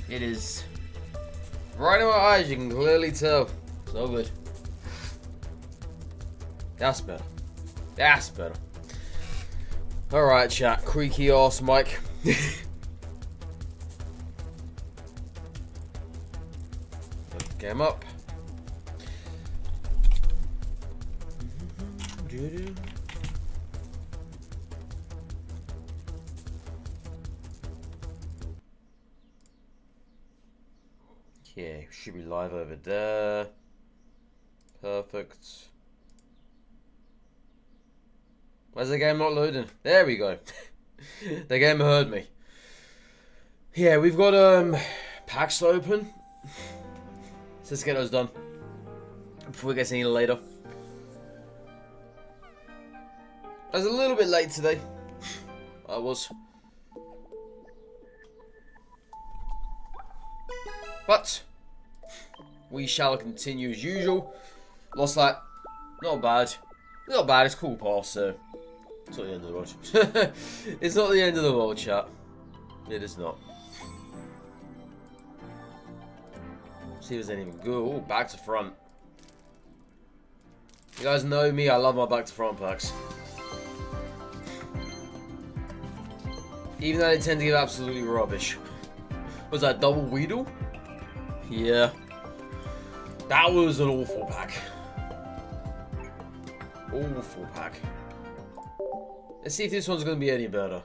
It is right in my eyes, you can clearly tell. So good. That's better. That's better. Alright, chat. Creaky ass mic. Game up. Okay, should be live over there. Perfect. Where's the game not loading? There we go. The game heard me. Yeah, we've got packs to open. So let's get those done before it gets any later. I was a little bit late today. I was. But we shall continue as usual. Lost that. Not bad. Not bad, it's cool pass, so it's not the end of the world. It's not the end of the world, chat. It is not. See if there's anything good. Oh, back to front. You guys know me, I love my back to front packs. Even though they tend to give absolutely rubbish. Was that double Weedle? Yeah. That was an awful pack. Awful pack. Let's see if this one's going to be any better.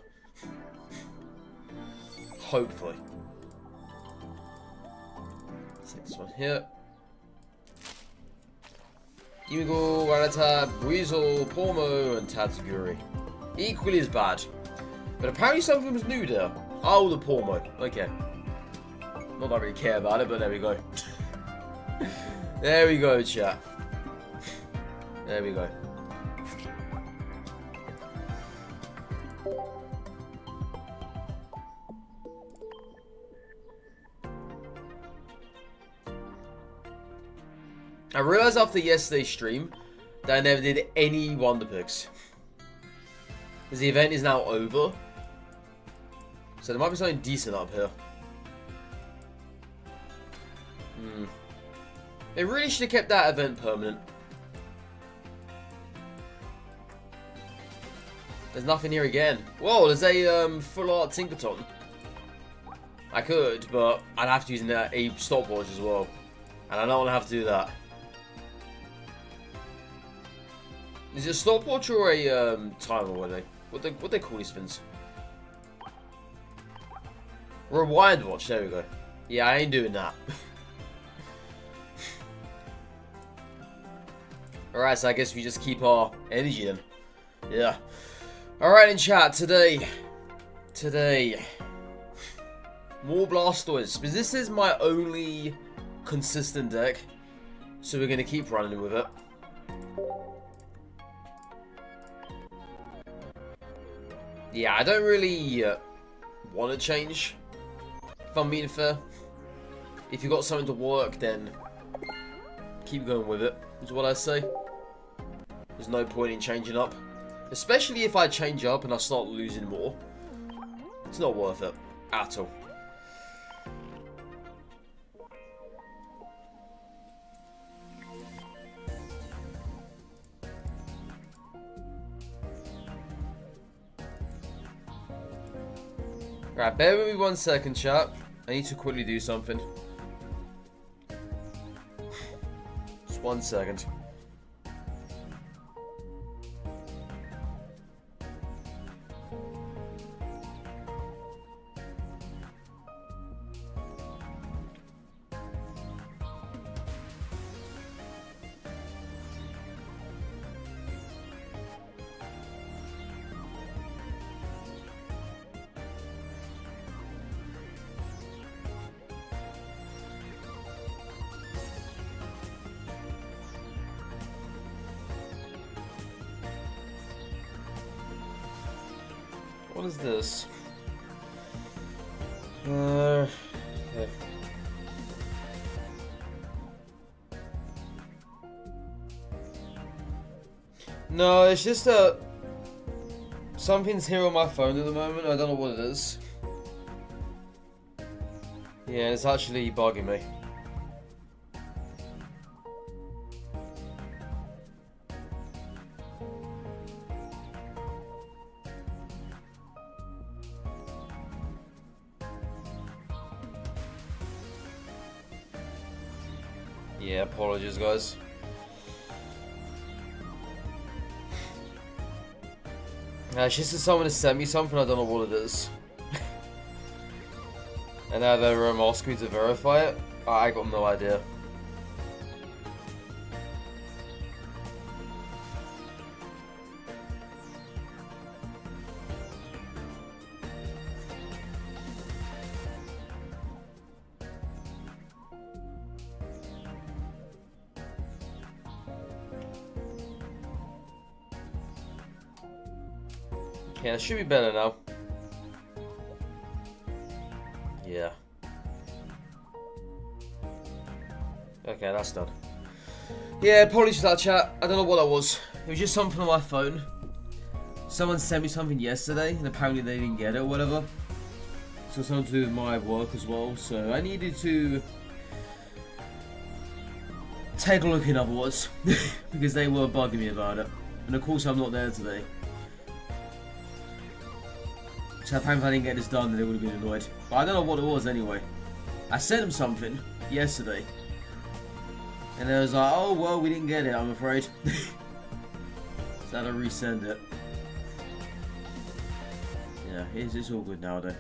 Hopefully. Let's take this one here. Yugo, Warata, Weasel, Pormo, and Tatsuguri. Equally as bad. But apparently something was new there. Oh, the Pormo. Okay. Not that I really care about it, but there we go. There we go, chat. There we go. I realised after yesterday's stream that I never did any Wonder Picks. Because the event is now over. So there might be something decent up here. They really should have kept that event permanent. There's nothing here again. Whoa, there's a full art Tinkerton. I could, but I'd have to use a stopwatch as well. And I don't want to have to do that. Is it a stopwatch or a timer? What they call these things? Rewind watch. There we go. Yeah, I ain't doing that. Alright, so I guess we just keep our energy then. Yeah. Alright, in chat, today. More Blastoise. Because this is my only consistent deck. So we're going to keep running with it. Yeah, I don't really want to change, if I'm being fair. If you've got something to work, then keep going with it, is what I say. There's no point in changing up. Especially if I change up and I start losing more. It's not worth it, at all. Right, bear with me 1 second, chat. I need to quickly do something. Just 1 second. What is this? Okay. No, it's just something's here on my phone at the moment. I don't know what it is. Yeah, it's actually bugging me. Yeah, apologies, guys. It's just that someone has sent me something, I don't know what it is. And now they're asking me to verify it. I got no idea. Yeah, it should be better now. Yeah. Okay, that's done. Yeah, apologies for that, chat. I don't know what that was. It was just something on my phone. Someone sent me something yesterday, and apparently they didn't get it or whatever. So something to do with my work as well. So I needed to take a look, in other words, because they were bugging me about it. And of course I'm not there today. So apparently if I didn't get this done, then they would have been annoyed. But I don't know what it was anyway. I sent them something yesterday. And they was like, oh well, we didn't get it, I'm afraid. So I had to resend it. Yeah, it's all good now though.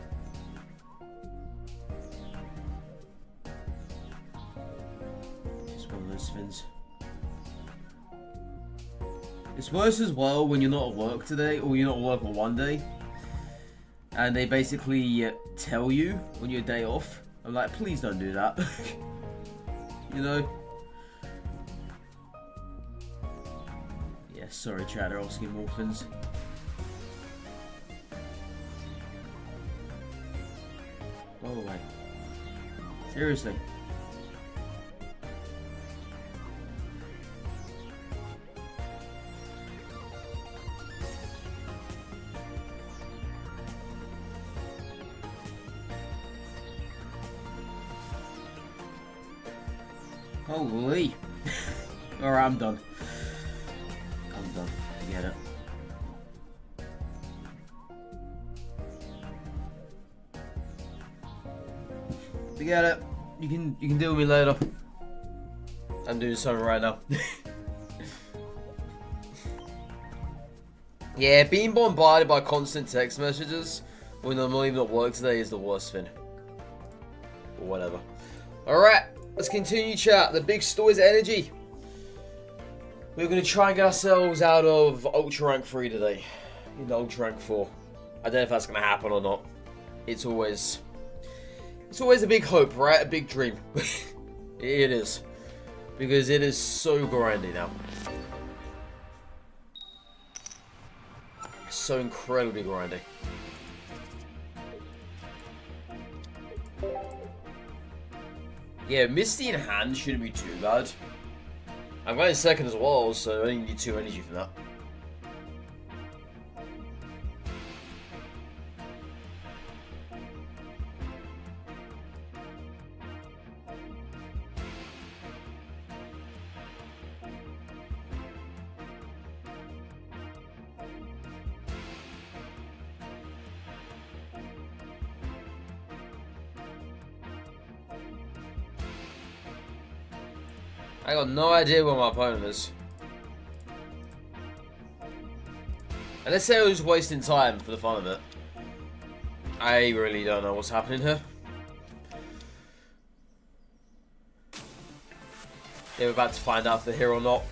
Just one of those things. It's worse as well when you're not at work today, or you're not at work on one day. And they basically tell you on your day off. I'm like, please don't do that. You know? Yeah, sorry chat, they're asking more things. Go away. Seriously. Holy. Alright, I'm done. I'm done. Forget it. Forget it. You can deal with me later. I'm doing something right now. Yeah, being bombarded by constant text messages when I'm not even at work today is the worst thing. Or whatever. Alright. Let's continue, chat. The big SETOISE energy. We're going to try and get ourselves out of Ultra Rank 3 today. In Ultra Rank 4. I don't know if that's going to happen or not. It's always a big hope, right? A big dream. It is. Because it is so grindy now. So incredibly grindy. Yeah, Misty in hand shouldn't be too bad. I'm going second as well, so I only need 2 energy for that. I got no idea where my opponent is. And let's say I was just wasting time for the fun of it. I really don't know what's happening here. Yeah, we're about to find out if they're here or not.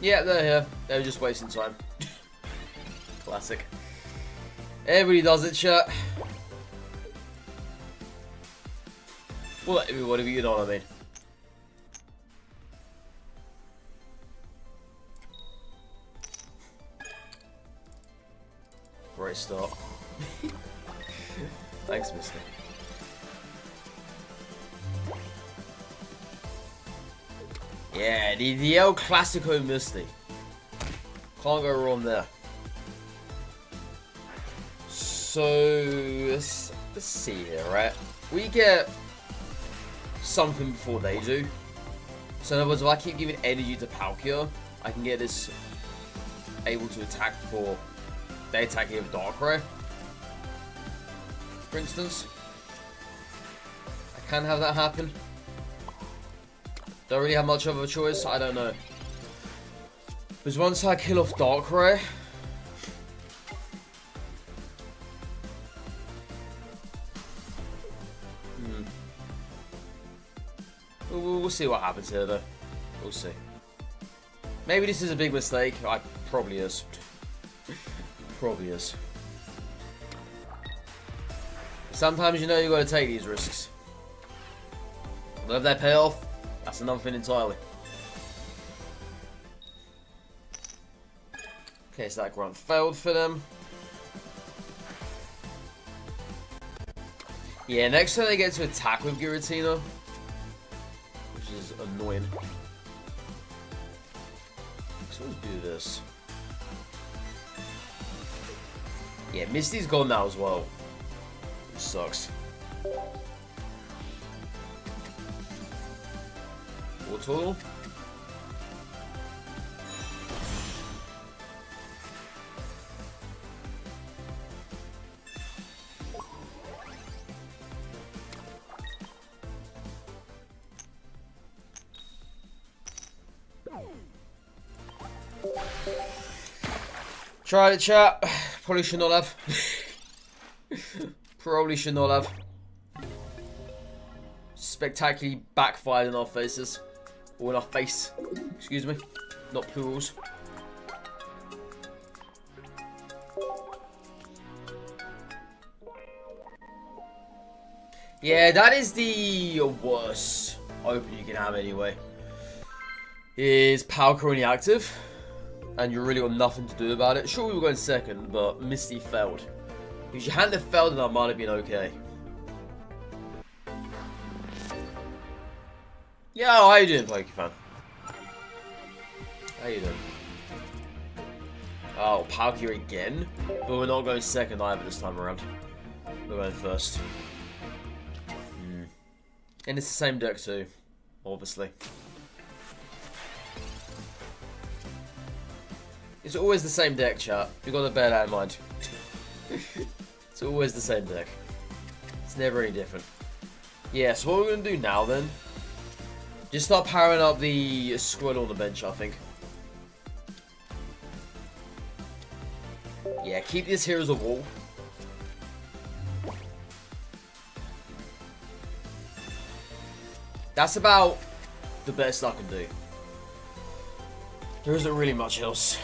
Yeah, they're here. They were just wasting time. Classic. Everybody does it, chat. Well, whatever, you know what I mean. Great start. Thanks, mister. Yeah, the El Clasico Misty. Can't go wrong there. So, let's see here, right? We get something before they do. So in other words, if I keep giving energy to Palkia, I can get this able to attack before they attack here with Darkrai. For instance. I can have that happen. Don't really have much of a choice, I don't know. Because once I kill off Darkrai, we'll see what happens here though. We'll see. Maybe this is a big mistake. Probably is. Probably is. Sometimes you know you gotta take these risks. But if they pay off, that's another thing entirely. Okay, so that grunt failed for them. Yeah, next time they get to attack with Giratina, which is annoying. So let's do this. Yeah, Misty's gone now as well. Which sucks. Water. Tried it, chat. Probably should not have. Probably should not have. Spectacularly backfired in our faces. Or in our face. Excuse me. Not plurals. Yeah, that is the worst open you can have anyway. Is Palkia only active? And you really got nothing to do about it. Sure, we were going second, but Misty failed. If you hadn't have failed, then I might have been okay. Yeah, how you doing, Pokefan? How you doing? Oh, Palkia again? But we're not going second either this time around. We're going first. And it's the same deck too, obviously. It's always the same deck, chat. You've got to bear that in mind. It's always the same deck. It's never any different. Yeah, so what we're going to do now then, just start powering up the Squirtle on the bench, I think. Yeah, keep this here as a wall. That's about the best I can do. There isn't really much else.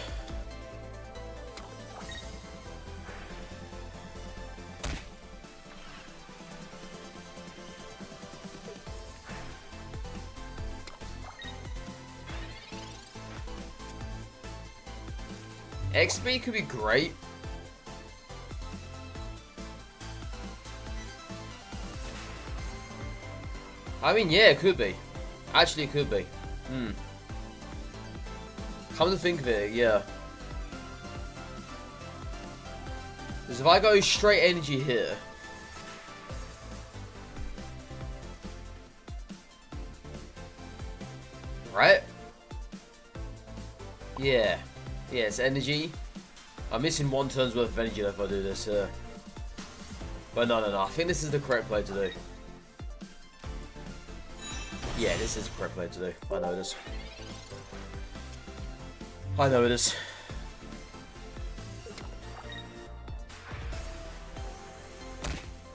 XP could be great. I mean, yeah, it could be. Actually, it could be. Come to think of it, yeah. Because if I go straight energy here... Right? Yeah. Yeah, it's energy. I'm missing one turn's worth of energy if I do this. But no. I think this is the correct play to do. Yeah, this is the correct play to do. I know this. I know it is.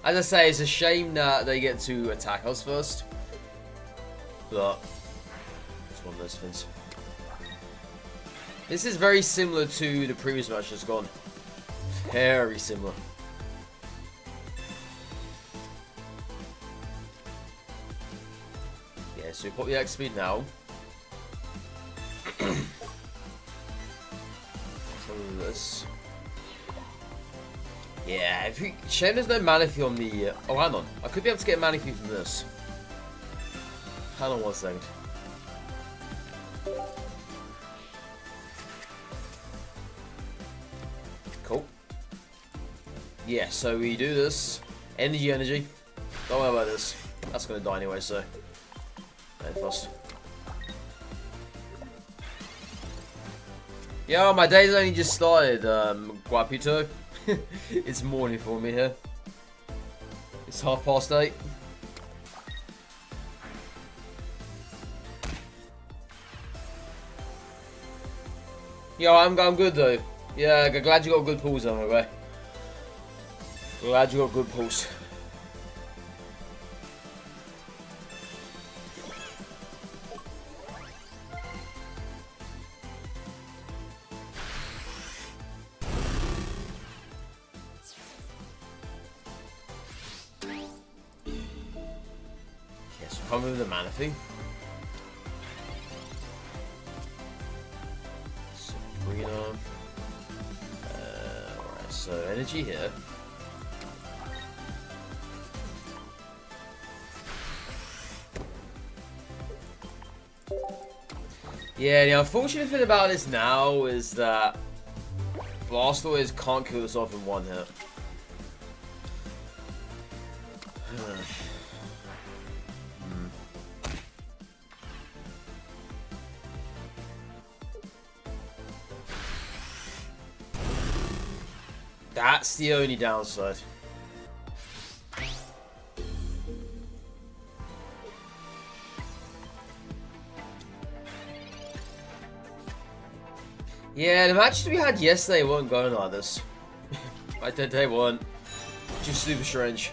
As I say, it's a shame that they get to attack us first. But it's one of those things. This is very similar to the previous match that's gone. Very similar. Yeah, so we put the X speed now. This. Yeah, if you, shame there's no Manaphy on the. Oh, hang on. I could be able to get Manaphy from this. Hang on 1 second. Cool. Yeah, so we do this. Energy. Don't worry about this. That's gonna die anyway, so. And first. Yo, my day's only just started, Guapito. It's morning for me here. It's 8:30. Yo, I'm good though. Yeah, glad you got good pulls on my way. Glad you got good pulls. Yes, we'll come with the mana thing. So bring it on. Alright, so energy here. Yeah, the unfortunate thing about this now is that Blastoise can't kill this off in one hit. That's the only downside. Yeah, the matches we had yesterday weren't going like this. They weren't. Just super strange.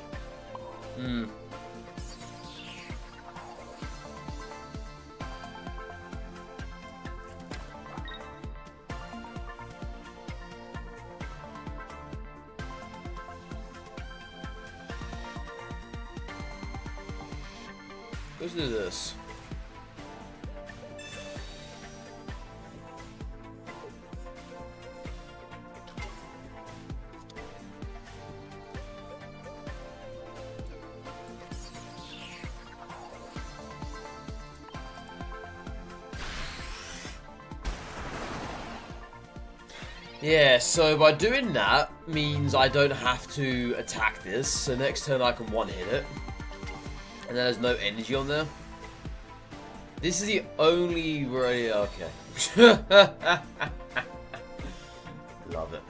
Let's do this. Yeah, so by doing that means I don't have to attack this, so next turn I can one-hit it. And then there's no energy on there. This is the only really okay. Love it.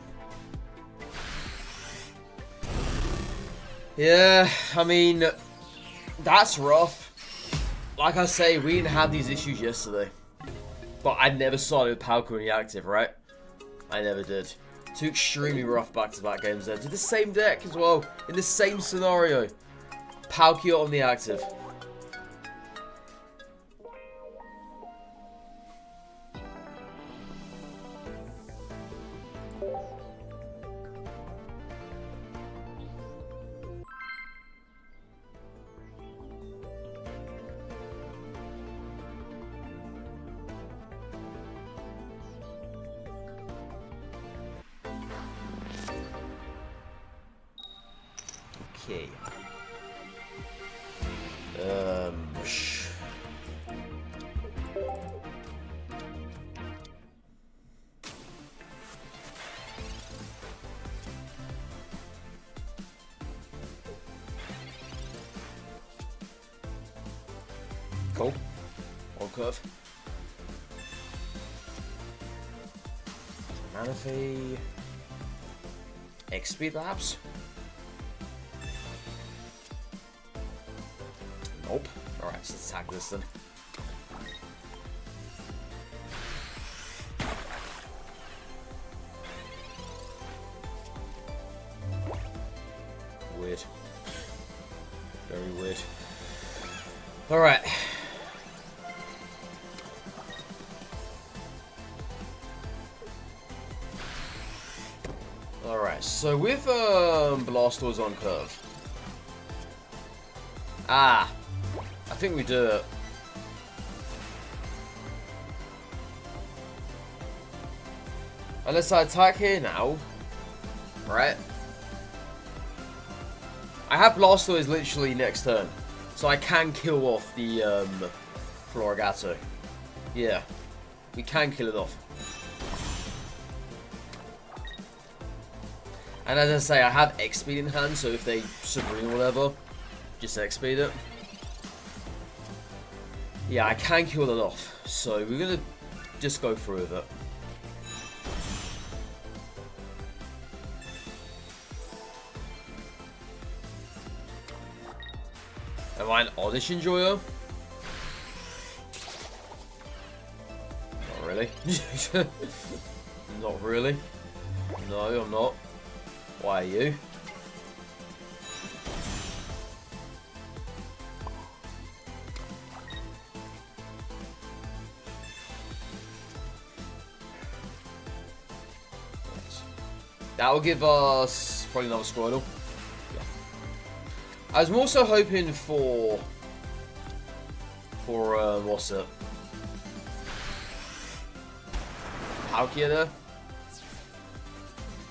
Yeah, I mean, that's rough. Like I say, we didn't have these issues yesterday. But I never started with Palkia in the active, right? I never did. Two extremely rough back-to-back games there. Did the same deck as well, in the same scenario. Palkia on the active. Okay. Cool. On curve. Manaphy. XP perhaps? Nope. Alright, let's attack this then. Weird. Very weird. Alright. Alright, so with Blastoise on curve. I think we do it. Unless I attack here now. Right? I have Blastoise literally next turn. So I can kill off the Florigato. Yeah. We can kill it off. And as I say, I have X-Speed in hand, so if they submarine or whatever, just X-Speed it. Yeah, I can kill it off, so we're gonna just go through with it. Am I an oddish enjoyer? Not really. Not really. No, I'm not. Why are you? That will give us probably another Squirtle. Yeah. I was more so hoping for what's it? Palkia there.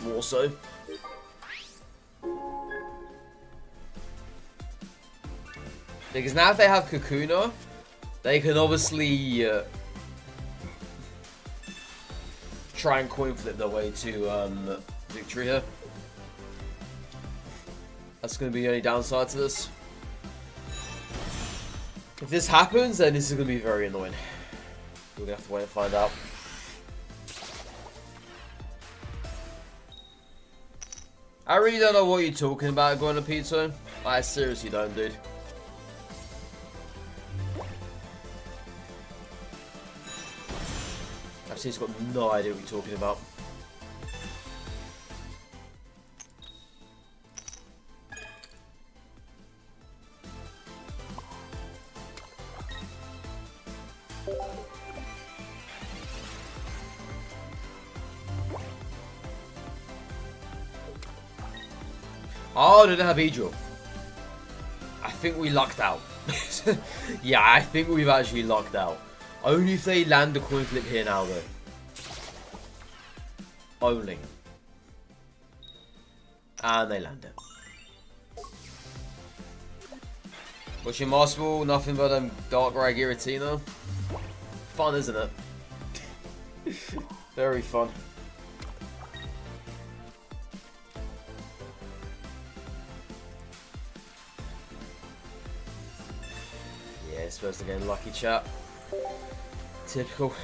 More so. Because now if they have Kakuna, they can obviously try and coin flip their way to victory here. That's going to be the only downside to this. If this happens, then this is going to be very annoying. We're going to have to wait and find out. I really don't know what you're talking about, going to Pito. I seriously don't, dude. I've seriously got no idea what you're talking about. Oh, they don't have Beedrill. I think we lucked out. Yeah, I think we've actually lucked out. Only if they land the coin flip here now, though. Only. And they land it. What's your Master Ball? Nothing but Darkrai Giratina. Fun, isn't it? Very fun. Yeah, supposed to get lucky, chat. Typical.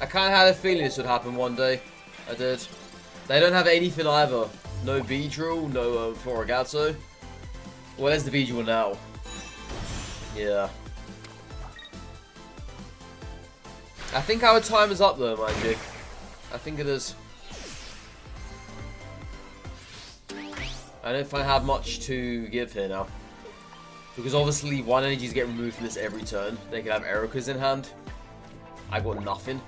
I kind of had a feeling this would happen one day. I did. They don't have anything either. No Beedrill, no Florigato. Well, there's the Beedrill now. Yeah. I think our time is up though, mind you. I think it is. I don't think I have much to give here now. Because obviously one energies get removed from this every turn. They can have Ericas in hand. I got nothing.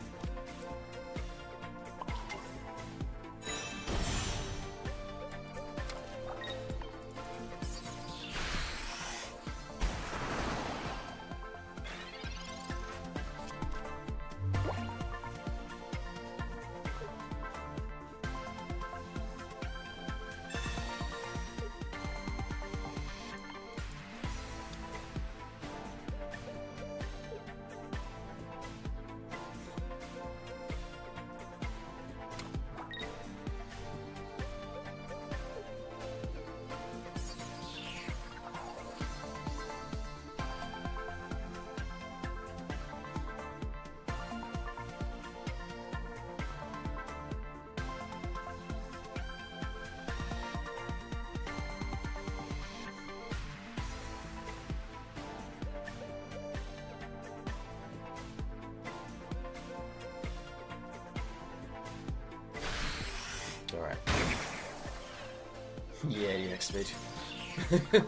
Alright. Yeah, the X-Speed. Good.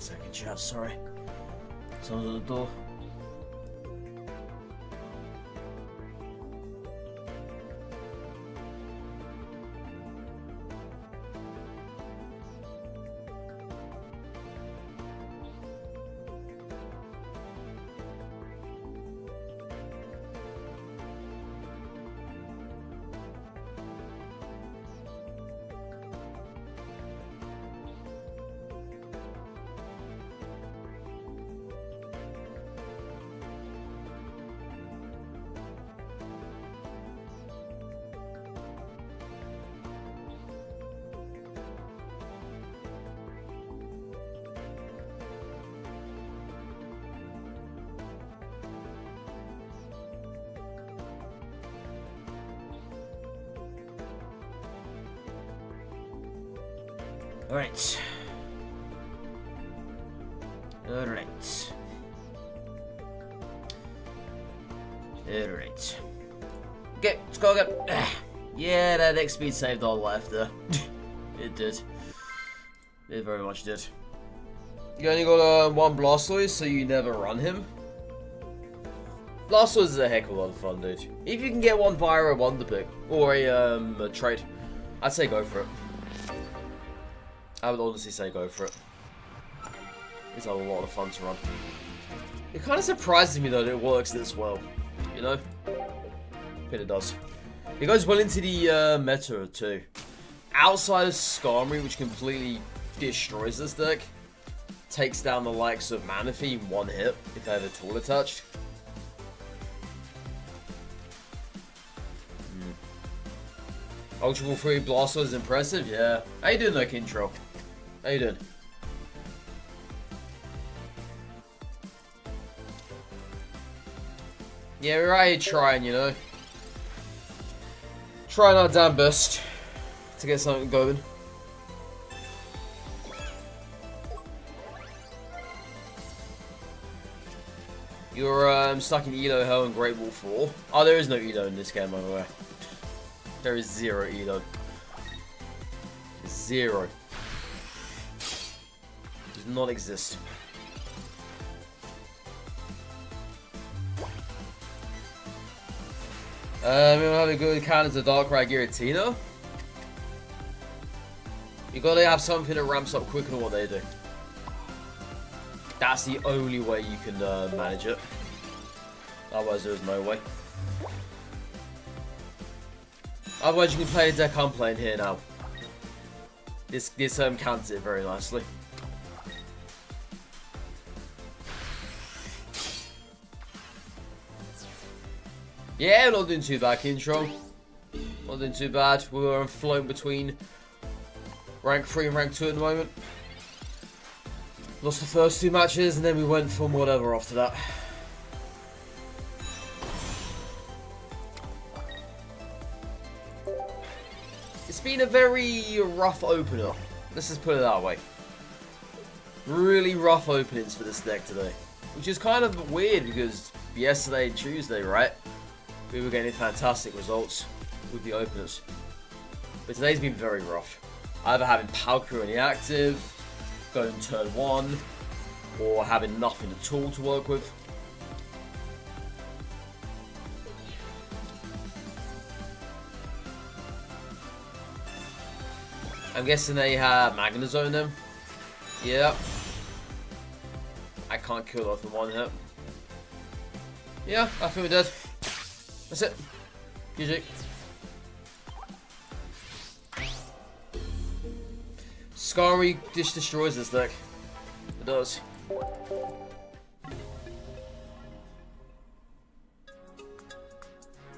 second, chat, sorry. Someone's at the door. Alright. Alright. Alright. Okay, let's go again. Yeah, that XP saved our life there. It did. It very much did. You only got one Blastoise, so you never run him. Blastoise is a heck of a lot of fun, dude. If you can get one via a Wonder Pick or a trade, I'd say go for it. I would honestly say go for it. It's a lot of fun to run. It kind of surprises me though that it works this well. You know? But it does. It goes well into the meta too. Outside of Skarmory, which completely destroys this deck, takes down the likes of Manaphy in one hit if they have a tool attached. Ultra Ball 3 Blastoise is impressive, yeah. How you doing though, Kintrell? How you doing? Yeah, we're out here trying, you know. Trying our damn best to get something going. You're stuck in Edo Hell and Great Wall 4. Oh, there is no Edo in this game, by the way. There is zero Edo. Zero. Does not exist. We don't have a good counter to Darkrai Giratina. You gotta have something that ramps up quicker than what they do. That's the only way you can manage it. Otherwise, there's no way. Otherwise, you can play the deck I'm playing here now. This counters it very nicely. Yeah, we're not doing too bad, Kintrol. Not doing too bad. We're floating between rank 3 and rank 2 at the moment. Lost the first 2 matches, and then we went from whatever after that. It's been a very rough opener. Let's just put it that way. Really rough openings for this deck today. Which is kind of weird because yesterday, Tuesday, right? We were getting fantastic results with the openers. But today's been very rough. Either having Palkia in the active, going turn 1, or having nothing at all to work with. I'm guessing they have Magnezone then. Yep. I can't kill that from one hit. Yeah, I think we're dead. That's it. GG. Skarmory just destroys this deck. It does.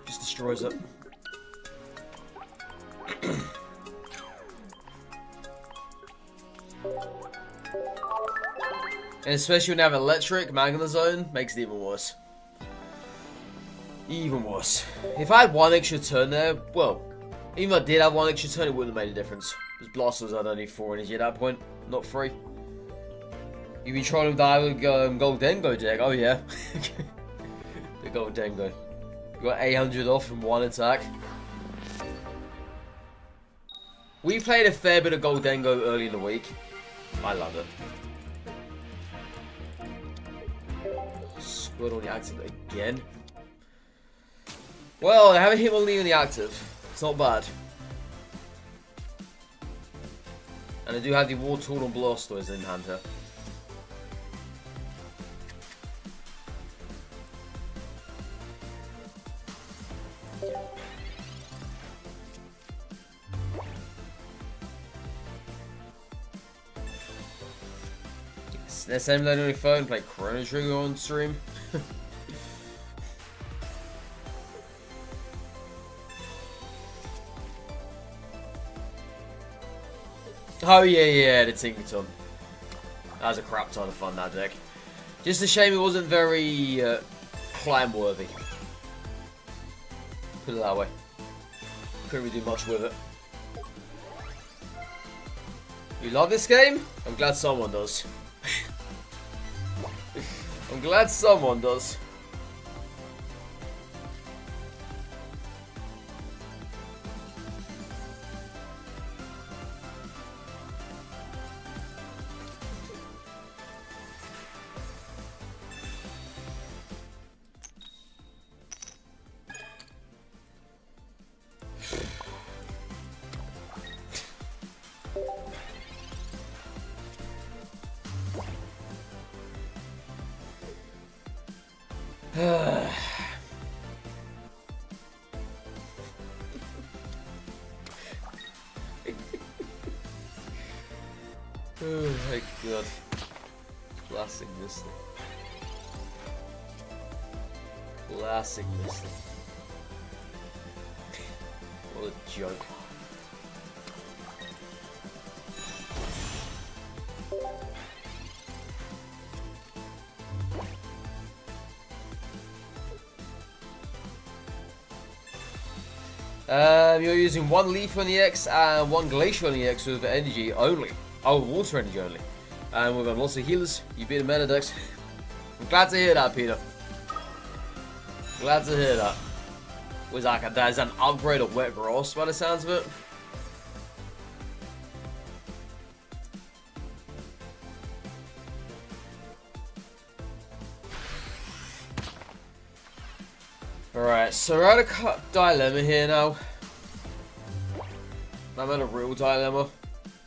Just destroys it. And especially when you have electric, Magnezone makes it even worse. Even worse. If I had one extra turn there, well, even if I did have one extra turn, it wouldn't have made a difference. Because Blastoise had only 4 energy at that point, not 3. You've been trying to die with Goldengo deck, oh yeah. The Goldengo. You got 800 off from 1 attack. We played a fair bit of Goldengo early in the week. I love it. Word on the active again. Well, I haven't hit on the active. It's not bad. And I do have the War Tool on Blastoise in hand here. Let's send on your phone, play Chrono Trigger on stream. Oh yeah, the Tinkerton. That was a crap ton of fun, that deck. Just a shame it wasn't very climb worthy. Put it that way. Couldn't really do much with it. You love this game? I'm glad someone does. I'm glad someone does. Oh my god. Classic Misty. Classic Misty. What a joke. You're using one Leaf on the X and one Glacier on the X with energy only. Oh, water energy only. And we've got lots of healers. You beat the meta decks. I'm glad to hear that, Peter. Glad to hear that. Was like there's an upgrade of Wet Grass by the sounds of it. Alright, so we're at a dilemma here now. I'm at a real dilemma.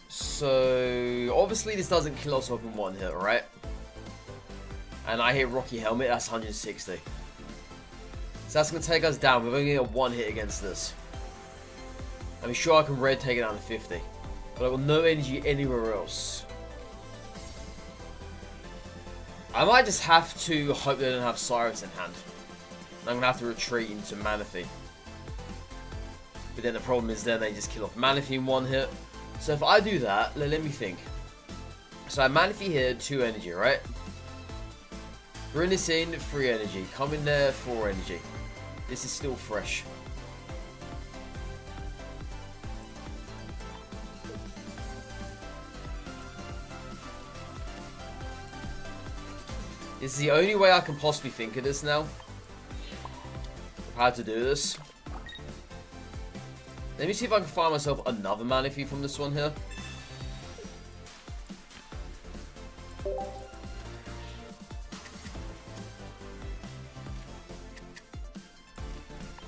So, obviously this doesn't kill us off in one hit, right? And I hit Rocky Helmet, that's 160. So that's going to take us down. We're only going to get one hit against this. I'm sure I can red take it down to 50. But I've got no energy anywhere else. I might just have to hope they don't have Cyrus in hand. I'm going to have to retreat into Manaphy. But then the problem is then they just kill off Manaphy in one hit. So if I do that, let me think. So I have Manaphy here, 2 energy, right? Bring this in, 3 energy. Come in there, 4 energy. This is still fresh. This is the only way I can possibly think of this now. Of how to do this. Let me see if I can find myself another Manaphy from this one here.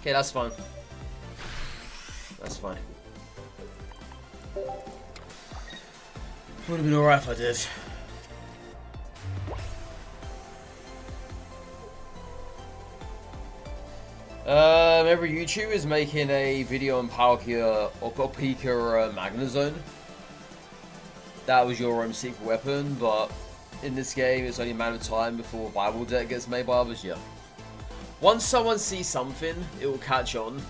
Okay, that's fine. That's fine. Would have been alright if I did. Every YouTuber is making a video on Palkia or Pika Magnezone. That was your secret weapon, but in this game it's only a matter of time before a Bible deck gets made by others, yeah. Once someone sees something, it will catch on.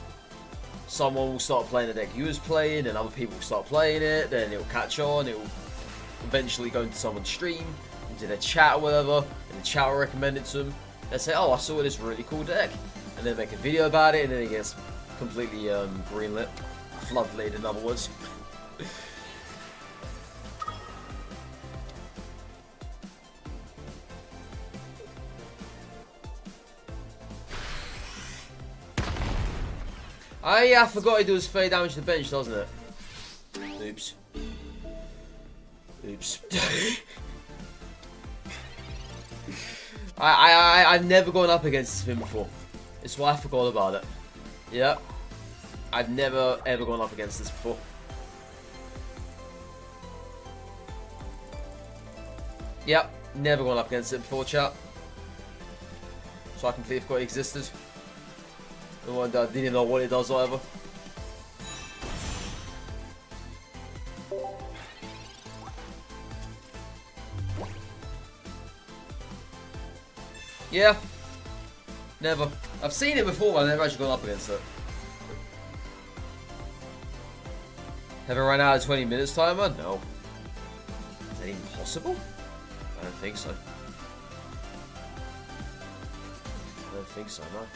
Someone will start playing the deck you was playing, and other people will start playing it, then it will catch on, it will eventually go into someone's stream, into their chat or whatever, and the chat will recommend it to them. They'll say, oh, I saw this really cool deck. And then make a video about it, and then it gets completely greenlit. Floodlit, in other words. Yeah, I forgot it does fade damage to the bench, doesn't it? Oops. Oops. I've never gone up against this thing before. It's why I forgot about it. Yep. I've never ever gone up against this before. Yep. Never gone up against it before, chat. So I completely forgot it existed. I didn't even know what it does or whatever. Yeah. Never. I've seen it before, but I've never actually gone up against it. Have I run out of 20 minutes timer? No. Is that even possible? I don't think so. I don't think so, no.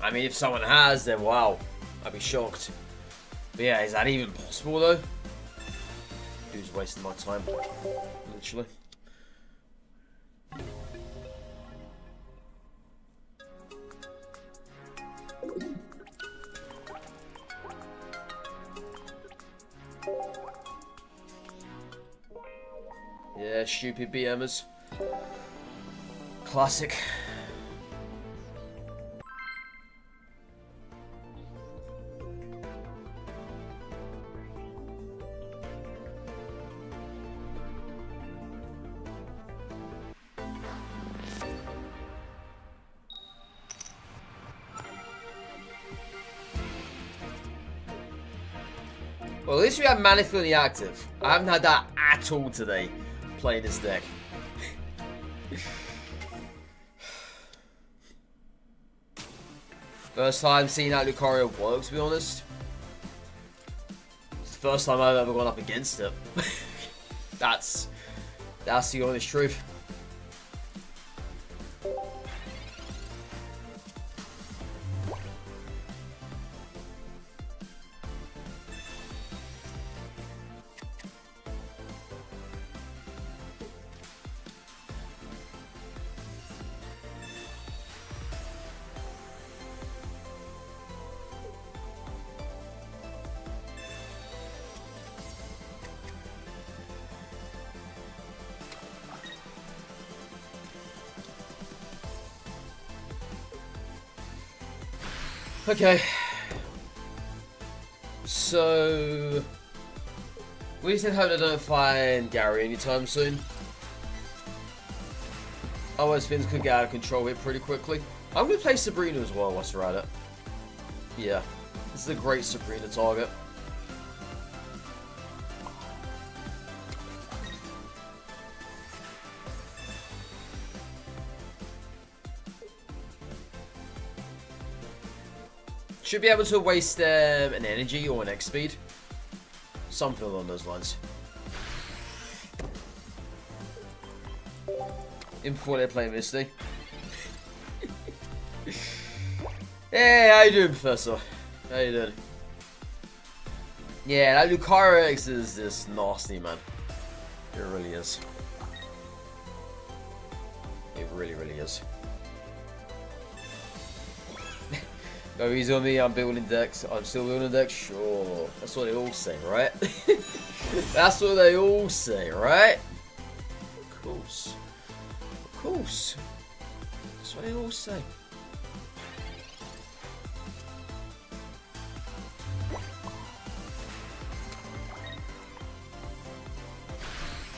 I mean, if someone has, then wow. I'd be shocked. But yeah, is that even possible though? Who's wasting my time? Literally. Yeah, stupid BMers. Classic. Well, at least we have Manifold in the active. I haven't had that at all today, playing this deck. First time seeing how Lucario works, to be honest. It's the first time I've ever gone up against it. That's the honest truth. Okay, so we just hope I don't find Gary anytime soon. Otherwise things could get out of control here pretty quickly. I'm going to play Sabrina as well whilst we're at it. Yeah, this is a great Sabrina target. Should be able to waste an energy or an X speed. Something along those lines. In before they play Misty. Hey, how you doing, Professor? How you doing? Yeah, that Lucario X is just nasty, man. It really is. It really, really is. Go easy on me, I'm building decks. I'm still building decks? Sure. That's what they all say, right? That's what they all say, right? Of course. Of course. That's what they all say.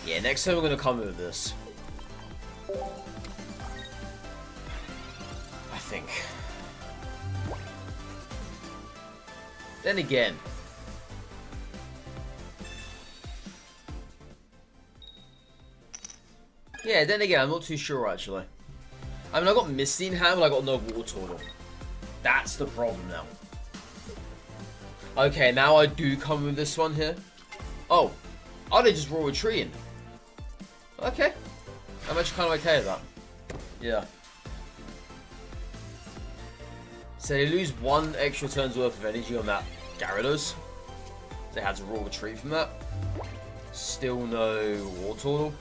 Yeah, next time we're going to come with this. I think. Then again. Yeah, then again, I'm not too sure actually. I mean, I got Misty in hand, but I got no Water Turtle. That's the problem now. Okay, now I do come with this one here. Oh, they just roll a tree in. Okay. I'm actually kind of okay with that. Yeah. So they lose one extra turn's worth of energy on that Gyarados. They had to roll retreat from that. Still no Water Turtle.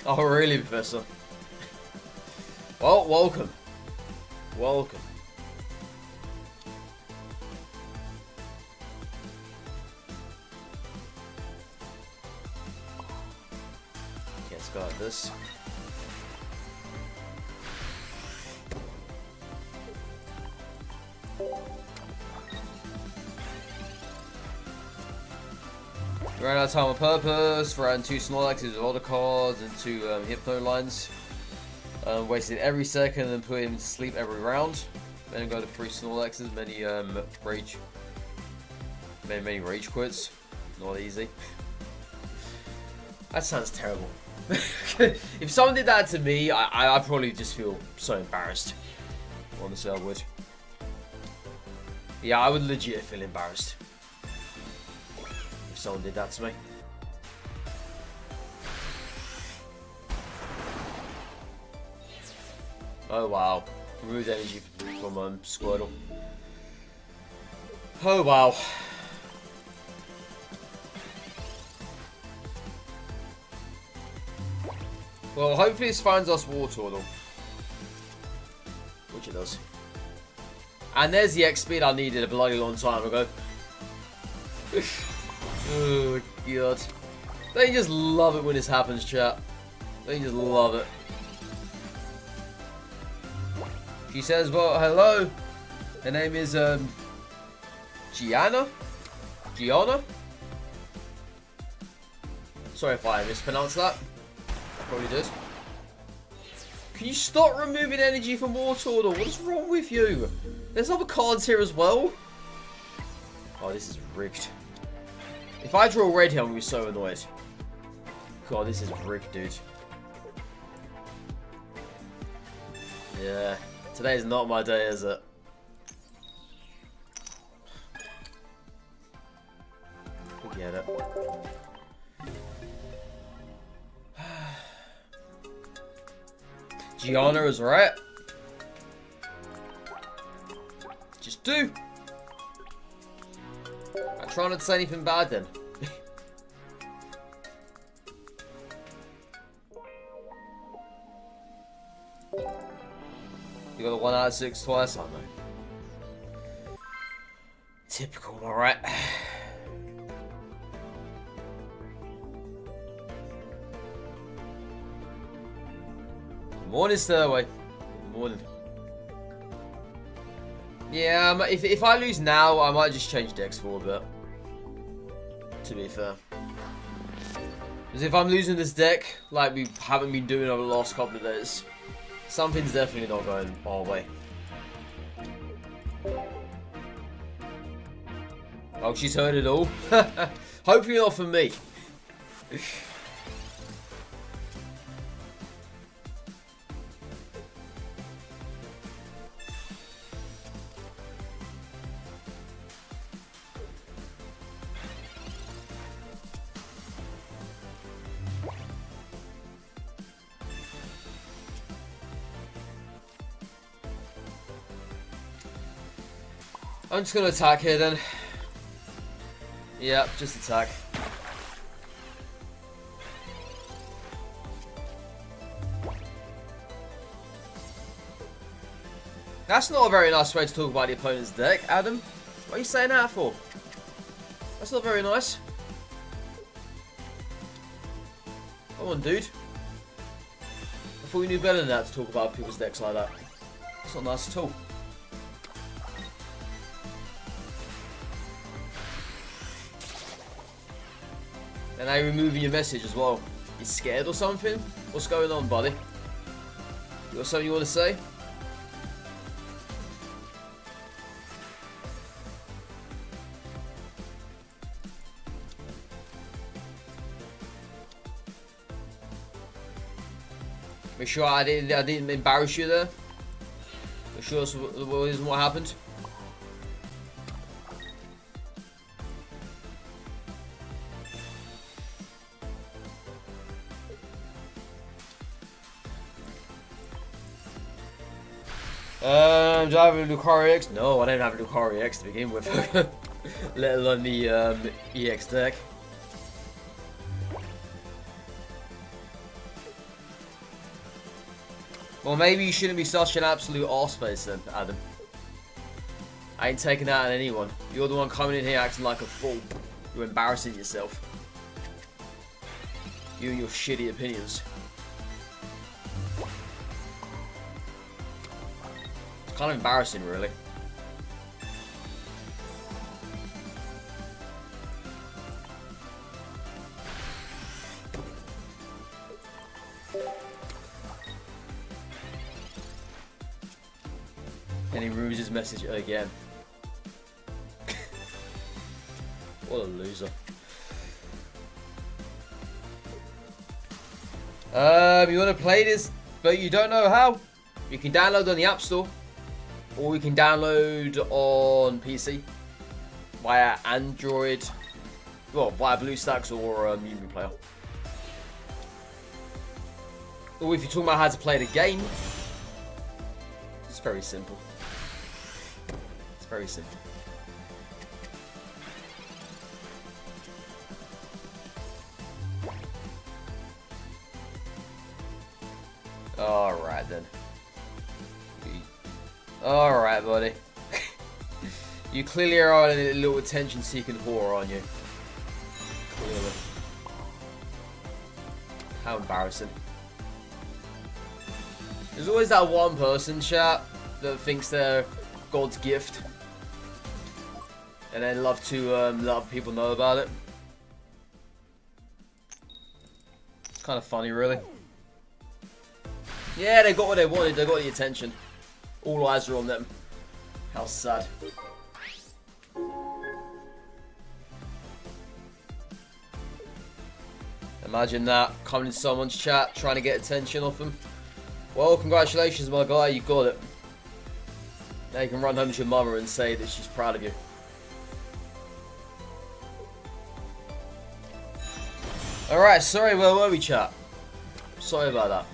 Oh really, Professor? Well, welcome. Welcome. go like this. Ran out of time on purpose, ran 2 Snorlaxes with other cards and 2 Hypno lines. Wasted every second and put him to sleep every round. Then go to 3 Snorlaxes, many rage quits. Not easy. That sounds terrible. If someone did that to me, I'd probably just feel so embarrassed. Honestly, I would. Yeah, I would legit feel embarrassed if someone did that to me. Oh wow. Removed energy from Squirtle. Oh wow. Well, hopefully this finds us Wartortle. Which it does. And there's the X speed I needed a bloody long time ago. Oh god. Don't you just love it when this happens, chat? Don't you just love it? She says, well, hello. Her name is Gianna? Gianna? Sorry if I mispronounced that. Probably did. Can you stop removing energy from Wartortle? What is wrong with you? There's other cards here as well. Oh, this is rigged. If I draw red here, I'm going to be so annoyed. God, this is rigged, dude. Yeah. Today is not my day, is it? Forget it. Gianna is right. Just do. I try not to say anything bad then. You got a 1 out of 6 twice, I know. Typical, alright. Morning, Stairway. Morning. Yeah, if I lose now, I might just change decks for a bit. To be fair. Because if I'm losing this deck, like we haven't been doing over the last couple of days, something's definitely not going our way. Oh, she's heard it all. Hopefully not for me. I'm just gonna attack here then. Yeah, just attack. That's not a very nice way to talk about the opponent's deck, Adam. What are you saying that for? That's not very nice. Come on, dude. I thought you knew better than that to talk about people's decks like that. That's not nice at all. And now you're removing your message as well. You scared or something? What's going on, buddy? You got something you want to say? Make sure I didn't embarrass you there. Make sure that's what happened. Do I have a Lucario X? No, I don't have a Lucario X to begin with. Let alone the EX deck. Well, maybe you shouldn't be such an absolute arseface then, Adam. I ain't taking that on anyone. You're the one coming in here acting like a fool. You're embarrassing yourself. You and your shitty opinions. Kind of embarrassing, really. And he removes his message again. What a loser. You want to play this, but you don't know how? You can download on the App Store, or you can download on PC via Android, well, via BlueStacks or Movie Player. Or if you're talking about how to play the game, it's very simple. It's very simple. Alright then. Alright, buddy. You clearly are a little attention-seeking whore, aren't you? Clearly. How embarrassing. There's always that one person, chat, that thinks they're God's gift. And they love to let other people know about it. It's kind of funny, really. Yeah, they got what they wanted. They got the attention. All eyes are on them. How sad. Imagine that. Coming in someone's chat, trying to get attention off them. Well, congratulations, my guy. You got it. Now you can run home to your mother and say that she's proud of you. Alright, sorry, where were we, chat? Sorry about that.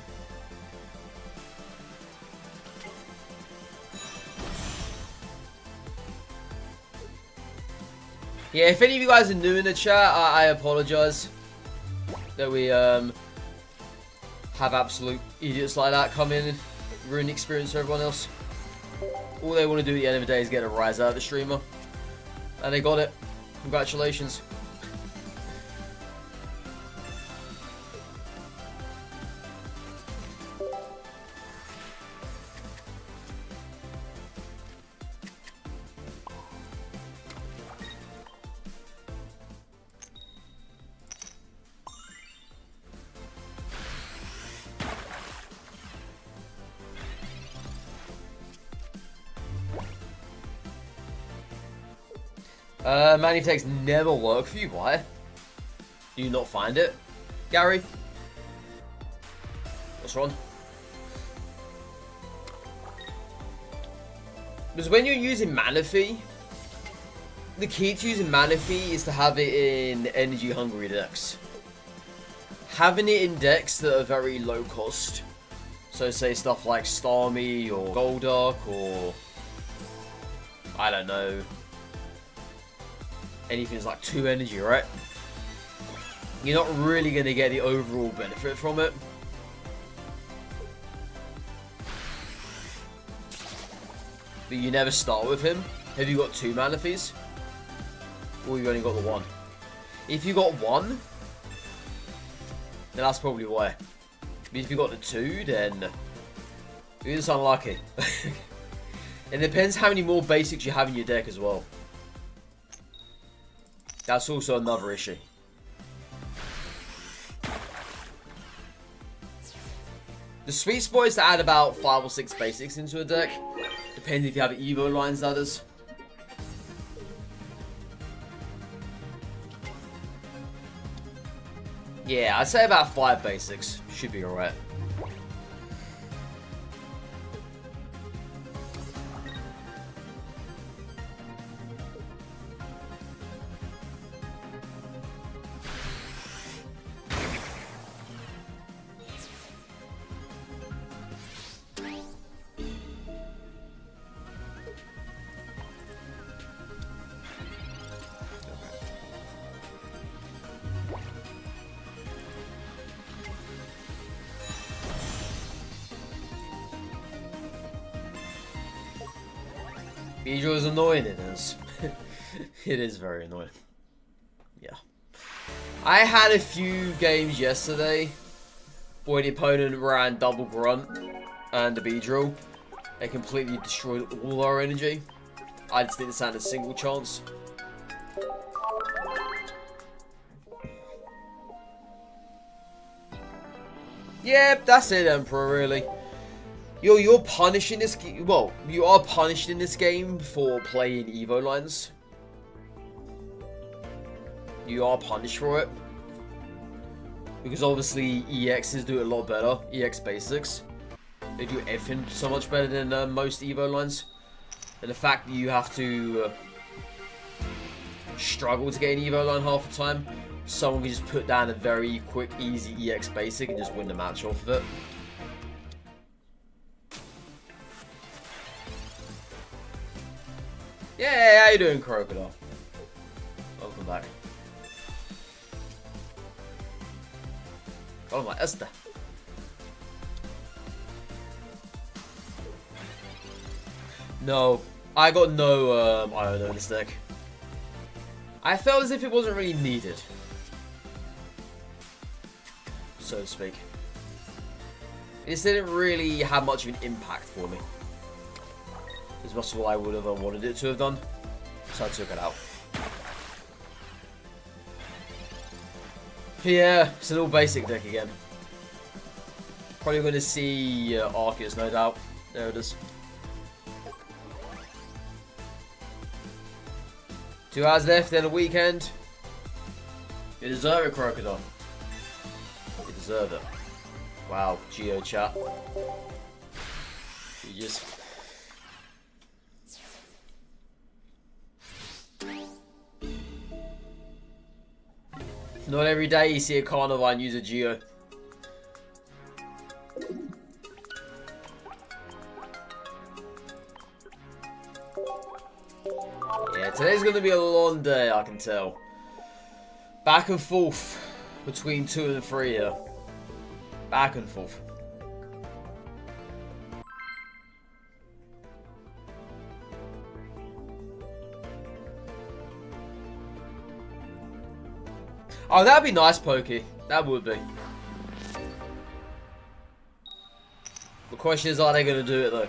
Yeah, if any of you guys are new in the chat, I apologise that we have absolute idiots like that come in and ruin the experience for everyone else. All they want to do at the end of the day is get a rise out of the streamer. And they got it. Congratulations. Manitex never work for you. Why? Do you not find it? Gary? What's wrong? Because when you're using Manaphy, the key to using Manaphy is to have it in energy hungry decks. Having it in decks that are very low cost, so say stuff like Starmie or Goldark or I don't know, anything's like 2 energy, right? You're not really going to get the overall benefit from it. But you never start with him. Have you got 2 Manaphies? Or you only got the 1? If you got 1, then that's probably why. But if you got the 2, then you're just unlucky. It depends how many more basics you have in your deck as well. That's also another issue. The sweet spot is to add about 5 or 6 basics into a deck. Depending if you have Evo lines, that is. Yeah, I'd say about 5 basics. Should be alright. Beedrill is annoying, it is. It is very annoying. Yeah. I had a few games yesterday where the opponent ran double grunt and the Beedrill, They completely destroyed all our energy. I just didn't stand a single chance. Yep, that's it, Emperor, really. You're punishing this... Well, you are punished in this game for playing Evo lines. You are punished for it. Because obviously EXs do it a lot better. EX basics. They do everything so much better than most Evo lines. And the fact that you have to struggle to get an Evo line half the time, someone can just put down a very quick, easy EX basic and just win the match off of it. Yeah, how you doing, Crocodile? Welcome back. Oh my Esther. No, I got no I don't know in this deck. I felt as if it wasn't really needed, so to speak. It just didn't really have much of an impact for me, as much as what I would have wanted it to have done, so I took it out. Yeah, it's an all basic deck again. Probably going to see Arceus, no doubt. There it is. 2 hours left, then a weekend. You deserve it, Crocodile. You deserve it. Wow, Geo chat. You just... Not every day you see a Carnivine use a Geo. Yeah, today's going to be a long day, I can tell. Back and forth between 2 and 3 here. Back and forth. Oh, that'd be nice, Pokey. That would be. The question is, are they going to do it, though?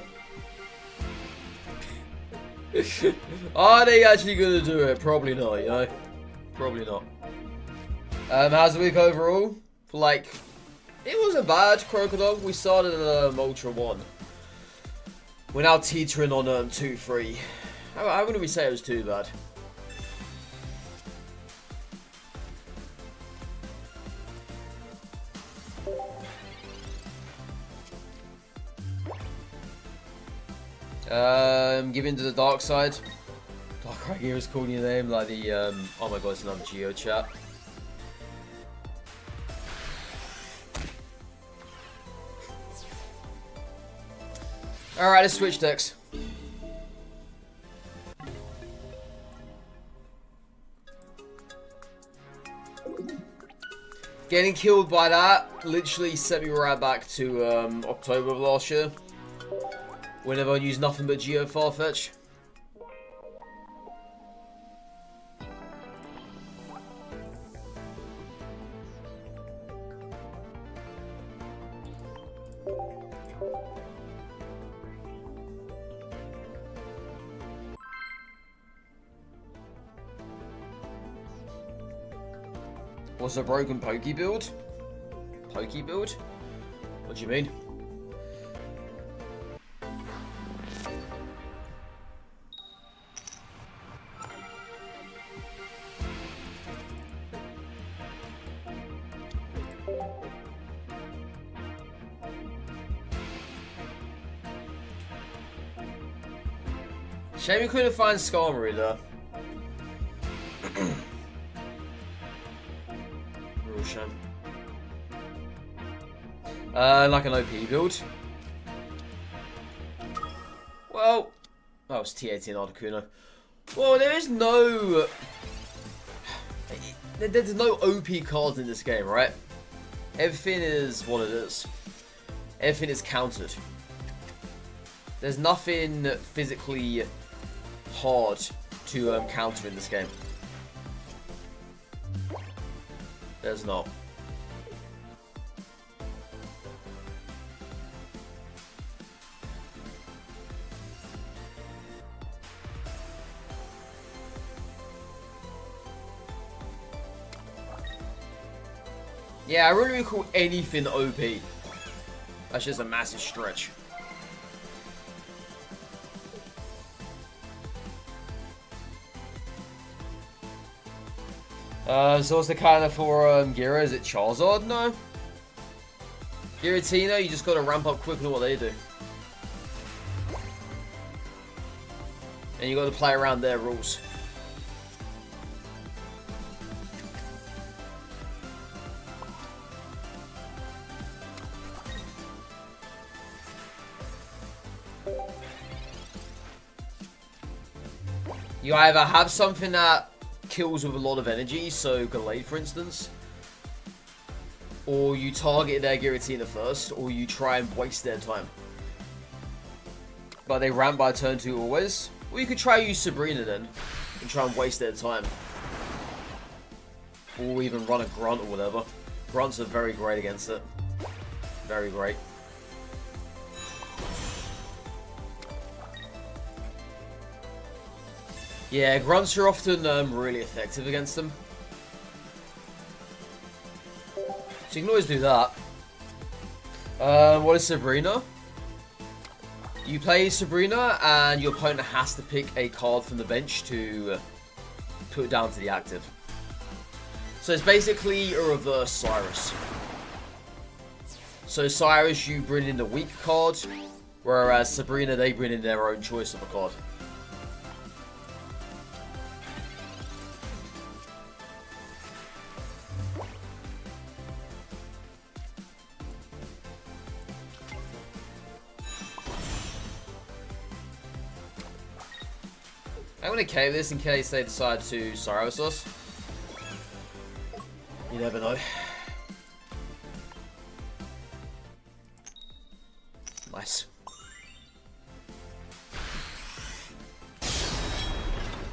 Are they actually going to do it? Probably not, you know? Probably not. How's the week overall? Like, it wasn't bad, Crocodile. We started at Ultra 1. We're now teetering on 2-3. I wouldn't we say it was too bad. Giving to the dark side. Dark right here is calling your name like the oh my god, it's another Geo chat. Alright, let's switch decks. Getting killed by that literally sent me right back to October of last year. Whenever I use nothing but Geo Farfetch. What's a broken Pokey build? Pokey build? What do you mean? Shame we couldn't find Skarmory there. Real shame. Like an OP build. Well, oh, it's T18 Articuno. Well, there is no... There's no OP cards in this game, right? Everything is what it is. Everything is countered. There's nothing physically hard to counter in this game. There's not. Yeah, I really recall anything OP. That's just a massive stretch. So what's the counter for Gira? Is it Charizard? No. Giratina, you just gotta ramp up quickly what they do. And you gotta play around their rules. You either have something that kills with a lot of energy, so Gallade for instance, or you target their Giratina first, or you try and waste their time. But they ramp by turn 2 always. Or you could try use Sabrina then, and try and waste their time. Or even run a Grunt or whatever. Grunts are very great against it. Very great. Yeah, Grunts are often really effective against them. So you can always do that. What is Sabrina? You play Sabrina and your opponent has to pick a card from the bench to put down to the active. So it's basically a reverse Cyrus. So Cyrus, you bring in the weak card, whereas Sabrina, they bring in their own choice of a card. I'm gonna cave this in case they decide to Cyrus us. You never know. Nice.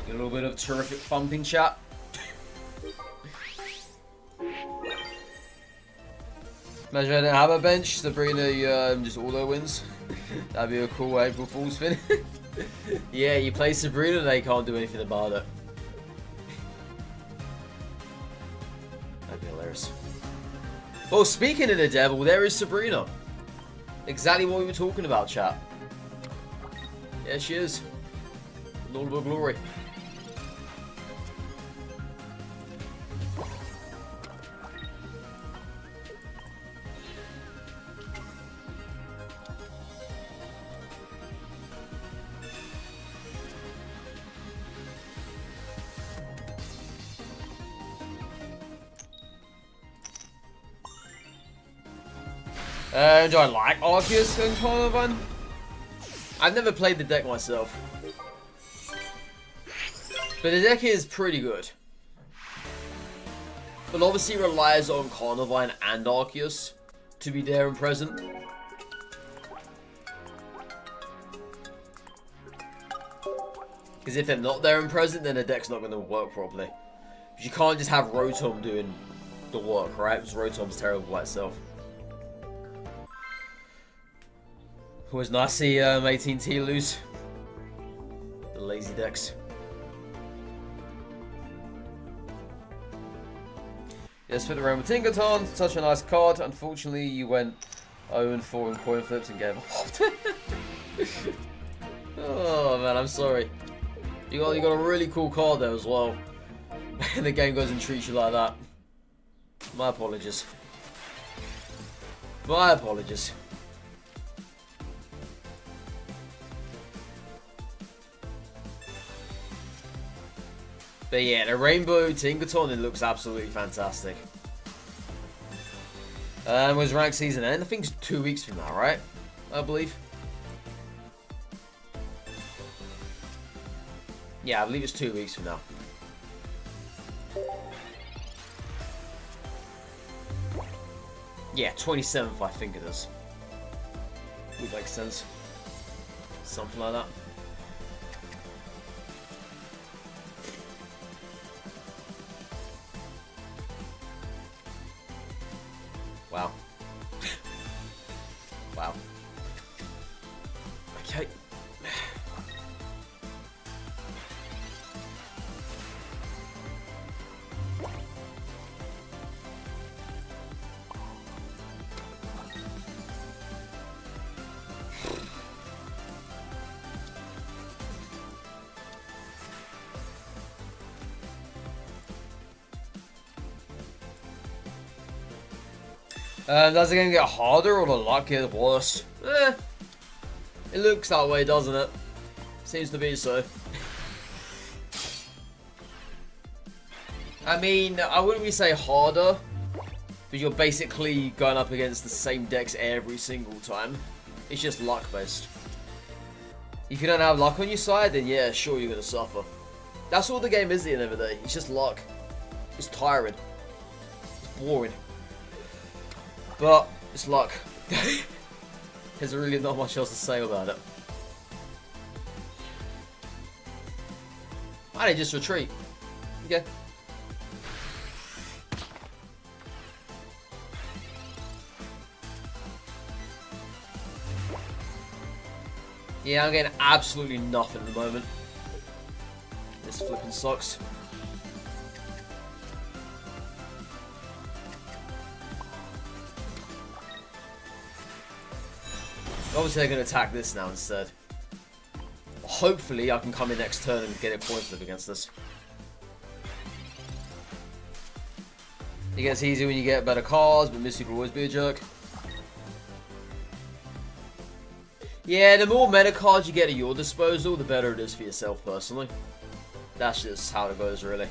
Get a little bit of terrific thumping chat. Imagine I didn't have a bench, Sabrina just auto wins. That'd be a cool April Fool's spin. Yeah, you play Sabrina, they can't do anything about it. That'd be hilarious. Well, speaking of the devil, there is Sabrina. Exactly what we were talking about, chat. Yeah, she is. Lord of her glory. Do I like Arceus and Carnivine? I've never played the deck myself. But the deck is pretty good. But obviously it relies on Carnivine and Arceus to be there and present. Because if they're not there and present, then the deck's not going to work properly. But you can't just have Rotom doing the work, right? Because Rotom's terrible by itself. Always nice to see 18T lose. The lazy decks. Yes, for the round with Tinkaton, such a nice card. Unfortunately, you went 0-4 in coin flips and gave up. Oh man, I'm sorry. You got a really cool card there as well. And the game goes and treats you like that. My apologies. My apologies. But yeah, the Rainbow Tinkaton, it looks absolutely fantastic. Was ranked season end? I think it's 2 weeks from now, right? I believe. Yeah, I believe it's 2 weeks from now. Yeah, 27th, I think it is. Would make sense. Something like that. Wow. Wow. Okay. Does it gonna get harder or the luck get worse? It looks that way, doesn't it? Seems to be so. I mean, I wouldn't really say harder, because you're basically going up against the same decks every single time. It's just luck based. If you don't have luck on your side, then yeah, sure, you're gonna suffer. That's all the game is at the end of the day. It's just luck. It's tiring. It's boring. But it's luck. There's really not much else to say about it. Why did they just retreat? Okay. Yeah, I'm getting absolutely nothing at the moment. This flipping sucks. Obviously, they're going to attack this now instead. Hopefully, I can come in next turn and get a coin flip against this. It gets easier when you get better cards, but Mystic will always be a jerk. Yeah, the more meta cards you get at your disposal, the better it is for yourself, personally. That's just how it goes, really.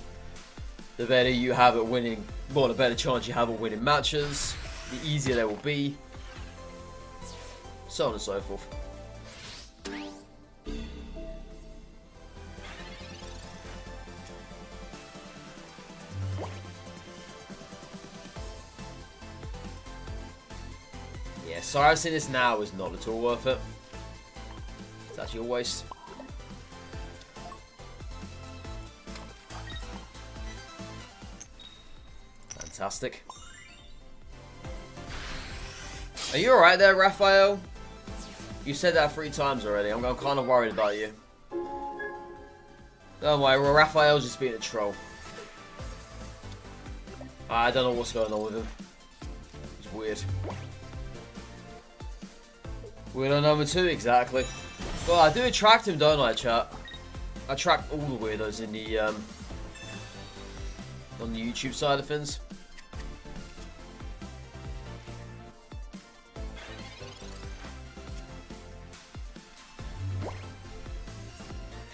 The better you have at winning, well, the better chance you have at winning matches, the easier they will be. So on and so forth. Yeah, sorry, I've seen this now is not at all worth it. It's actually a waste. Fantastic. Are you alright there, Raphael? You said that 3 times already. I'm kind of worried about you. Don't worry, Raphael's just being a troll. I don't know what's going on with him. It's weird. Weirdo number 2, exactly. Well, I do attract him, don't I, chat? I attract all the weirdos in the, on the YouTube side of things.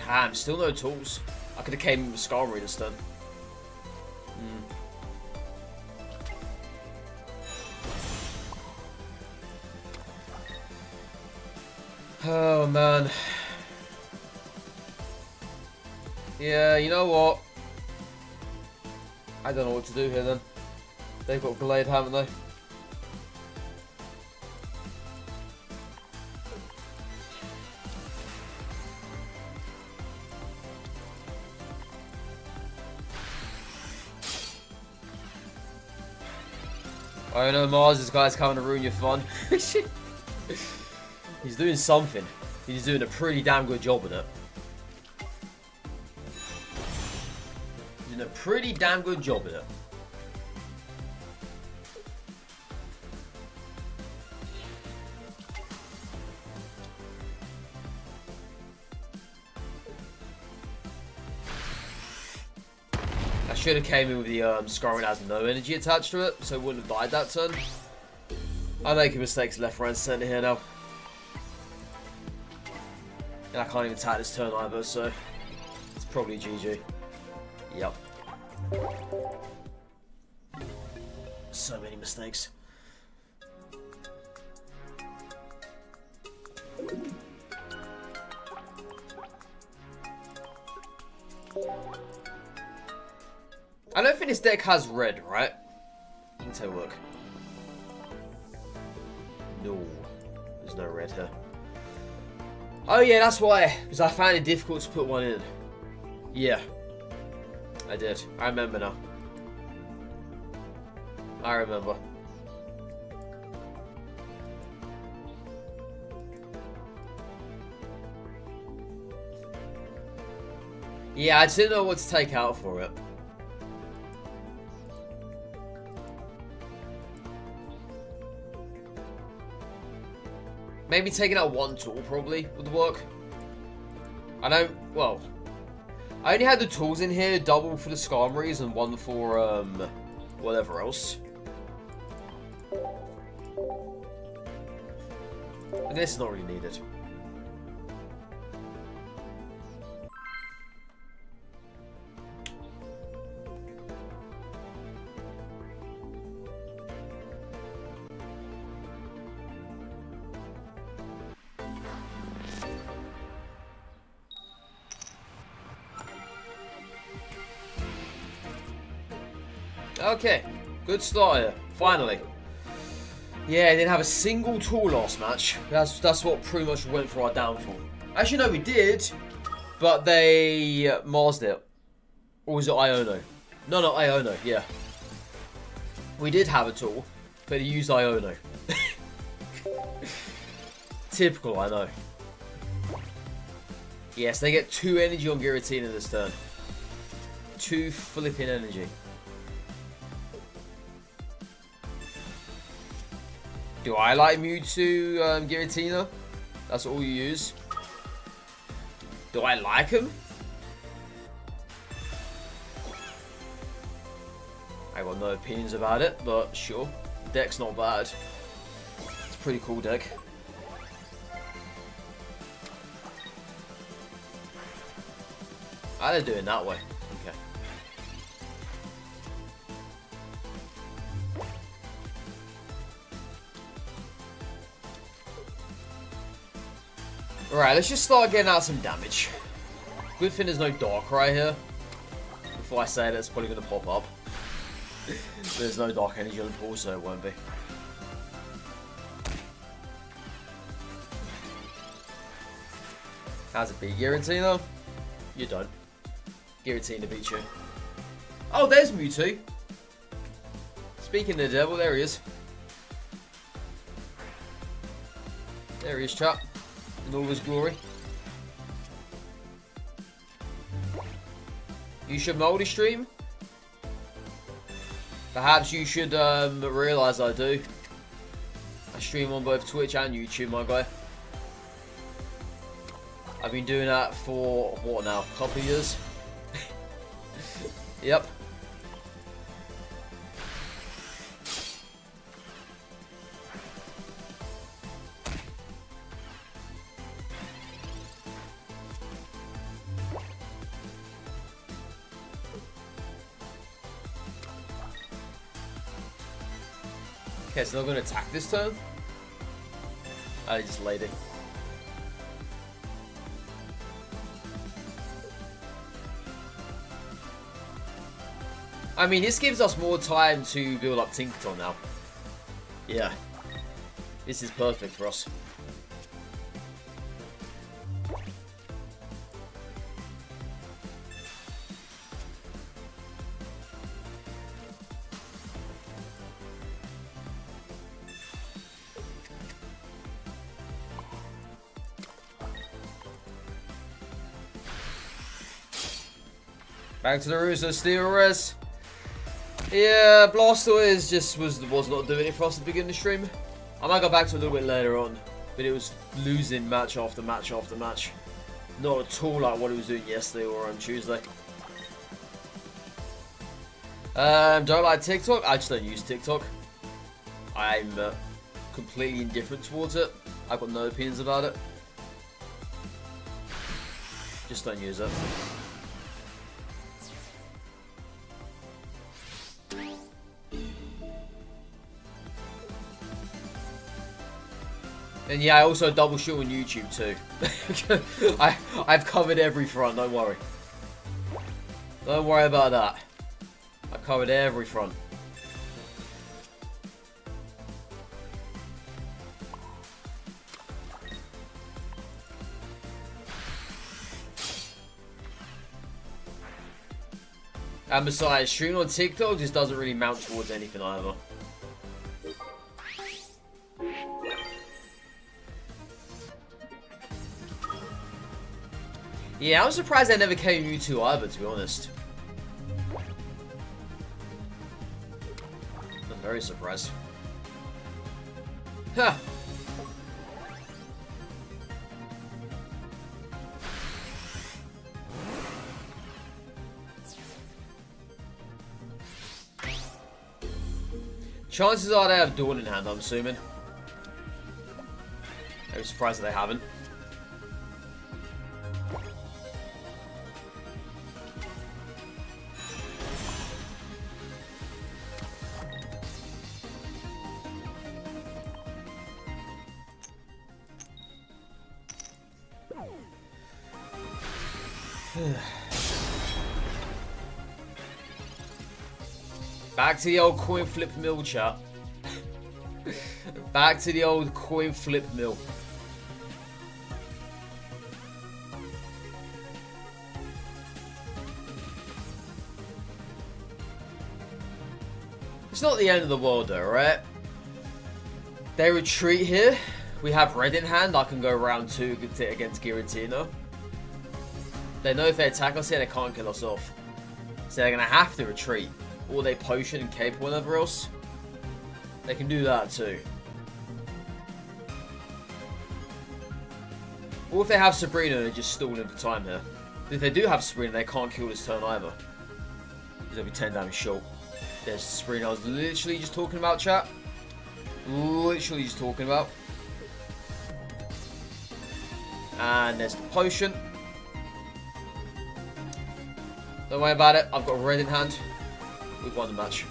Damn, still no tools. I could have came in with Skull Reader instead. Oh man. Yeah, you know what? I don't know what to do here then. They've got Glade, haven't they? Oh no, Mars, this guy's coming to ruin your fun. He's doing something. He's doing a pretty damn good job with it. He's doing a pretty damn good job with it. I should have came in with the Scarring has no energy attached to it, so it wouldn't have died that turn. I'm making mistakes left, right, and centre here now. And I can't even attack this turn either, so it's probably GG. Yep. So many mistakes. I don't think this deck has red, right? Let's have a look. No, there's no red here. Oh yeah, that's why. Because I found it difficult to put one in. Yeah. I did. I remember now. I remember. Yeah, I just didn't know what to take out for it. Maybe taking out one tool probably would work. I don't, well, I only had the tools in here, double for the Skarmories and one for, whatever else. I guess it's not really needed. Okay, good start here. Finally. Yeah, didn't have a single tool last match. That's what pretty much went for our downfall. Actually, no, we did, but they marsed it. Or was it Iono? No, not Iono. Yeah, we did have a tool, but he used Iono. Typical, I know. Yes, they get 2 energy on Giratina this turn. 2 flipping energy. Do I like Mewtwo Giratina? That's all you use. Do I like him? I got no opinions about it, but sure. Deck's not bad. It's a pretty cool deck. They're doing that way. Okay. Alright, let's just start getting out some damage. Good thing there's no Darkrai here. Before I say that, it's probably going to pop up. There's no Dark Energy on the pool, so it won't be. How's it beat Giratina? You don't. Giratina beats you. Oh, there's Mewtwo. Speaking of the devil, there he is. There he is, chap. In all his glory. You should multi-stream. Perhaps you should realise I do. I stream on both Twitch and YouTube, my guy. I've been doing that for, what now, a couple of years? Yep. Okay, so they're going to attack this turn? I just laid it. I mean, this gives us more time to build up Tinkaton now. Yeah. This is perfect for us. Back to the Russo Steel Res. Yeah, Blastoise just was not doing it for us at the beginning of the stream. I might go back to it a little bit later on, but it was losing match after match after match. Not at all like what it was doing yesterday or on Tuesday. Don't like TikTok? I just don't use TikTok. I'm completely indifferent towards it. I've got no opinions about it. Just don't use it. And yeah, I also double shoot on YouTube too. I've covered every front, don't worry. Don't worry about that. I covered every front. And besides, streaming on TikTok just doesn't really mount towards anything either. Yeah, I was surprised I never came Mewtwo either, to be honest. I'm very surprised. Huh. Chances are they have Dawn in hand, I'm assuming. I'm surprised that they haven't. Back to the old coin flip mill, chat. Back to the old coin flip mill. It's not the end of the world though, right? They retreat here. We have red in hand. I can go round 2 against Giratina. They know if they attack us here, they can't kill us off. So they're going to have to retreat. Or they potion and cape or whatever else. They can do that too. Or if they have Sabrina, they're just stalling for time here. If they do have Sabrina, they can't kill this turn either. Because they'll be 10 damage short. There's Sabrina I was literally just talking about, chat. Literally just talking about. And there's the potion. Don't worry about it. I've got red in hand. We've won the match.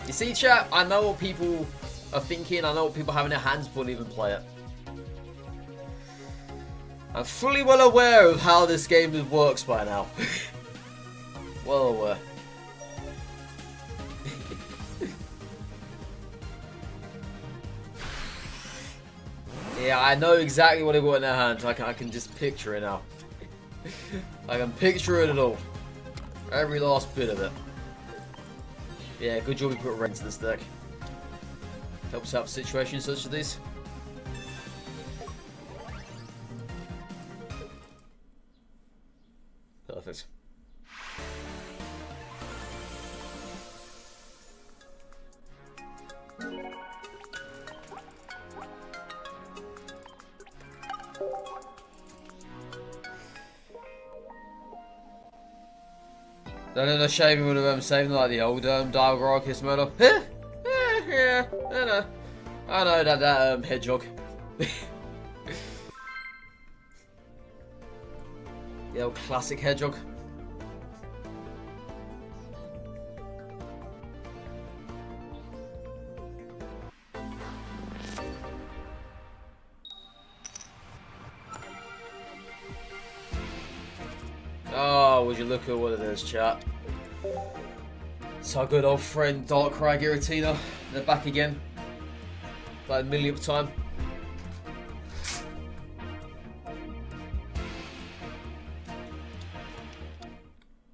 You see, chat? I know what people are thinking. I know what people have in their hands before they even play it. I'm fully well aware of how this game works by now. Well aware. Yeah, I know exactly what they've got in their hands. I can just picture it now. I can picture it at all. Every last bit of it. Yeah, good job we put red into this deck. Helps out situations such as these. Perfect. Don't know the shaving would have saving like the old Dialgrog Kiss Murder. Yeah, I know that hedgehog. The old classic hedgehog. Oh, would you look at what it is, chat? It's our good old friend Darkrai Giratina. They're back again. Like a millionth time.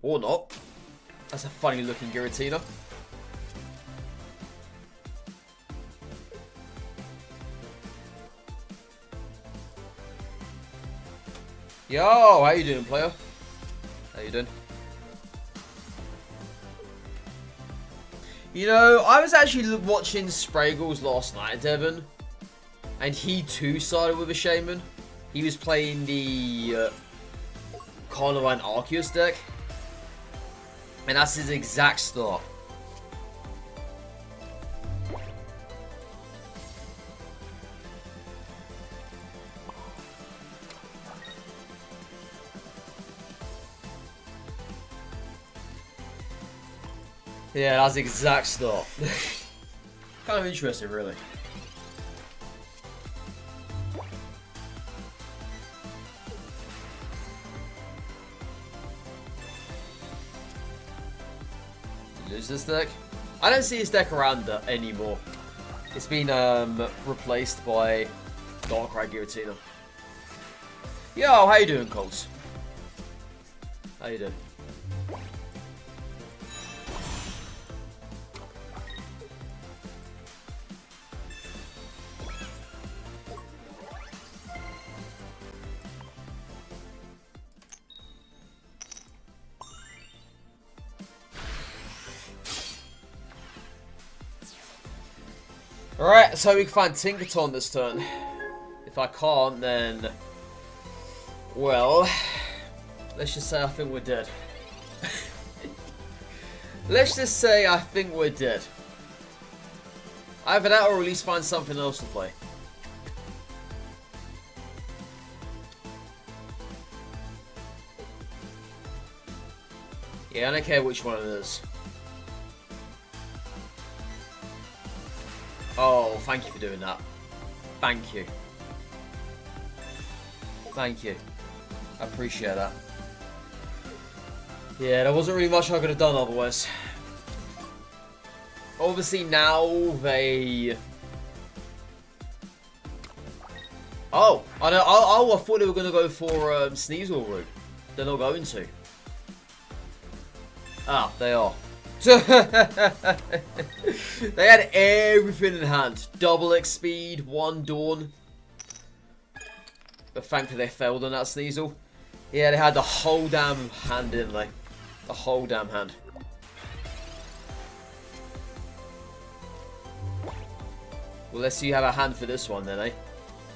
Or not. That's a funny looking Giratina. Yo, how you doing, player? How you doing? You know, I was actually watching Spraggles last night, Devon. And he too started with a Shaman. He was playing the Carnivine Arceus deck. And that's his exact start. Yeah, that's the exact start. Kind of interesting, really. Lose this deck? I don't see his deck around anymore. It's been replaced by Darkrai Giratina. Yo, how you doing, Colts? How you doing? Alright, so we can find Tinkaton this turn. If I can't, then... well... let's just say I think we're dead. Let's just say I think we're dead. Either that or at least find something else to play. Yeah, I don't care which one it is. Oh, thank you for doing that. Thank you. Thank you. I appreciate that. Yeah, there wasn't really much I could have done otherwise. Obviously now they... Oh, I thought they were going to go for Sneasel route. They're not going to. Ah, they are. They had everything in hand. Double X speed, 1 Dawn. But thankfully they failed on that Sneasel. Yeah, they had the whole damn hand, didn't they? The whole damn hand. Well, let's see you have a hand for this one then, eh?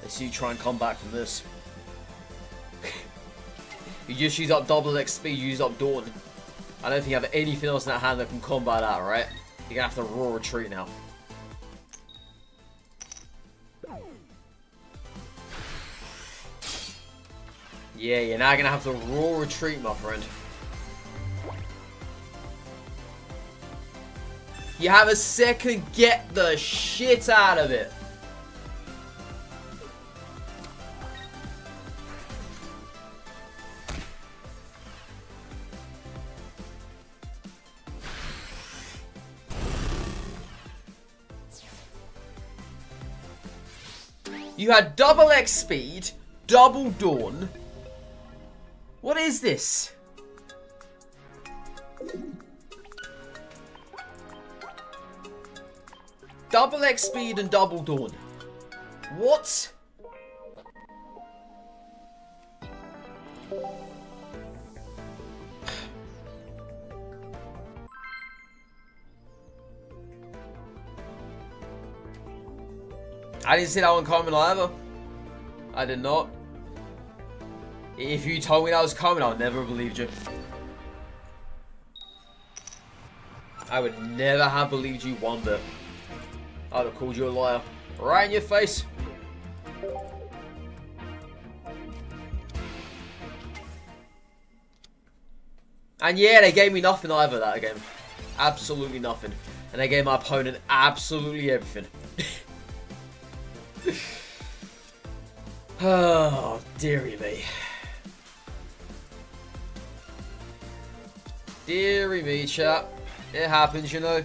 Let's see you try and come back from this. You just use up double X speed, you use up Dawn. I don't think you have anything else in that hand that can combat that, right? You're gonna have to raw retreat now. Yeah, you're now gonna have to raw retreat, my friend. You have a second, get the shit out of it. You had double X speed, double Dawn. What is this? Double X speed and double Dawn. What? I didn't see that one coming either. I did not. If you told me that was coming, I would never have believed you. I would never have believed you one bit. I would have called you a liar. Right in your face. And yeah, they gave me nothing either that game. Absolutely nothing. And they gave my opponent absolutely everything. Oh, dearie me. Dearie me, chat. It happens, you know.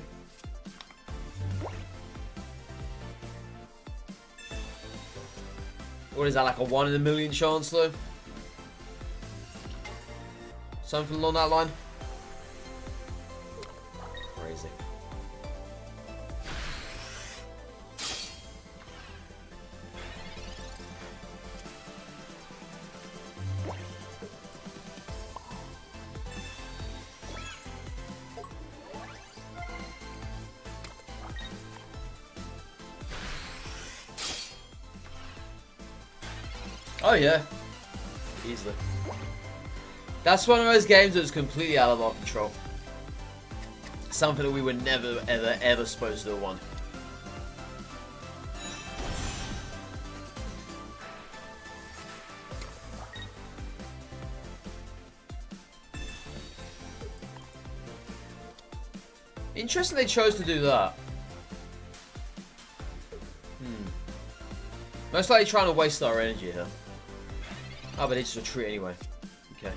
What is that, like a 1 in a million chance, though? Something along that line? Crazy. Oh yeah, easily. That's one of those games that was completely out of our control. Something that we were never, ever, ever supposed to have won. Interesting they chose to do that. Most likely trying to waste our energy here. Oh, but they just retreat anyway. Okay.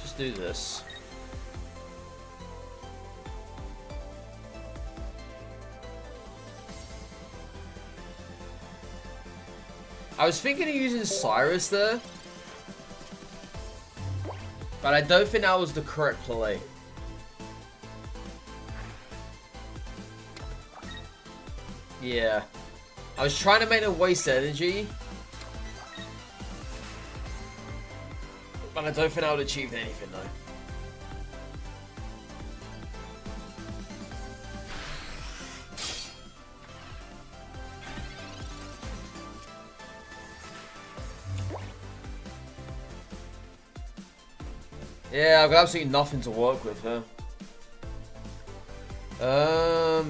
Just do this. I was thinking of using Cyrus there. But I don't think that was the correct play. Yeah. I was trying to make them waste energy. But I don't think I would have achieved anything though. Yeah, I've got absolutely nothing to work with here. Oh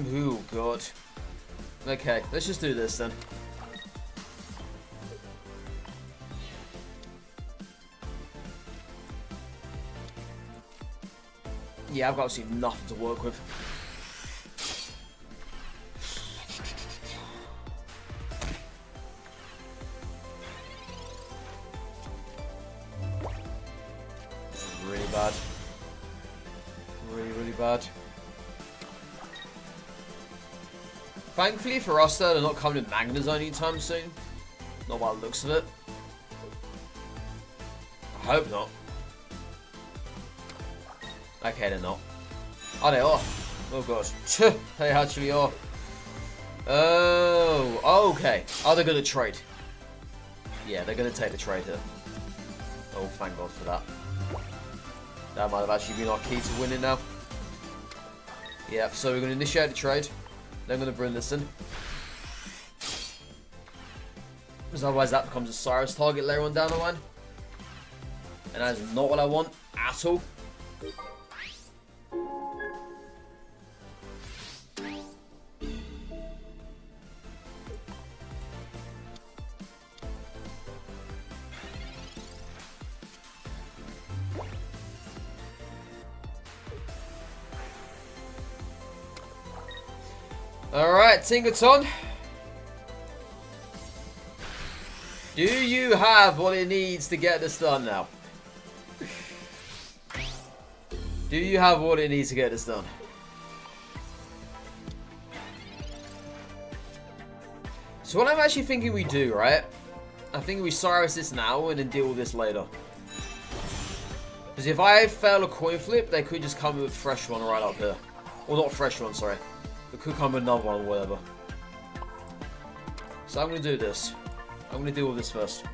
god. Okay, let's just do this then. Yeah, I've got absolutely nothing to work with. This is really bad. Really, really bad. Thankfully for us though, they're not coming to Magnezone anytime soon. Not by the looks of it. I hope not. Okay, they're not. Oh, they are. Oh, God. They actually are. Oh, okay. Are they going to trade? Yeah, they're going to take the trade here. Oh, thank God for that. That might have actually been our key to winning now. Yep, so we're going to initiate the trade. Then I'm going to bring this in. Because otherwise that becomes a Cyrus target later on down the line. And that is not what I want at all. Alright, Tinkerton. Do you have what it needs to get this done now? Do you have what it needs to get this done? So what I'm actually thinking we do, right? I think we Cyrus this now and then deal with this later. Because if I fail a coin flip, they could just come with a fresh one right up here. Or not a fresh one, sorry. They could come with another one or whatever. So I'm going to do this. I'm going to deal with this first.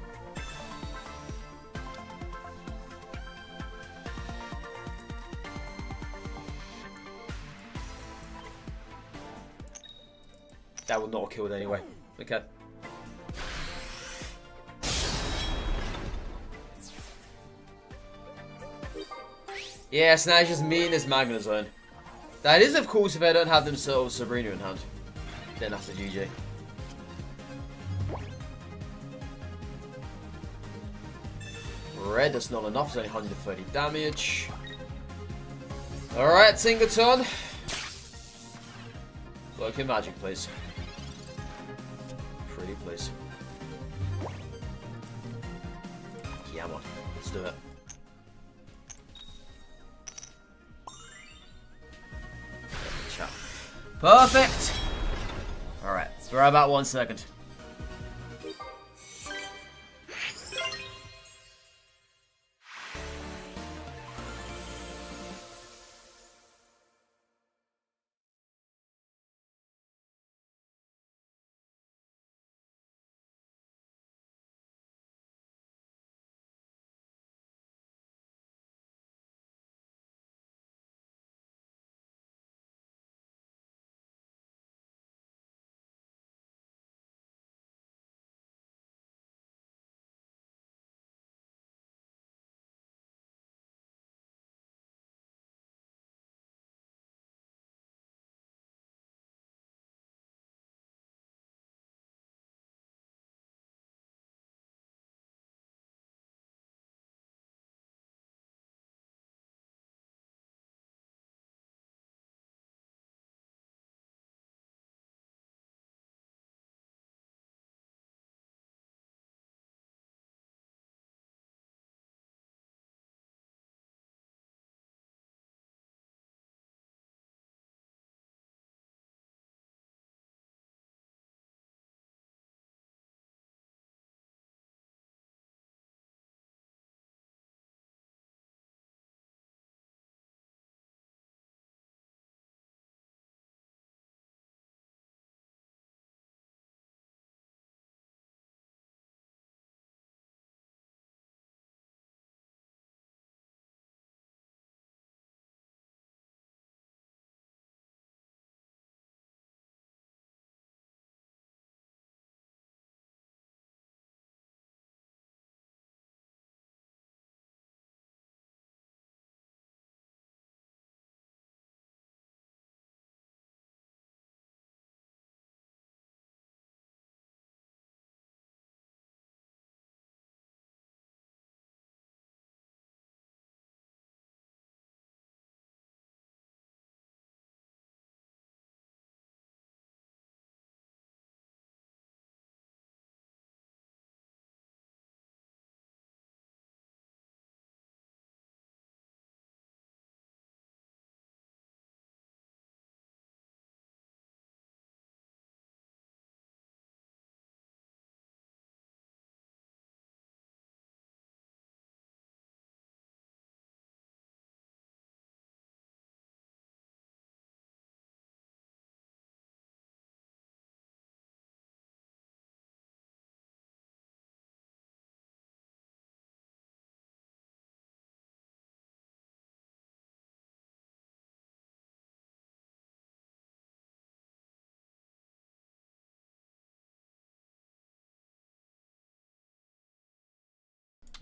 That will not kill it anyway. Okay. Yeah, so now it's just me and this Magnezone. That is, of course, if they don't have themselves Sabrina in hand. Then that's a GG. Red, that's not enough. It's only 130 damage. Alright, Tinkerton. Work your magic, please. Pretty, please. Yeah, man. Let's do it. Perfect! Alright, we're about 1 second.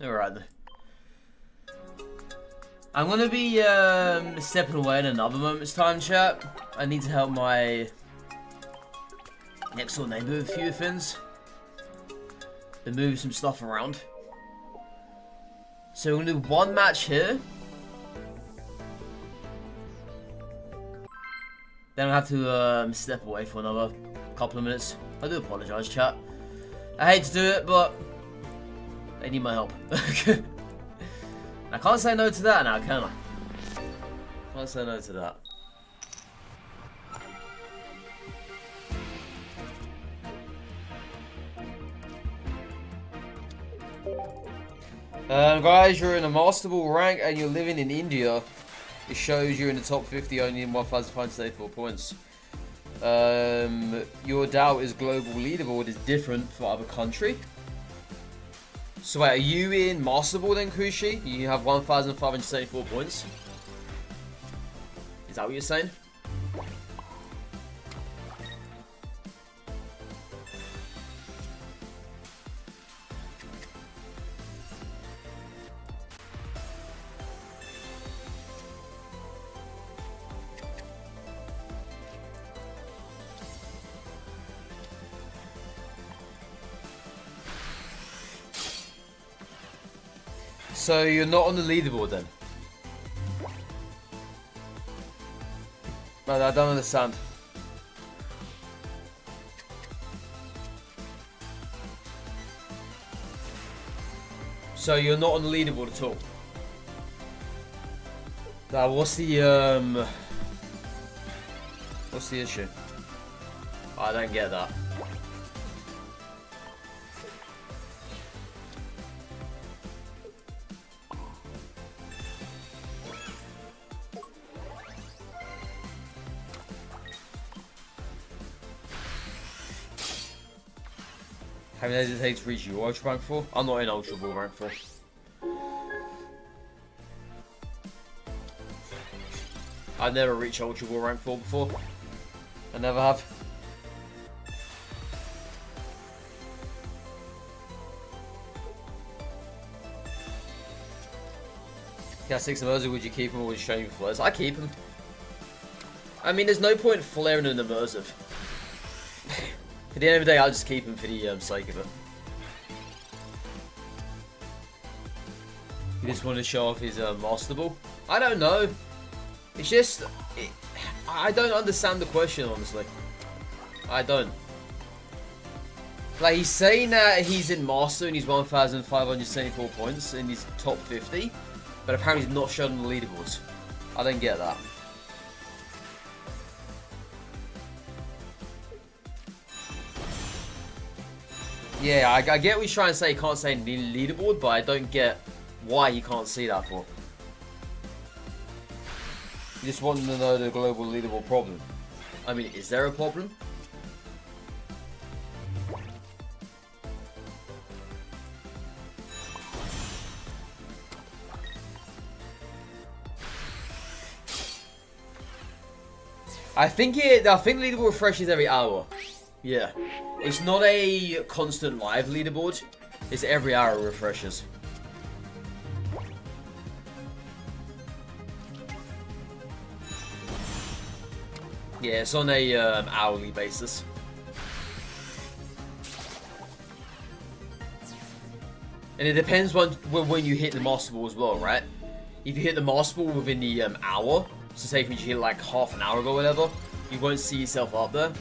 Alright then. I'm gonna be stepping away in another moment's time, chat. I need to help my next door neighbour with a few things. They move some stuff around. So we're gonna do one match here. Then I'll have to step away for another couple of minutes. I do apologise, chat. I hate to do it, but they need my help. I can't say no to that now, can I? Can't say no to that. Guys, you're in a Master Ball rank and you're living in India. It shows you're in the top 50 only in 1,584 points. Your Doubters global leaderboard is different for other country. So wait, are you in Master Ball then, Kushi? You have 1,574 points. Is that what you're saying? So you're not on the leaderboard then? No, I don't understand. So you're not on the leaderboard at all? Now what's the issue? I don't get that. How many days it takes to reach you Ultra Rank 4? I'm not in Ultra Ball Rank 4. I've never reached Ultra Ball Rank 4 before. I never have. Yeah, 6 of those, would you keep them or would you train flares? I keep them. I mean, there's no point flaring an immersive. For the end of the day, I'll just keep him for the sake of it. He just wanted to show off his Master Ball. I don't know. It's just... I don't understand the question, honestly. I don't. Like, he's saying that he's in Master and he's 1,574 points in his top 50. But apparently he's not shown on the leaderboards. I don't get that. Yeah, I get what he's trying to say. He can't say leaderboard, but I don't get why he can't see that for. You just want to know the global leaderboard problem. I mean, is there a problem? I think leaderboard refreshes every hour. Yeah. It's not a constant live leaderboard. It's every hour it refreshes. Yeah, it's on a hourly basis. And it depends when you hit the Master Ball as well, right? If you hit the Master Ball within the hour, so say if you hit like half an hour ago or whatever, you won't see yourself up there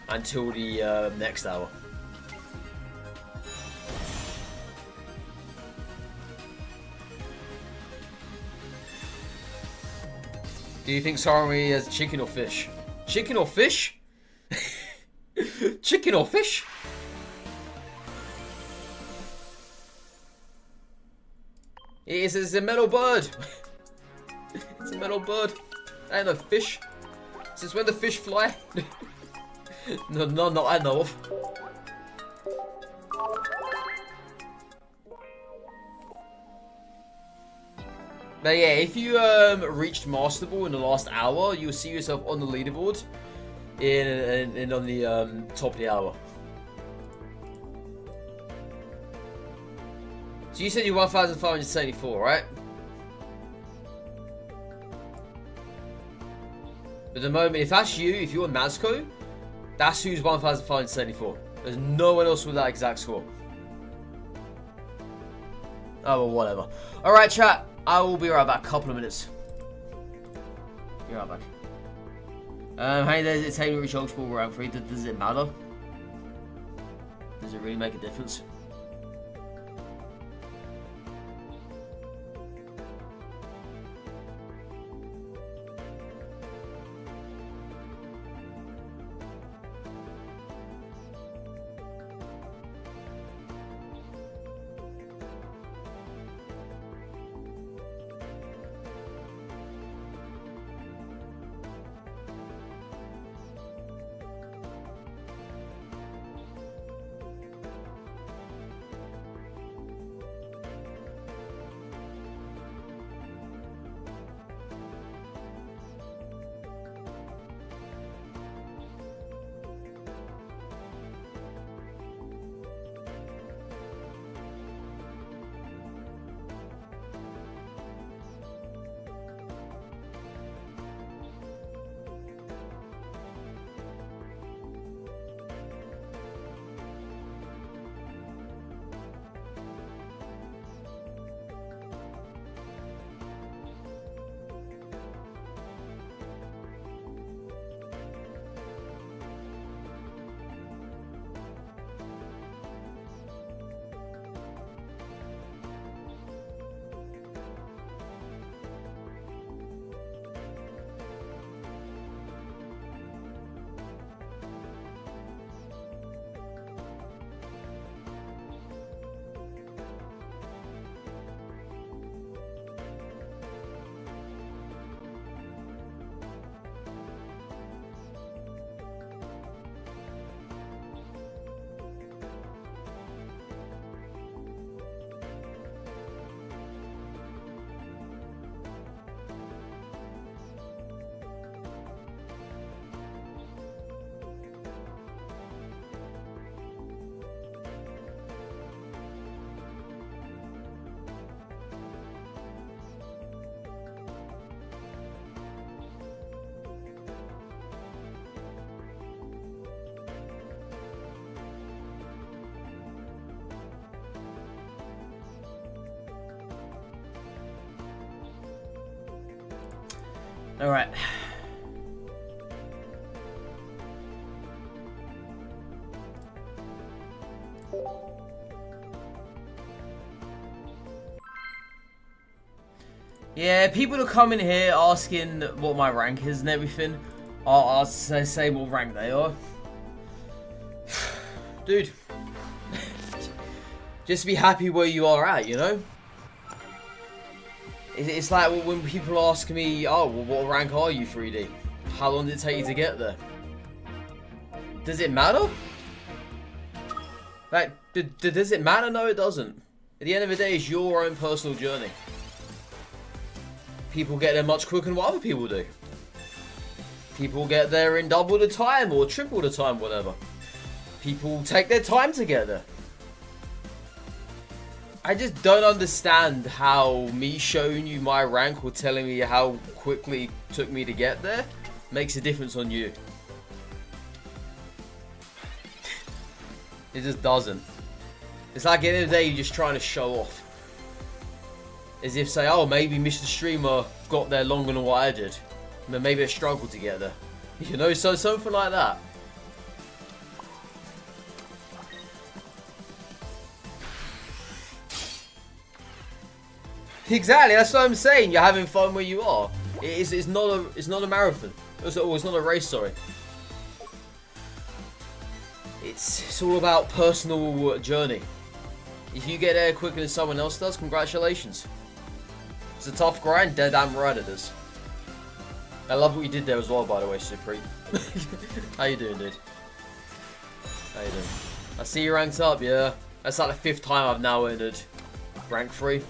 until the next hour. Do you think Sarami has chicken or fish? Chicken or fish? Chicken or fish? It's a metal bird. It's a metal bird. I ain't no fish. Since when the fish fly? No, not I know of. But yeah, if you reached Master Ball in the last hour, you'll see yourself on the leaderboard and on the top of the hour. So you said you're 1,574, right? But at the moment, if that's you, if you're Nazco, that's who's 1,574. There's no one else with that exact score. Oh, well, whatever. Alright, chat. I will be right back. Couple of minutes. Be right back. Hey, there's a Taylor Rich Oxball round 3. Does it matter? Does it really make a difference? All right. Yeah, people are coming here asking what my rank is and everything. I'll say what rank they are. Dude. Just be happy where you are at, you know? It's like when people ask me, oh, well, what rank are you, 3D? How long did it take you to get there? Does it matter? Like, does it matter? No, it doesn't. At the end of the day, it's your own personal journey. People get there much quicker than what other people do. People get there in double the time or triple the time, whatever. People take their time to get there. I just don't understand how me showing you my rank or telling me how quickly it took me to get there makes a difference on you. It just doesn't. It's like at the end of the day, you're just trying to show off. As if say, oh, maybe Mr. Streamer got there longer than what I did. But maybe I struggled to get there. You know, so something like that. Exactly, that's what I'm saying. You're having fun where you are. It's not a marathon. It's not a race, sorry. It's all about personal journey. If you get there quicker than someone else does, congratulations. It's a tough grind, dead damn right it is. I love what you did there as well, by the way, Supreme. How you doing, dude? How you doing? I see you ranked up, yeah. That's like the 5th time I've now entered rank 3.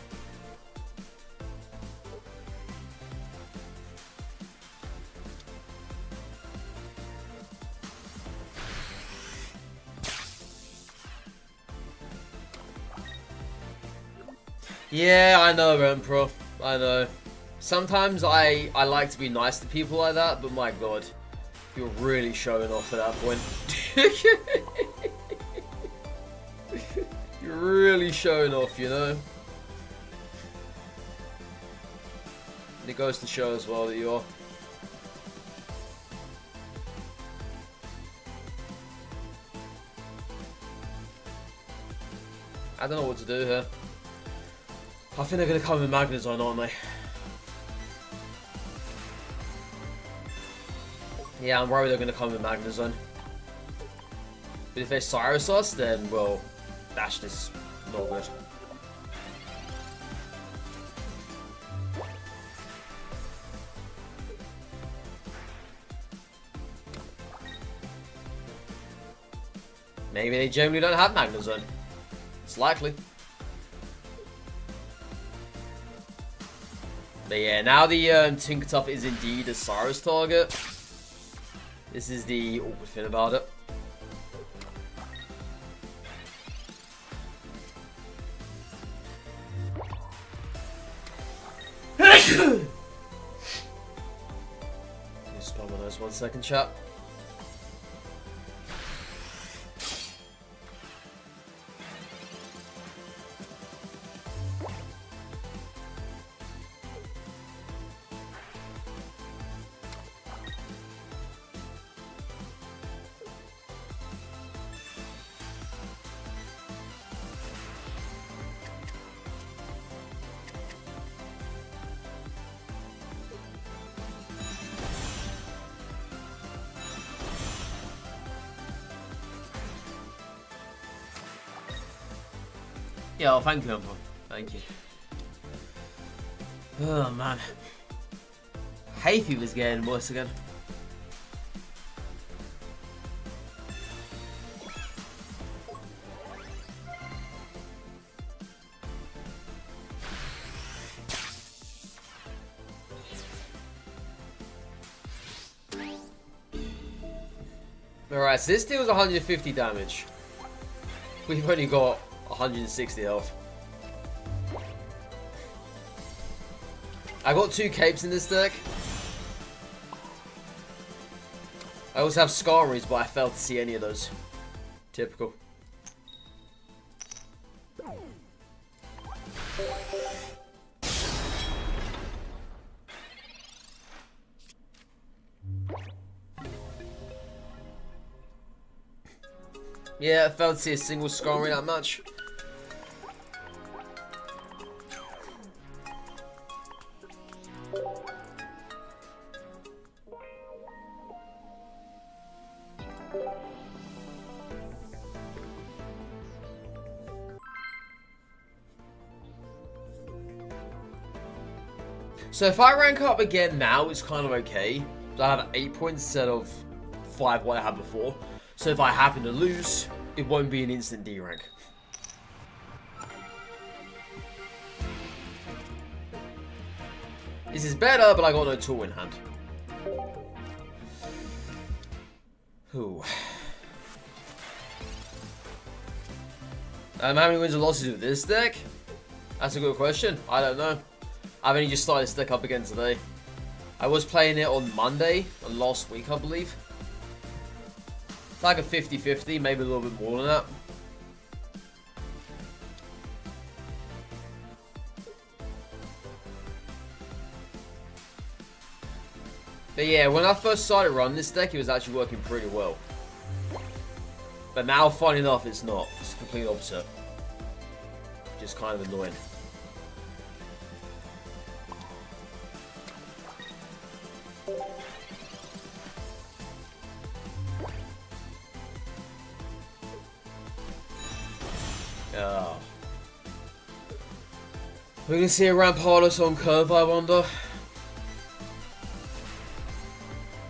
Yeah, I know, Emperor. I know. Sometimes I like to be nice to people like that, but my god. You're really showing off at that point. You're really showing off, you know? And it goes to show as well that you are. I don't know what to do here. I think they're going to come with Magnezone, aren't they? Yeah, I'm worried they're going to come with Magnezone. But if they Cyrus us, then, well, that's just not good. Maybe they generally don't have Magnezone. It's likely. But yeah, now the Tinkertuff is indeed a Cyrus target. This is the awkward thing about it. Just spam on those 1 second, chat. Yeah, well, thank you, Emperor. Thank you. Oh, man. Hay fever's getting worse again. Alright, so this deals 150 damage. We've only got 160 health. I got 2 capes in this deck. I also have Skarmories, but I failed to see any of those. Typical. Yeah, I failed to see a single Skarmory that much. So if I rank up again now, it's kind of okay. I have 8 points instead of 5 what I had before. So if I happen to lose, it won't be an instant D rank. This is better, but I got no tool in hand. Ooh. How many wins and losses with this deck? That's a good question. I don't know. I've only just started this deck up again today. I was playing it on Monday, last week I believe. It's like a 50-50, maybe a little bit more than that. But yeah, when I first started running this deck, it was actually working pretty well. But now, funny enough, it's not. It's the complete opposite. Just kind of annoying. Oh. We're gonna see a Rampardos on curve, I wonder.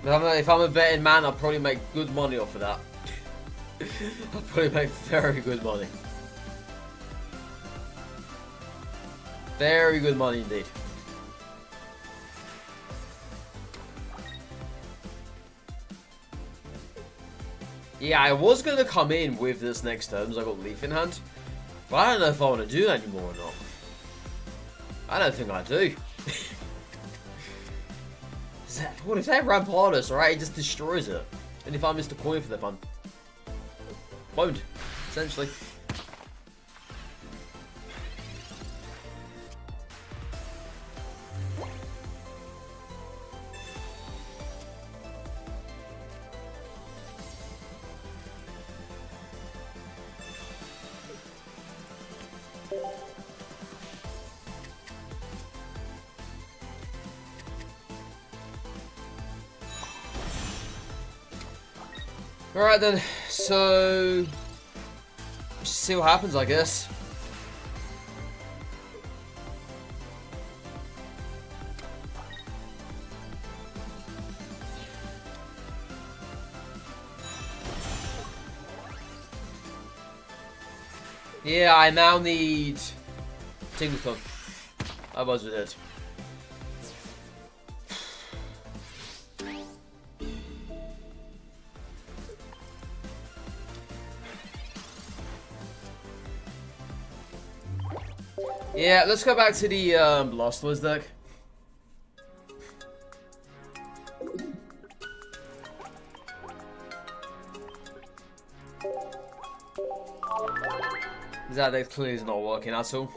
If I'm a betting man, I'll probably make good money off of that. I'll probably make very good money. Very good money indeed. Yeah, I was going to come in with this next turn, because I got Leaf in hand. But I don't know if I want to do that anymore or not. I don't think I do. What if they ramp on us, right? It just destroys it. And if I missed a coin for the fun, won't, essentially. Alright then, so just see what happens, I guess. Yeah, I now need Tingleton. Otherwise we're dead. Yeah, let's go back to the Blastoise deck. That deck clearly is not working at all.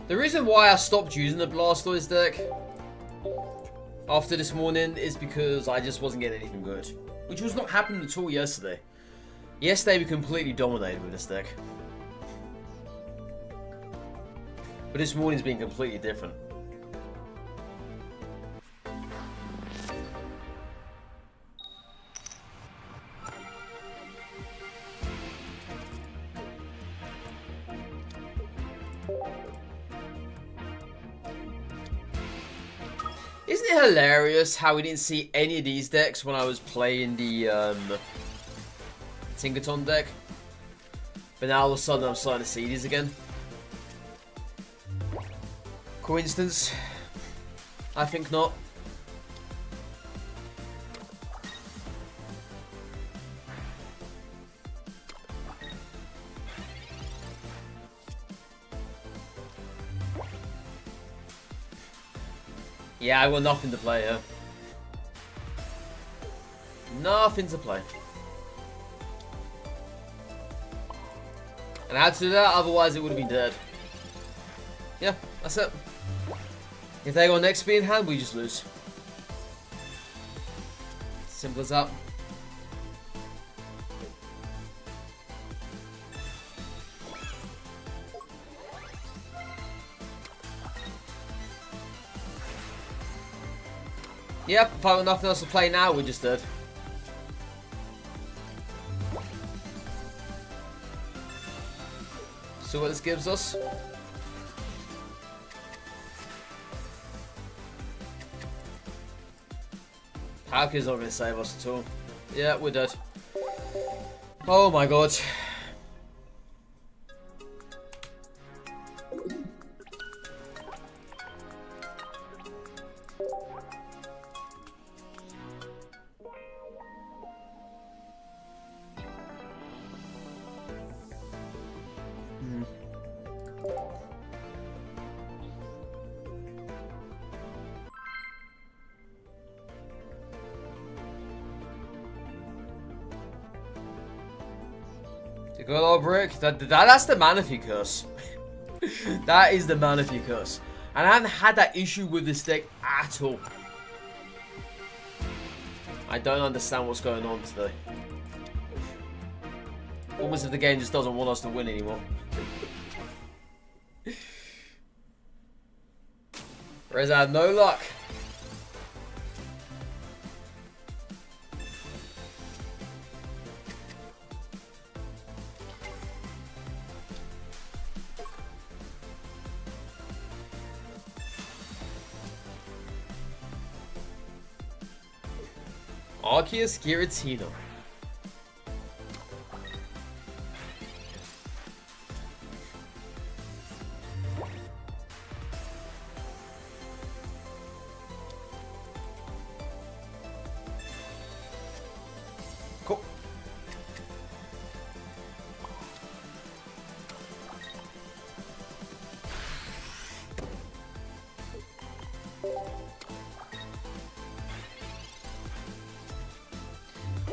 The reason why I stopped using the Blastoise deck after this morning is because I just wasn't getting anything good. Which was not happening at all yesterday. Yesterday we completely dominated with this deck. But this morning's been completely different. Isn't it hilarious how we didn't see any of these decks when I was playing the Tinkaton deck? But now all of a sudden I'm starting to see these again. Coincidence? I think not. Yeah, I got nothing to play here. Nothing to play. And I had to do that, otherwise it would have been dead. Yeah, that's it. If they got next speed in hand, we just lose. Simple as that. Yep, if I got nothing else to play now, we're just dead. So what this gives us? Palkia's not going to save us at all. Yeah, we're dead. Oh my god. The good old brick. That's the Manaphy curse. That is the Manaphy curse. And I haven't had that issue with this deck at all. I don't understand what's going on today. Almost if the game just doesn't want us to win anymore. Whereas I had no luck. Arceus Giratina. Cool.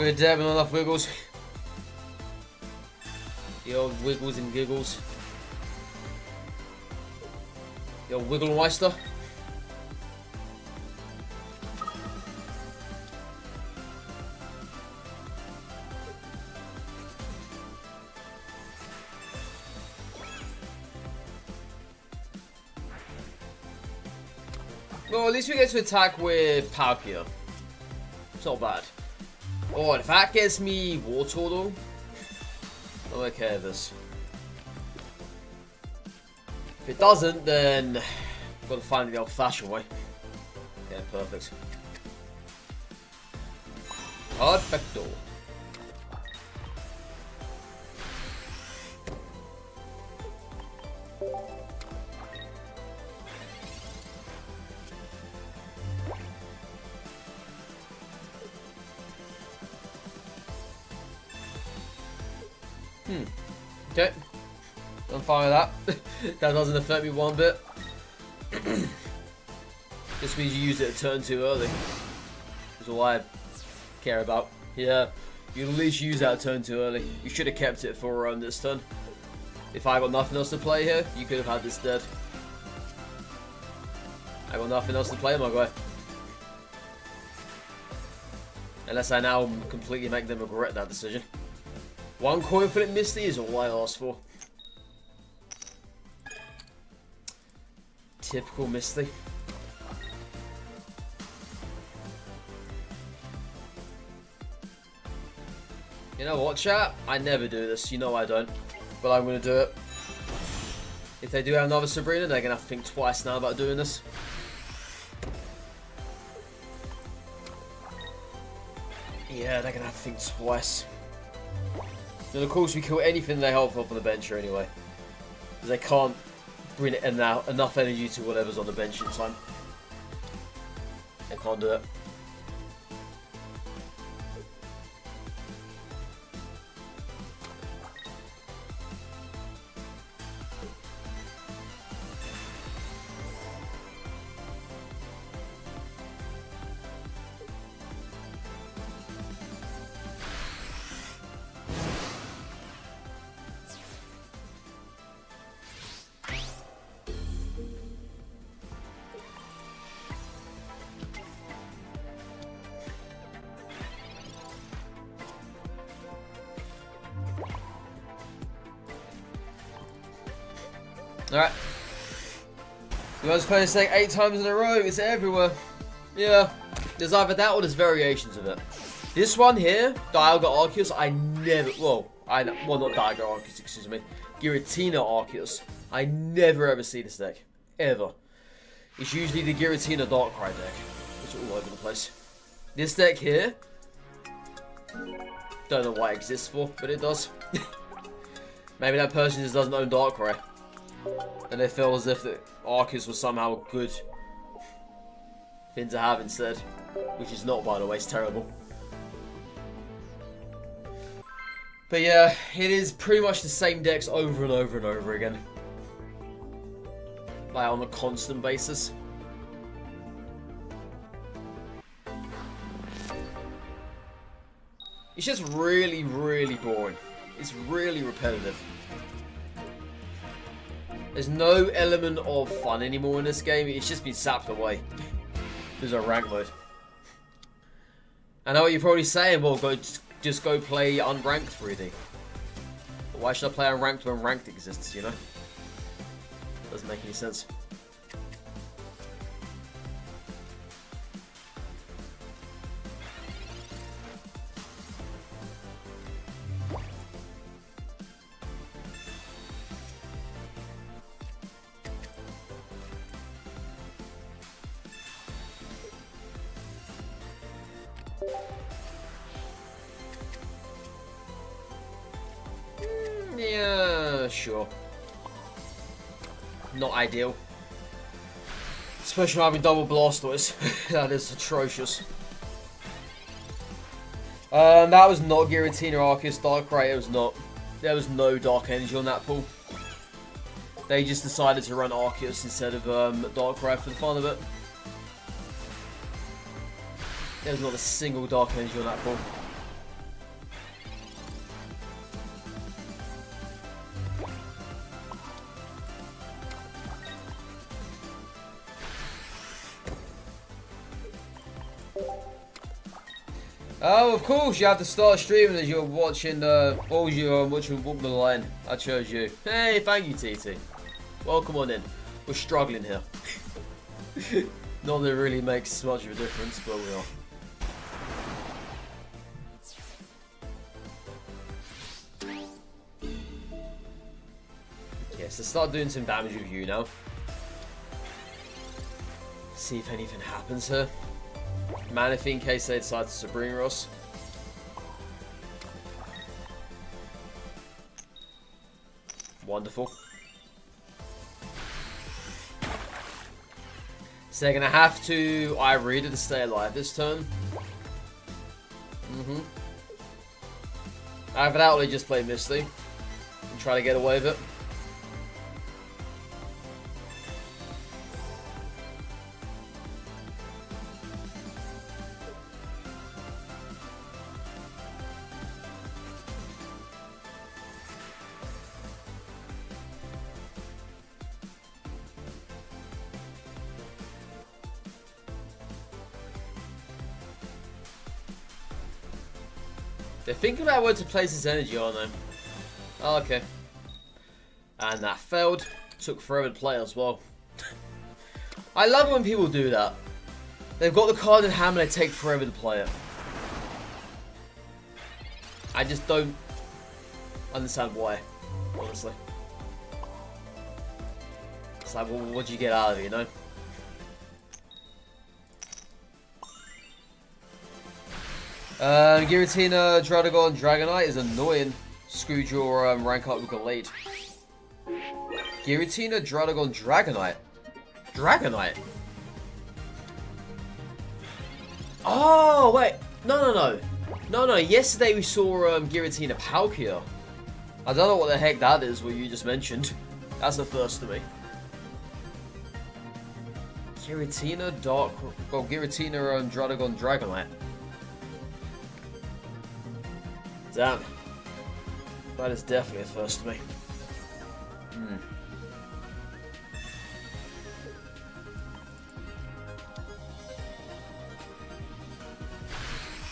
We're dead with enough wiggles. The old wiggles and giggles. The old Wigglemeister. Well, at least we get to attack with Palkia. It's not bad. Oh, and if that gets me Water though, I'm okay with this. If it doesn't, then I've got to find it the old-fashioned way. Yeah, perfect. Perfecto. Okay, I'm fine with that. That doesn't affect me one bit. Just means you used it a turn too early. That's all I care about. Yeah, you at least use that a turn too early. You should have kept it for this turn. If I got nothing else to play here, you could have had this dead. I got nothing else to play, my guy. Unless I now completely make them regret that decision. One coin flip Misty is all I asked for. Typical Misty. You know what, chat? I never do this. You know I don't. But I'm going to do it. If they do have another Sabrina, they're going to have to think twice now about doing this. Yeah, they're going to have to think twice. And of course we kill anything they help up on the bench anyway. Because they can't bring enough energy to whatever's on the bench in time. They can't do it. Alright. You guys play this deck 8 times in a row, it's everywhere. Yeah. There's either that or there's variations of it. This one here, Dialga Arceus, I never, well, not Dialga Arceus, excuse me. Giratina Arceus. I never ever see this deck. Ever. It's usually the Giratina Darkrai deck. It's all over the place. This deck here, don't know why it exists for, but it does. Maybe that person just doesn't own Darkrai. And they feel as if the Arceus was somehow a good thing to have instead. Which is not, by the way, it's terrible. But yeah, it is pretty much the same decks over and over and over again. Like on a constant basis. It's just really, really boring. It's really repetitive. There's no element of fun anymore in this game. It's just been sapped away. There's a rank mode. I know what you're probably saying. Well, just go play unranked 3D. But why should I play unranked when ranked exists? You know, doesn't make any sense. Yeah, sure. Not ideal. Especially having double Blastoise. That is atrocious. That was not Giratina Arceus Darkrai. It was not. There was no Dark Energy on that pool. They just decided to run Arceus instead of Darkrai for the fun of it. There's not a single Dark Energy on that pool. Oh, of course, you have to start streaming as you're watching, you're watching Walk the Line. I chose you. Hey, thank you, TT. Welcome on in. We're struggling here. Not that it really makes much of a difference, but we are. Yes, let's start doing some damage with you now. See if anything happens here. Manaphy in case they decide to Sabrina us. Wonderful. So they're going to have to Irida to stay alive this turn. I've outly just played Misty and try to get away with it. They're thinking about where to place his energy, aren't they? Oh, okay. And that failed. Took forever to play as well. I love when people do that. They've got the card in hand and they take forever to play it. I just don't understand why, honestly. It's like, well, what do you get out of it, you know? Giratina, Dradagon, Dragonite is annoying. Screwed your rank up with a lead. Giratina, Dradagon, Dragonite. Dragonite? Oh, wait. No. Yesterday we saw Giratina Palkia. I don't know what the heck that is, what you just mentioned. That's the first to me. Giratina, Giratina, Dradagon, Dragonite. Damn. That is definitely a first to me.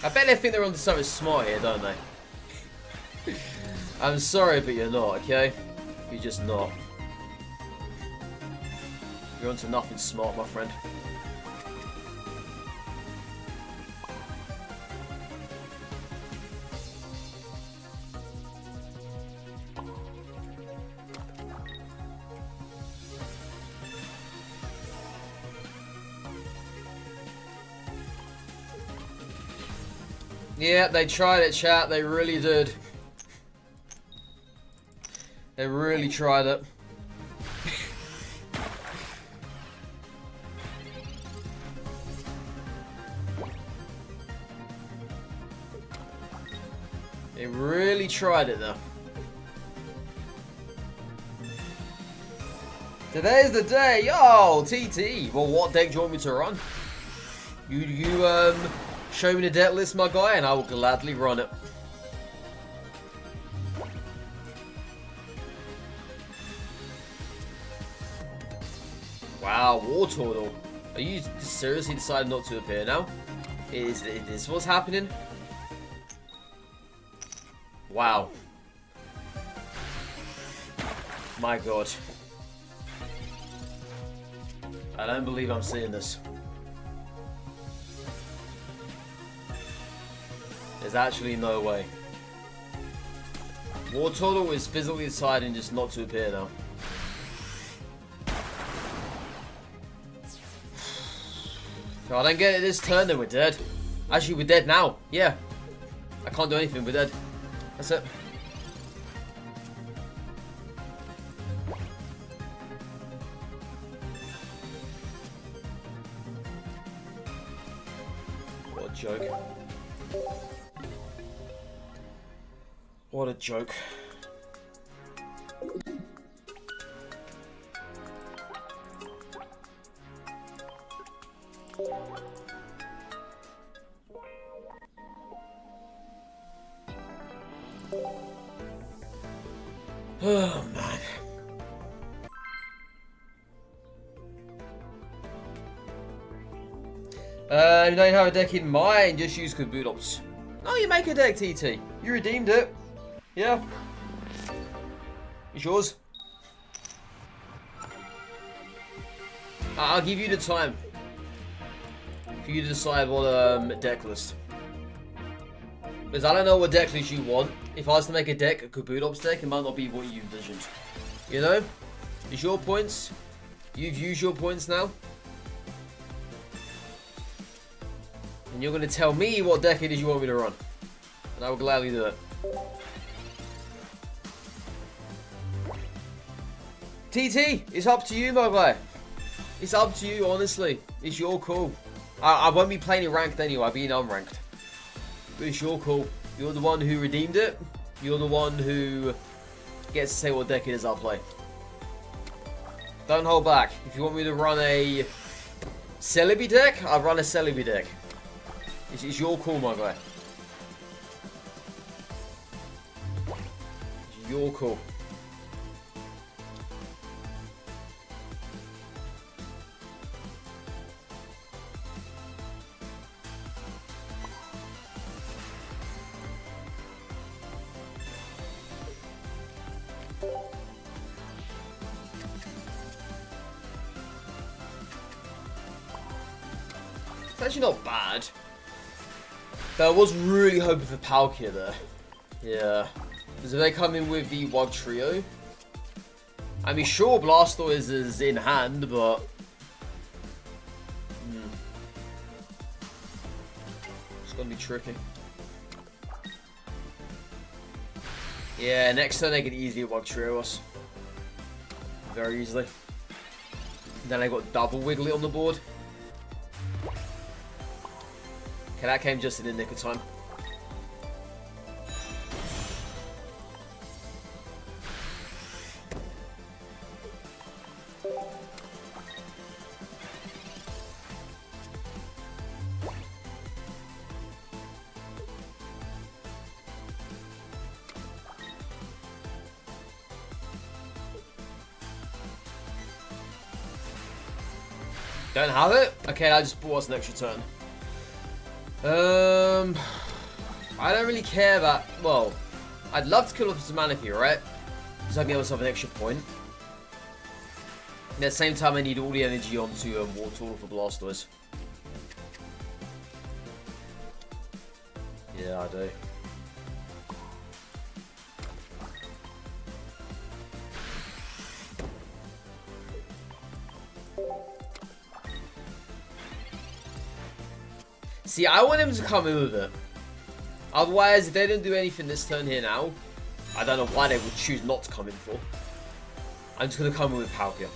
I bet they think they're onto something smart here, don't they? I'm sorry, but you're not, okay? You're just not. You're onto nothing smart, my friend. Yeah, they tried it, chat. They really did. They really tried it. They really tried it, though. Today's the day. Yo, TT. Well, what deck do you want me to run? You show me the deck list, my guy, and I will gladly run it. Wow, War Turtle. Are you seriously deciding not to appear now? Is this what's happening? Wow. My god. I don't believe I'm seeing this. There's actually no way. War Turtle is physically deciding just not to appear now. If I don't get it this turn, then we're dead. Actually, we're dead now. Yeah. I can't do anything, we're dead. That's it. What a joke. What a joke. Oh man. You don't have a deck in mind, just use Kabutops. Oh, you make a deck, TT. You redeemed it. Yeah. It's yours. I'll give you the time for you to decide what deck list. Because I don't know what deck list you want. If I was to make a deck, a Kabutops deck, it might not be what you envisioned. You know? It's your points. You've used your points now. And you're going to tell me what deck it is you want me to run. And I will gladly do it. TT, it's up to you, my guy. It's up to you, honestly. It's your call. I won't be playing it ranked anyway. I'll be in unranked. But it's your call. You're the one who redeemed it. You're the one who gets to say what deck it is I'll play. Don't hold back. If you want me to run a Celebi deck, I'll run a Celebi deck. It's your call, my guy. It's your call. It's actually not bad. But I was really hoping for Palkia there. Yeah. Because if they come in with the Wug Trio, I mean, sure, Blastoise is in hand, but it's gonna be tricky. Yeah, next turn they can easily Wug Trio us. Very easily. And then I got double Wiggly on the board. Okay, that came just in the nick of time. Don't have it? Okay, I just bought us an extra turn. I don't really care that. Well, I'd love to kill off some Manaphy, right? Because I'd be able to have an extra point. At the same time, I need all the energy onto Wartortle for Blastoise. Yeah, I do. See, I want him to come in with it. Otherwise, if they don't do anything this turn here now, I don't know why they would choose not to come in for. I'm just going to come in with Palkia.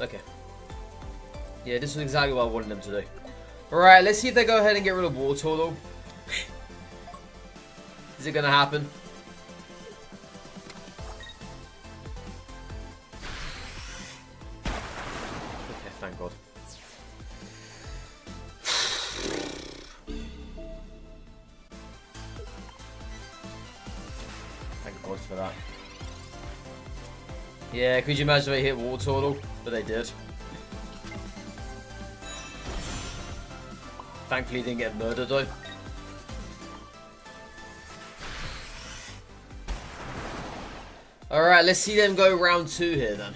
Okay. Yeah, this is exactly what I wanted them to do. Alright, let's see if they go ahead and get rid of Wartortle. Is it going to happen? Okay, thank God. Thank God for that. Yeah, could you imagine if they hit Wartortle? But they did. Thankfully, he didn't get murdered though. Alright, let's see them go round 2 here then.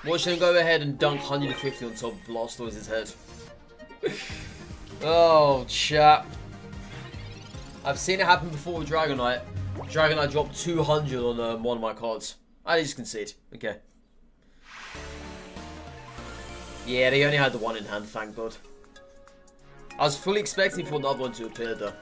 Watch them go ahead and dunk 150 on top of Blastoise's head. Oh, chat. I've seen it happen before with Dragonite. Dragonite dropped 200 on one of my cards. I just concede. Okay. Yeah, they only had the one in hand, thank God. I was fully expecting for another one to appear though.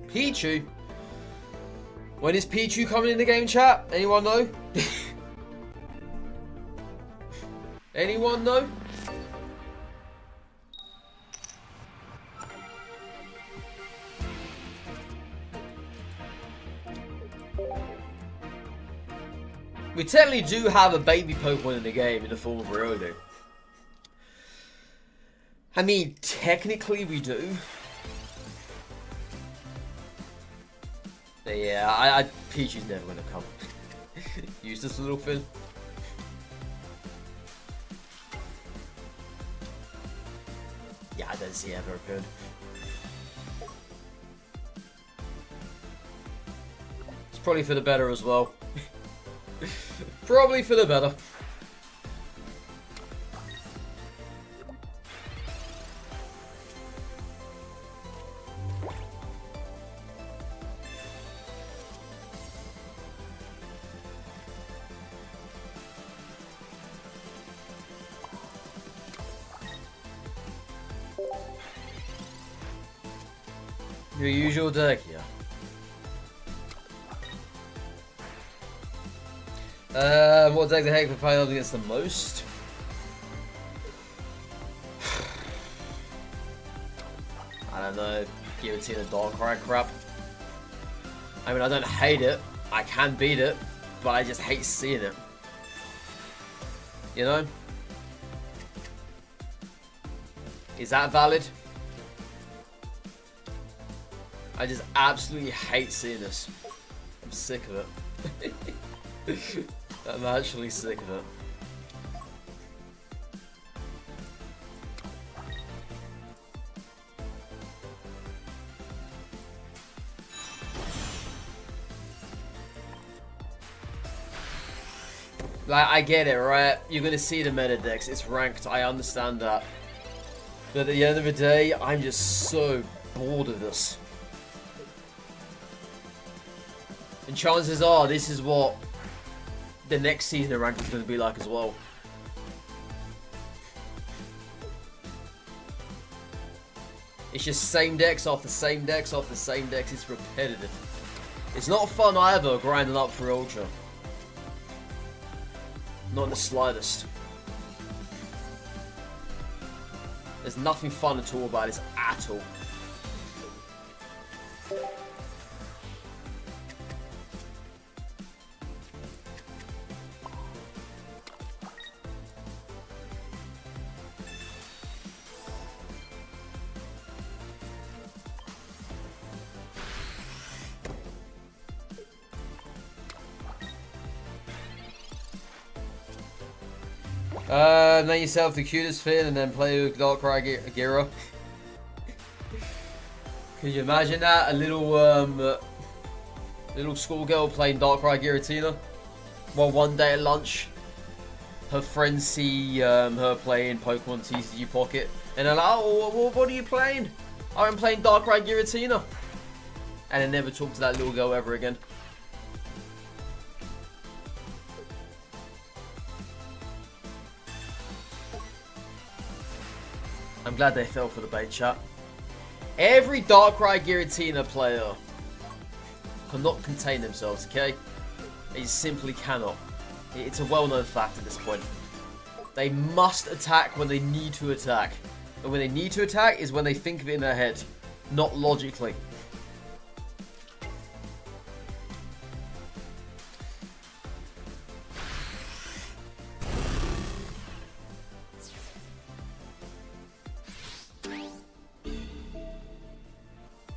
Pichu? When is Pichu coming in the game, chat? Anyone know? Anyone know? We technically do have a baby Pokemon in the game in the form of Riolu. I mean, technically we do. Yeah, Pichu's never gonna come. Use this little thing. Yeah, I don't see it ever appearing. It's probably for the better as well. Probably for the better. Your usual deck, yeah. What deck the heck we played against the most? I don't know. Guillotine and Darkrai crap. I mean, I don't hate it. I can beat it, but I just hate seeing it. You know? Is that valid? I just absolutely hate seeing this. I'm sick of it. I'm actually sick of it. Like, I get it, right? You're gonna see the meta decks. It's ranked. I understand that. But at the end of the day, I'm just so bored of this. And chances are, this is what the next season of Ranked is going to be like as well. It's just same decks after same decks after same decks. It's repetitive. It's not fun either, grinding up for Ultra. Not in the slightest. There's nothing fun at all about this at all. Name yourself the cutest Finn and then play with Darkrai Gira. Could you imagine that? A little schoolgirl playing Darkrai Giratina. Well, one day at lunch, her friends see her playing Pokemon TCG Pocket, and they're like, "Oh, what are you playing?" "Oh, I'm playing Darkrai Giratina," and they never talk to that little girl ever again. I'm glad they fell for the bait, chat. Every Darkrai Giratina player cannot contain themselves, okay? They simply cannot. It's a well-known fact at this point. They must attack when they need to attack. And when they need to attack is when they think of it in their head, not logically.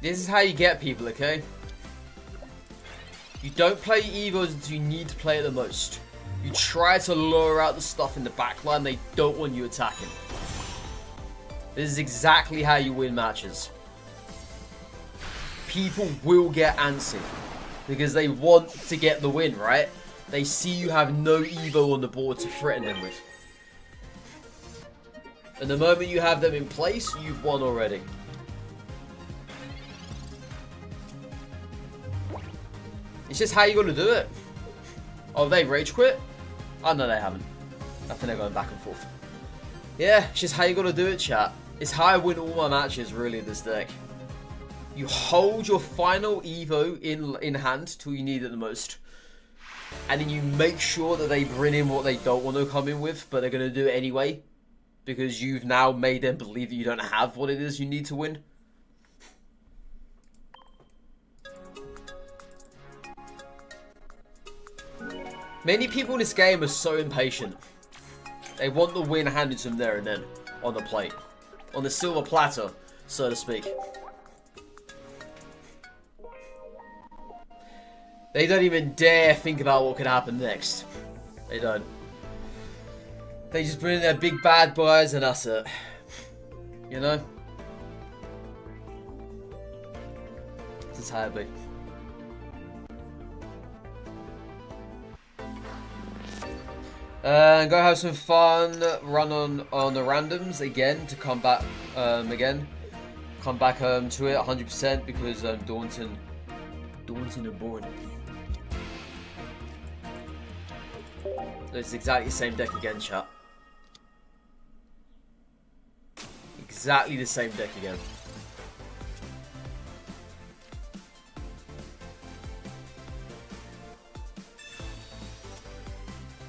This is how you get people, okay? You don't play Evos until you need to play it the most. You try to lure out the stuff in the backline they don't want you attacking. This is exactly how you win matches. People will get antsy because they want to get the win, right? They see you have no Evo on the board to threaten them with. And the moment you have them in place, you've won already. It's just how you're going to do it. Oh, they rage quit? Oh, no, they haven't. I think they're going back and forth. Yeah, it's just how you're going to do it, chat. It's how I win all my matches, really, in this deck. You hold your final Evo in hand till you need it the most. And then you make sure that they bring in what they don't want to come in with, but they're going to do it anyway. Because you've now made them believe that you don't have what it is you need to win. Many people in this game are so impatient. They want the win handed to them there and then, on the plate. On the silver platter, so to speak. They don't even dare think about what could happen next. They don't. They just bring in their big bad boys and that's it. You know? This is how it be. Go have some fun. Run on the randoms again to come back again. Come back to it 100% because daunting and boring. It's exactly the same deck again, chat. Exactly the same deck again.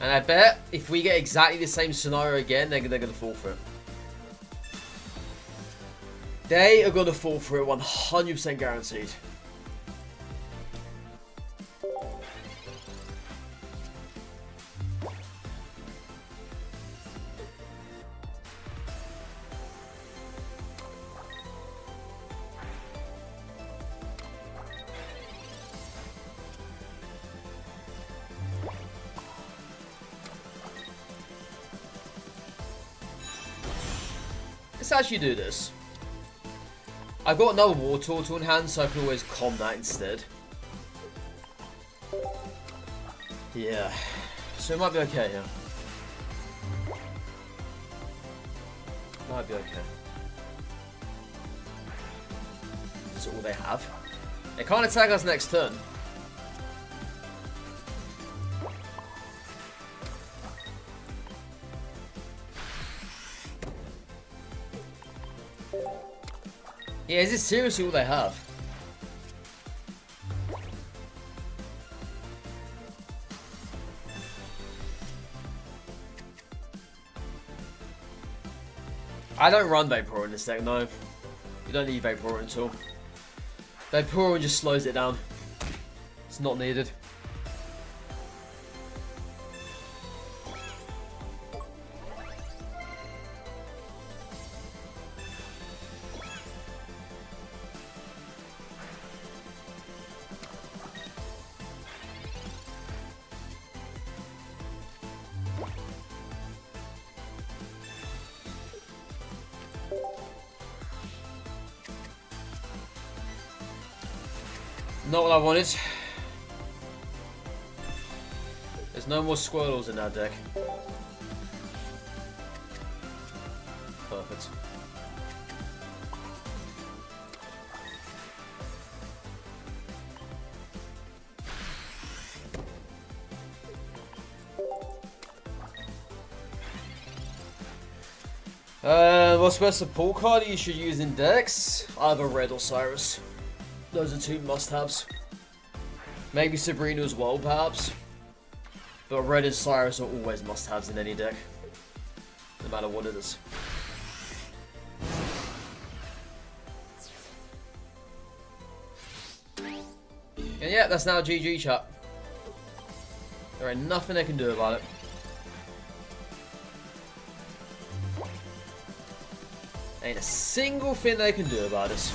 And I bet if we get exactly the same scenario again, they're going to fall for it. They are going to fall for it 100% guaranteed. Let's actually do this. I've got another War Turtle in hand, so I can always calm that instead. Yeah. So it might be okay here. Might be okay. That's all they have. They can't attack us next turn. Yeah, is this seriously all they have? I don't run Vapor in this deck, no. You don't need Vapor at all. Vapor just slows it down. It's not needed. Not what I wanted. There's no more Squirtles in that deck. Perfect. What's the best support card you should use in decks? Either Red or Cyrus. Those are two must-haves. Maybe Sabrina as well, perhaps. But Red and Cyrus are always must-haves in any deck. No matter what it is. And yeah, that's now GG, chat. There ain't nothing they can do about it. Ain't a single thing they can do about it.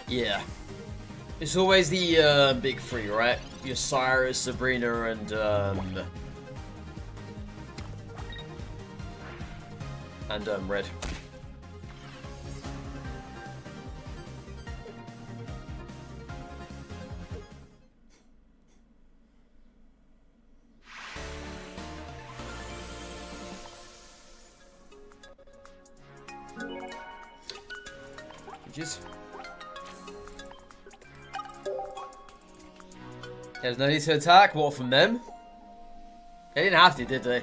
Yeah. It's always the big three, right? Your Cyrus, Sabrina, and Red. Just there's no need to attack. What from them? They didn't have to, did they?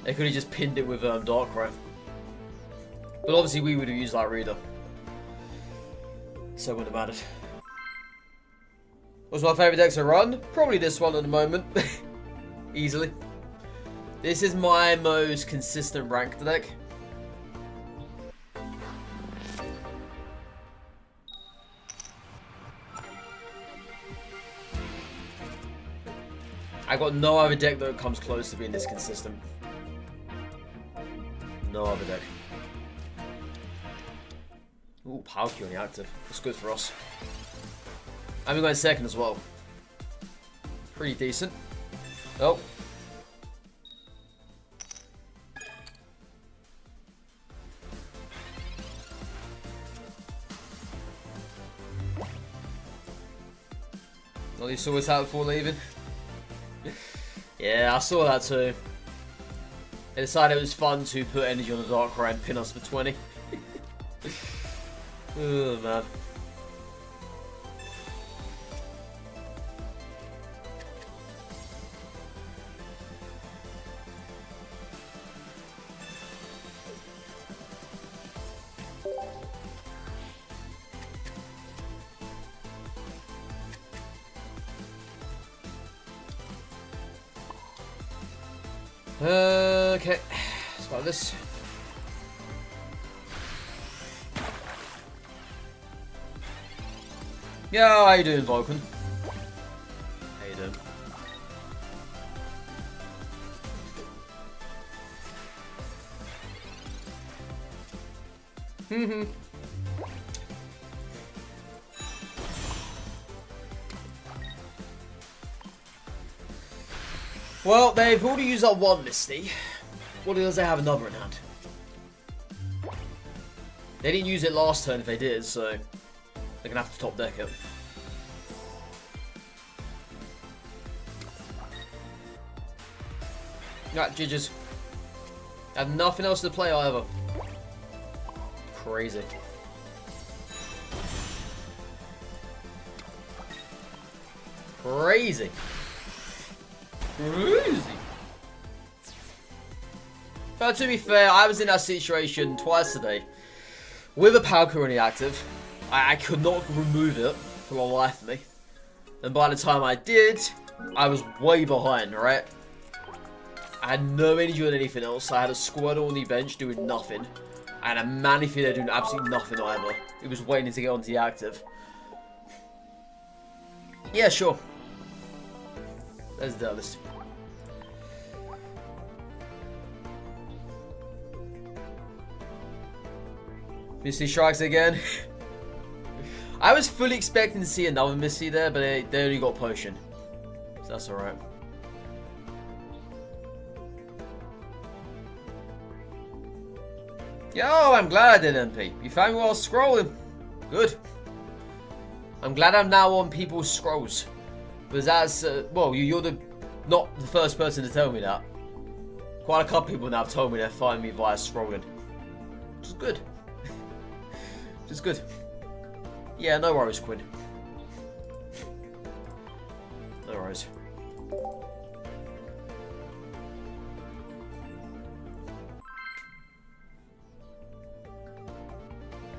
They could have just pinned it with Darkrai. But obviously we would have used that reader. So it wouldn't have mattered. What's my favourite deck to run? Probably this one at the moment. Easily. This is my most consistent ranked deck. I got no other deck that comes close to being this consistent. No other deck. Ooh, Palkia on the active. That's good for us. And we got second as well. Pretty decent. Oh. Well, you saw us out before leaving. Yeah, I saw that too. I decided it was fun to put energy on the Darkrai and pin us for 20. Oh man. Okay, let's start this. Yeah, how you doing, Vulcan? How you doing? Well, they've already used up one Misty. What does they have another in hand? They didn't use it last turn if they did, so they're gonna have to top deck it. Right, GG's. Have nothing else to play either. Crazy. Crazy. Crazy. But to be fair, I was in that situation twice today. With a Palkia on the active, I could not remove it for the life of me. And by the time I did, I was way behind, right? I had no energy on anything else. I had a Squirtle on the bench doing nothing. I had a Manaphy there doing absolutely nothing either. It was waiting to get onto the active. Yeah, sure. Let's do this. Misty strikes again. I was fully expecting to see another Misty there, but they only got potion. So that's alright. Yo, I'm glad I did MP. You found me while scrolling. Good. I'm glad I'm now on people's scrolls. Because that's, well, you're not the first person to tell me that. Quite a couple people now have told me they're finding me via scrolling. Which is good. Which is good. Yeah, no worries, Quinn. No worries.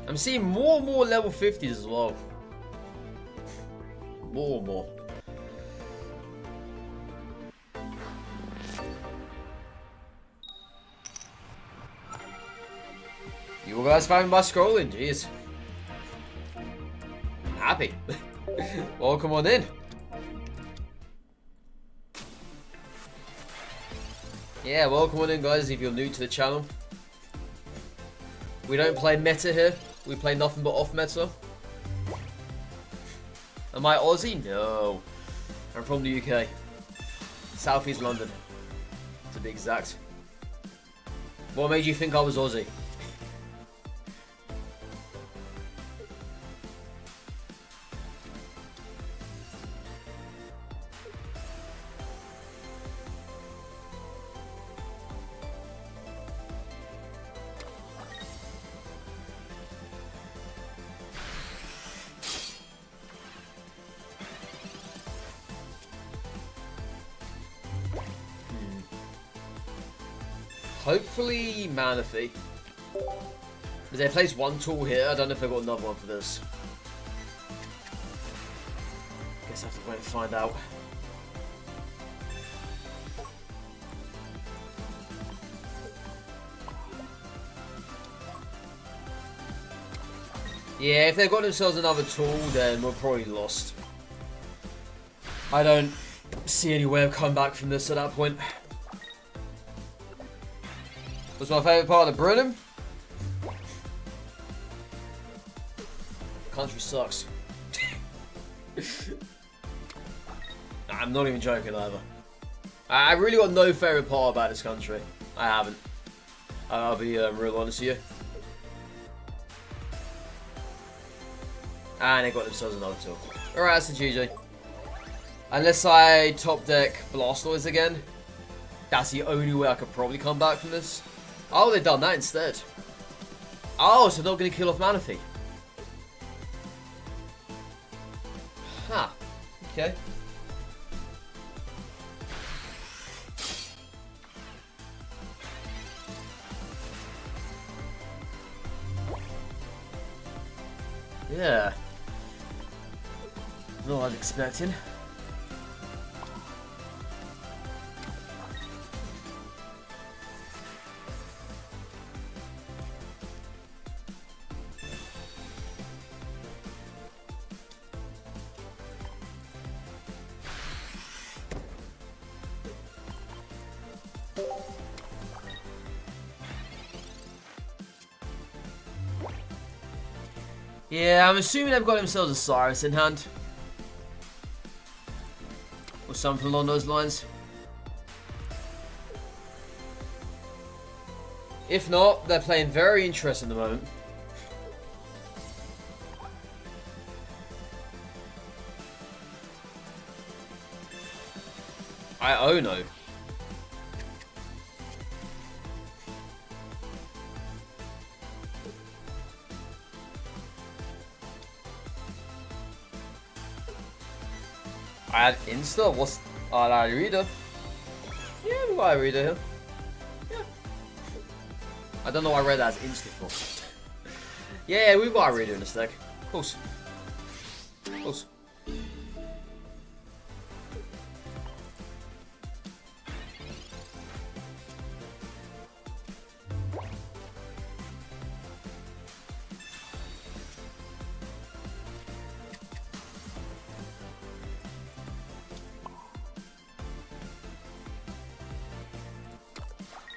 I'm seeing more and more level 50s as well. More and more. You guys found my scrolling, jeez. I'm happy. Welcome on in. Yeah, welcome on in, guys, if you're new to the channel. We don't play meta here. We play nothing but off meta. Am I Aussie? No. I'm from the UK. Southeast London, to be exact. What made you think I was Aussie? Hopefully Manaphy. Because they placed one tool here, I don't know if they've got another one for this. Guess I have to wait and find out. Yeah, if they've got themselves another tool, then we're probably lost. I don't see any way of coming back from this at that point. What's my favourite part of the Brenham? Country sucks. I'm not even joking either. I really got no favourite part about this country. I haven't. I'll be real honest with you. And they got themselves another tool. Alright, that's a GG. Unless I top deck Blastoise again. That's the only way I could probably come back from this. Oh, they've done that instead. Oh, so they're not going to kill off Manaphy. Huh. Okay. Yeah. Not what I was expecting. Yeah, I'm assuming they've got themselves a Cyrus in hand. Or something along those lines. If not, they're playing very interesting at the moment. Oh no. I had Insta? What's... Oh, I had a reader. Yeah, we got a reader here. Yeah. I don't know why I read that as Insta for. Yeah, we've got a reader in this deck. Of course. Of course.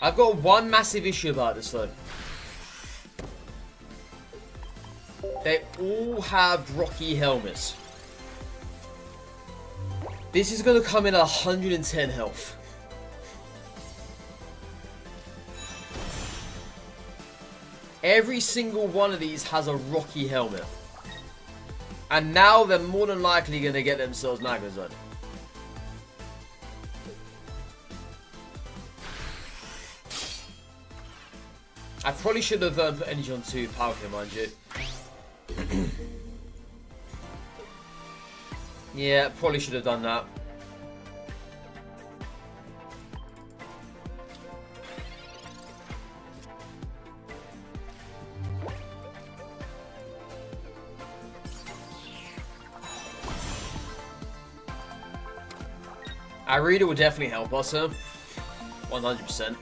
I've got one massive issue about this though. They all have Rocky helmets. This is going to come in at 110 health. Every single one of these has a Rocky helmet. And now they're more than likely going to get themselves Magnezone. I probably should have put energy on 2 Pokémon, mind you. Yeah, probably should have done that. Our reader will definitely help us, 100%.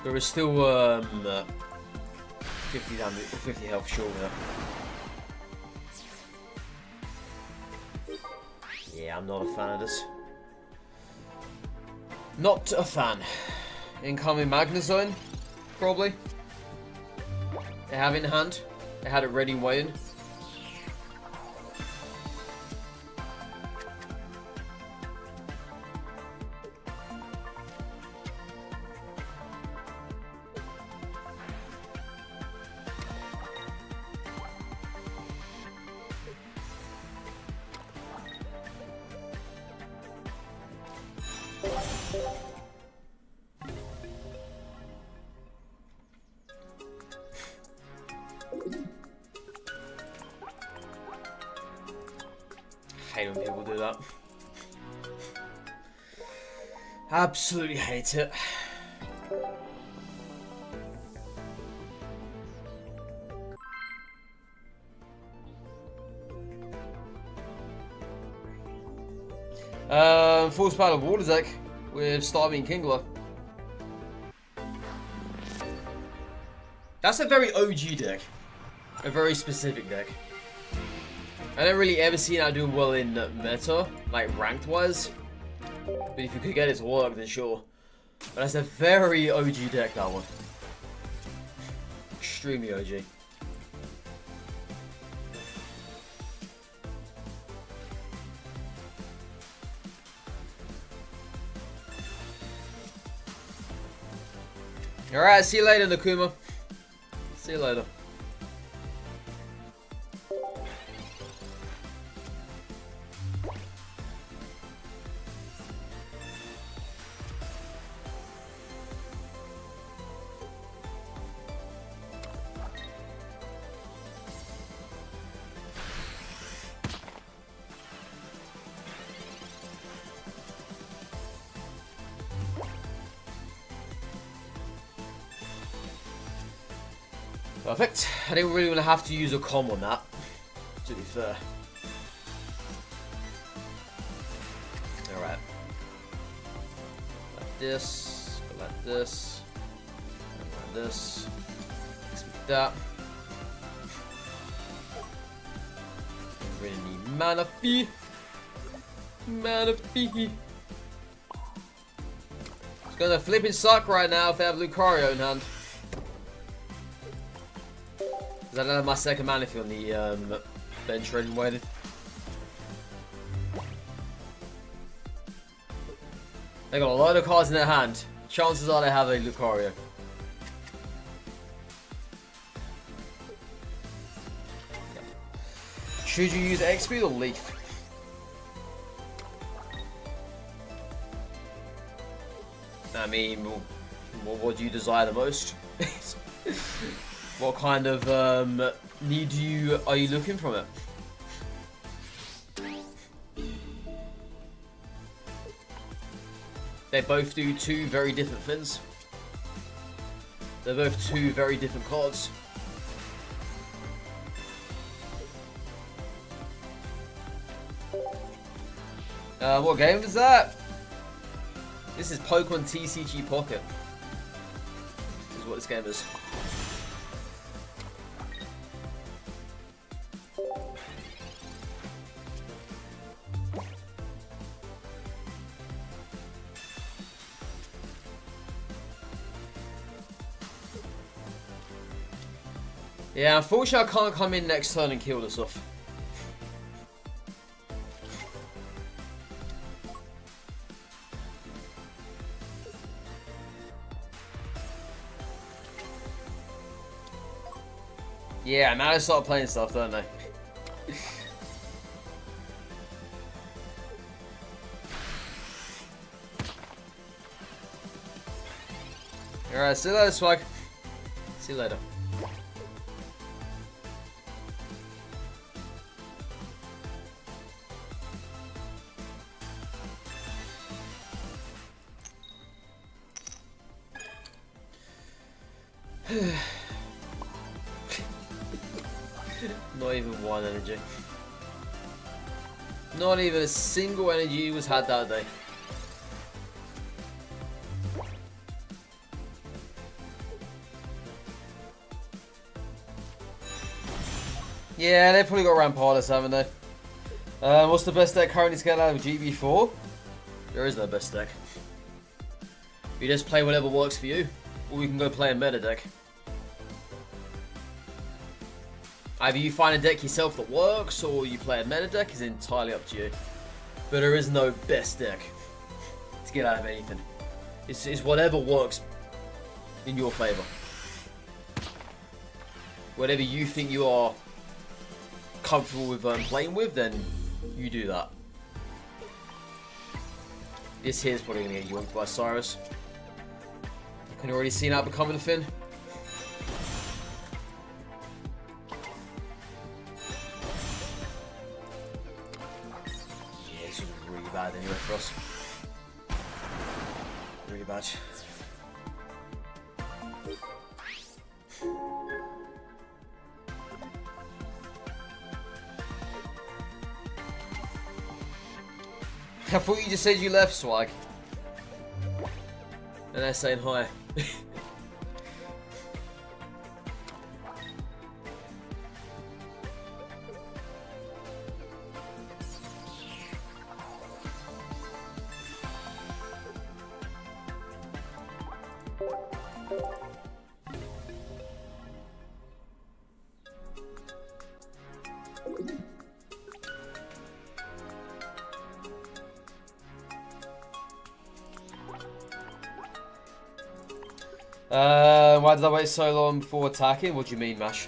There is still 50 damage, 50 health short there. Yeah, I'm not a fan of this. Not a fan. Incoming Magnezone, probably. They have it in hand. They had it ready and waiting. I hate when people do that. Absolutely hate it. Force Battle Water deck with Starmie and Kingler. That's a very OG deck. A very specific deck. I don't really ever see it doing well in meta, like ranked wise. But if you could get it to work, then sure. But that's a very OG deck, that one. Extremely OG. Alright, see you later, Nakuma. See you later. Perfect. I didn't really want to have to use a comm on that, to be fair. Alright. Like this, like this, and like this. Like that. Really need mana fee. Mana fee. It's gonna flipping suck right now if I have Lucario in hand. I don't have my second mana fee on the bench ready and waiting. They got a lot of cards in their hand. Chances are they have a Lucario. Should you use X-Speed or Leaf? I mean, what do you desire the most? What kind of need are you looking from it? They both do two very different things. They're both two very different cards. What game is that? This is Pokemon TCG Pocket. This is what this game is. Yeah, unfortunately I can't come in next turn and kill this off. Yeah, now I start playing stuff, don't they? Alright, see you later, Swag. See you later. Not even one energy. Not even a single energy was had that day. Yeah, they probably got Rampardos, haven't they? What's the best deck currently scaled out of GB4? There is no best deck. You just play whatever works for you. Or you can go play a meta deck. Either you find a deck yourself that works, or you play a meta deck, is entirely up to you. But there is no best deck to get out of anything. It's whatever works in your favour. Whatever you think you are comfortable with playing with, then you do that. This here is probably going to get yoinked by Cyrus. Can you already see that becoming a thing? Yeah, this was really bad anyway for us. Really bad. I thought you just said you left, Swag. And they're saying hi. Why did I wait so long before attacking? What do you mean, Mash?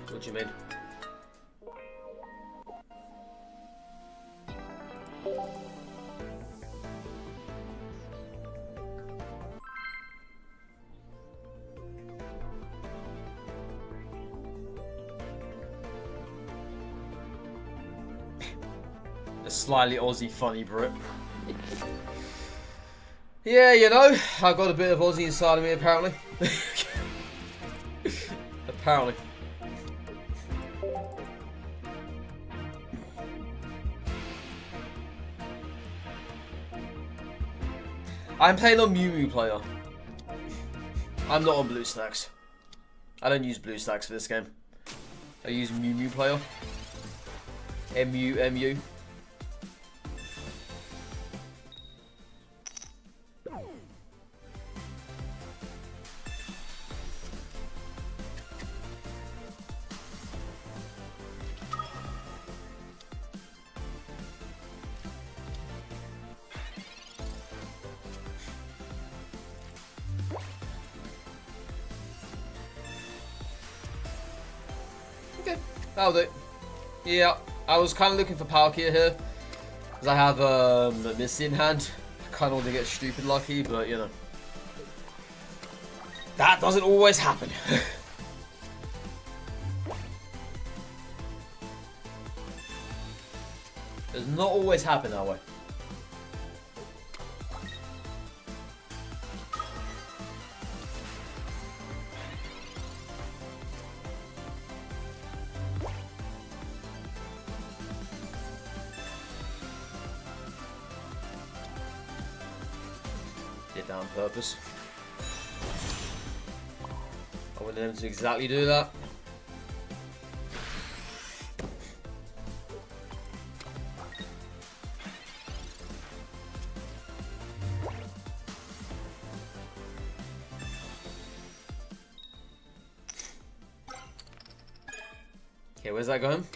What do you mean? A slightly Aussie funny Brit. Yeah, you know, I've got a bit of Aussie inside of me apparently. Apparently. I'm playing on Mew Mew player. I'm not on BlueStacks. I don't use BlueStacks for this game. I use Mew Mew player. MU. Okay, that'll do. Yeah, I was kind of looking for Palkia here. Because I have a Misty in hand. I kind of want to get stupid lucky, but you know. That doesn't always happen. Does not always happen that way. Did that on purpose. I wanted them to exactly do that. Okay, where's that going?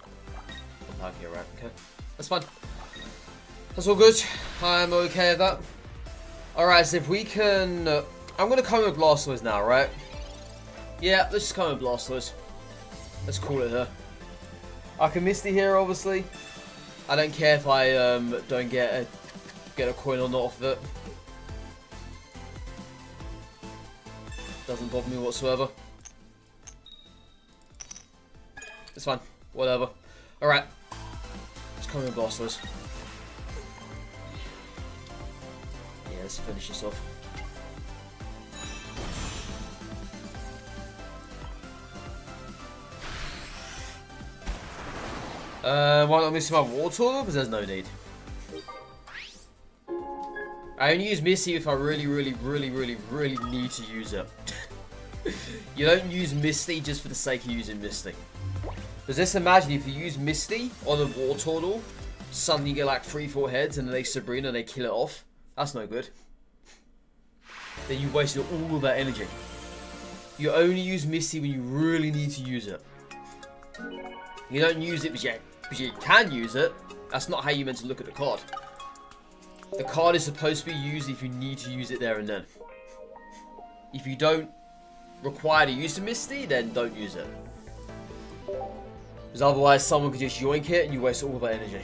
Back here, right? Okay, that's fine. That's all good. I'm okay with that. Alright, so if we can... I'm going to come with Blastoise now, right? Yeah, let's just come with Blastoise. Let's call it here. I can Misty here, obviously. I don't care if I don't get a coin or not off of it. Doesn't bother me whatsoever. It's fine. Whatever. Alright. Let's come with Blastoise. Let's finish this off. Why not miss my water? Because there's no need. I only use Misty if I really need to use it. You don't use Misty just for the sake of using Misty. Because just imagine if you use Misty on a Wartortle, suddenly you get like 3-4 heads and then they Sabrina and they kill it off. That's no good. Then you wasted all of that energy. You only use Misty when you really need to use it. You don't use it because you can use it. That's not how you're meant to look at the card. The card is supposed to be used if you need to use it there and then. If you don't require to use the Misty, then don't use it. Because otherwise someone could just yoink it and you waste all of that energy.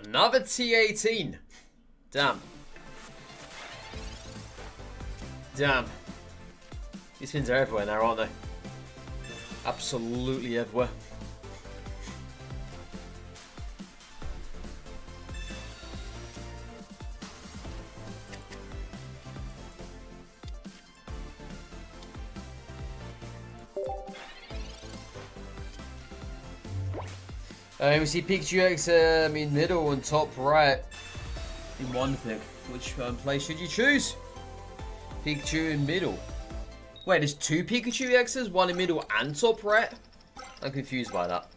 Another T18. Damn. Damn. These things are everywhere now, aren't they? Absolutely everywhere. We see Pikachu X middle and top right in one pick. Which place should you choose? Pikachu in middle. Wait, there's 2 Pikachu EXs? One in middle and top right? I'm confused by that.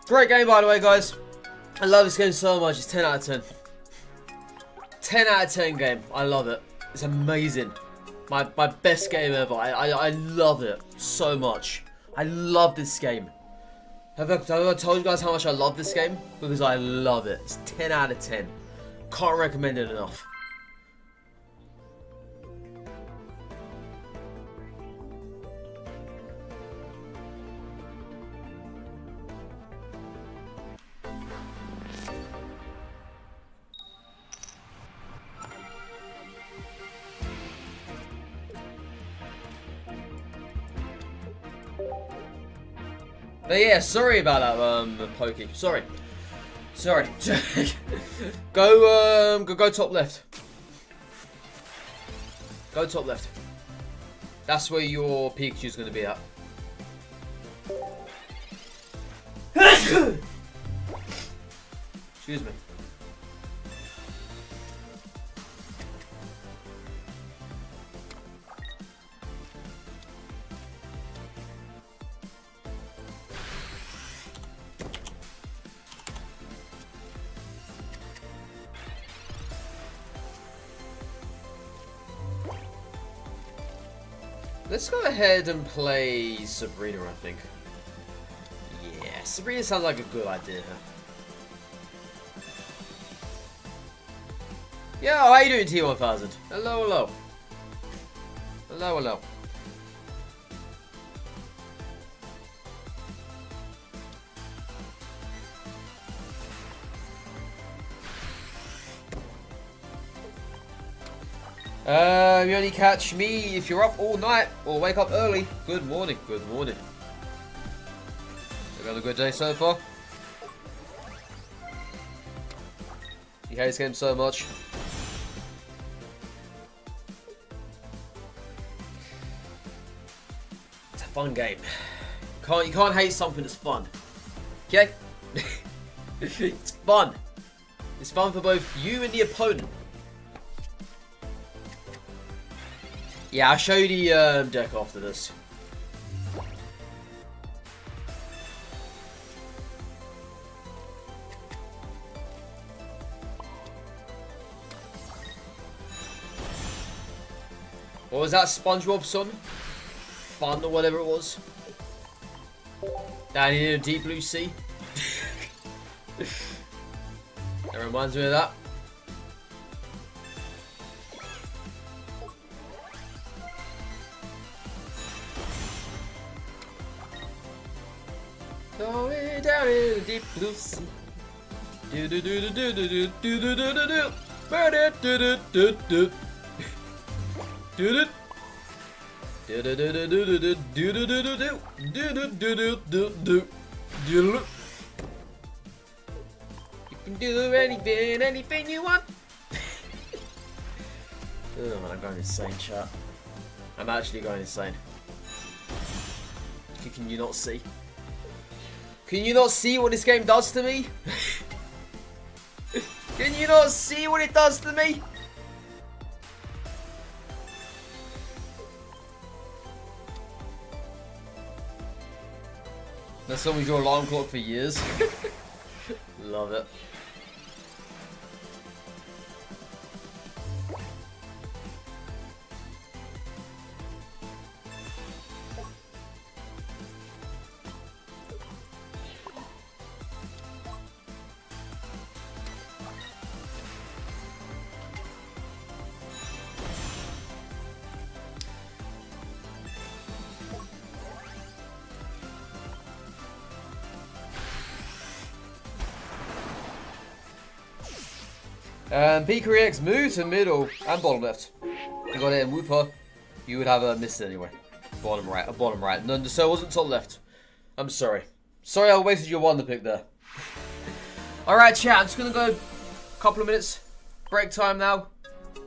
Great game, by the way, guys. I love this game so much. It's 10 out of 10. 10 out of 10 game. I love it. It's amazing. My best game ever. I love it so much. I love this game. Have I told you guys how much I love this game? Because I love it. It's 10 out of 10. Can't recommend it enough. But yeah, sorry about that, Pokey. Sorry. Go top left. Go top left. That's where your Pikachu's gonna be at. Excuse me. Let's go ahead and play Sabrina, I think. Yeah, Sabrina sounds like a good idea. Yeah, how you doing, T1000? Hello, hello. Hello, hello. You only catch me if you're up all night or wake up early. Good morning, good morning. You had a good day so far? You hate this game so much. It's a fun game. You can't hate something that's fun. Okay? It's fun. It's fun for both you and the opponent. Yeah, I'll show you the deck after this. What was that, SpongeBob, son? Fun or whatever it was. Down in a deep blue sea. That reminds me of that. Going down in the deep blue sea. Do do do do do do do do do do do. Burn it do do do do. Do do. Do do do do do do do do do do do do do do do do. You can do anything you want. Oh man, I'm going insane, chat. I'm actually going insane. Can you not see? Can you not see what this game does to me? Can you not see what it does to me? That's someone's your alarm clock for years. Love it. And PKX move to middle and bottom left. You got it in Wooper. You would have missed it anyway. Bottom right. No, so it wasn't top left. I'm sorry. Sorry I wasted your wonder pick there. Alright, chat. I'm just going to go a couple of minutes. Break time now.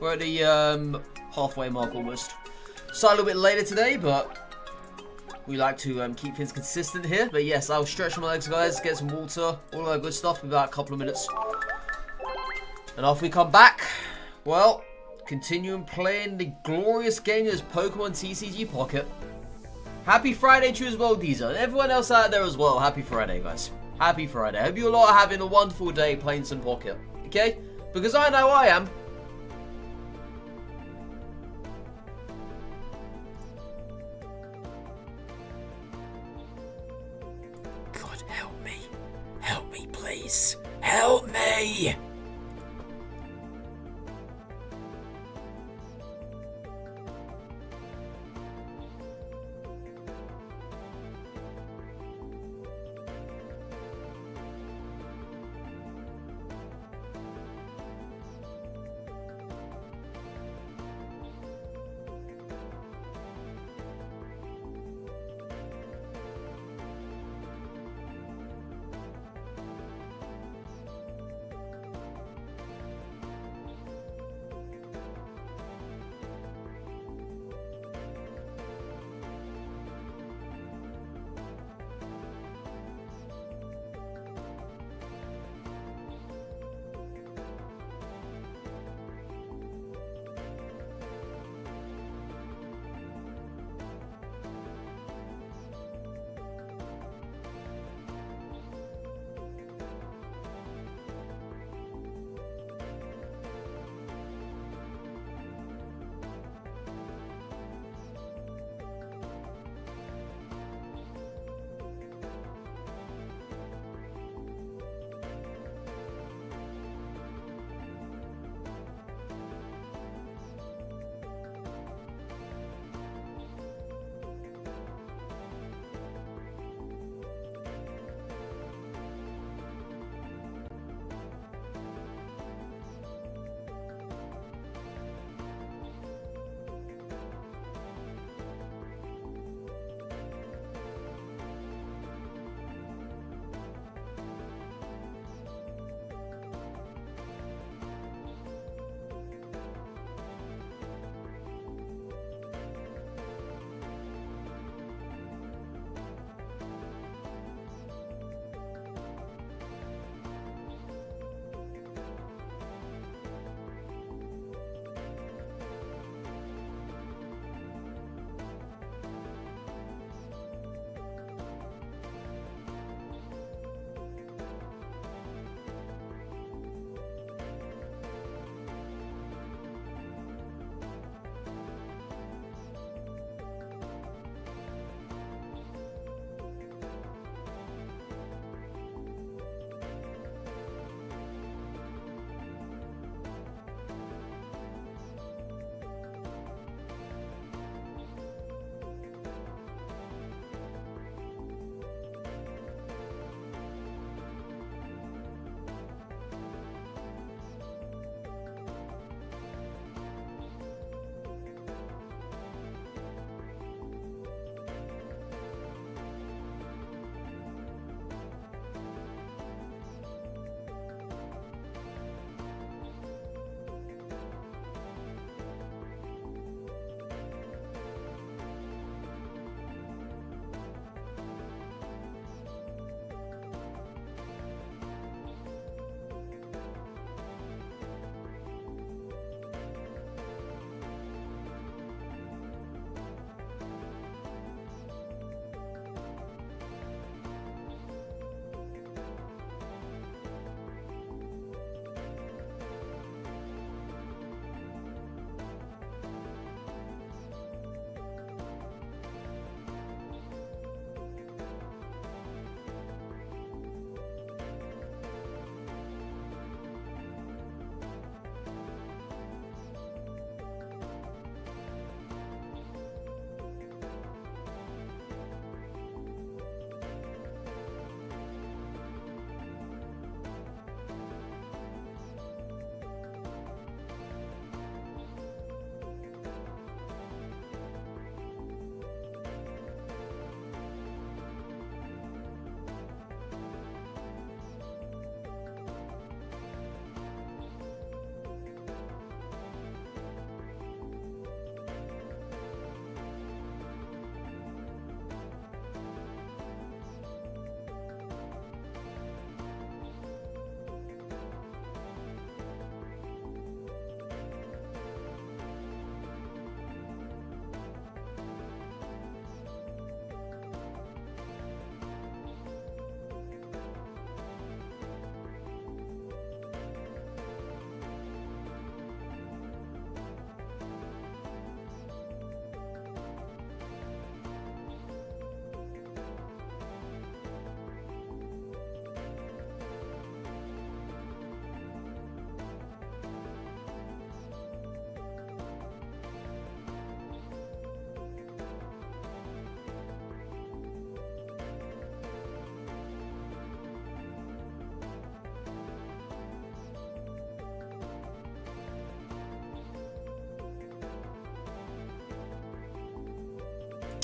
We're at the halfway mark almost. Started a little bit later today, but we like to keep things consistent here. But yes, I'll stretch my legs, guys. Get some water. All that good stuff in about a couple of minutes. And after we come back, well, continuing playing the glorious game that is Pokemon TCG Pocket. Happy Friday to you as well, Deezer. And everyone else out there as well. Happy Friday, guys. Happy Friday. I hope you all are having a wonderful day playing some Pocket. Okay? Because I know I am. God, help me. Help me, please. Help me!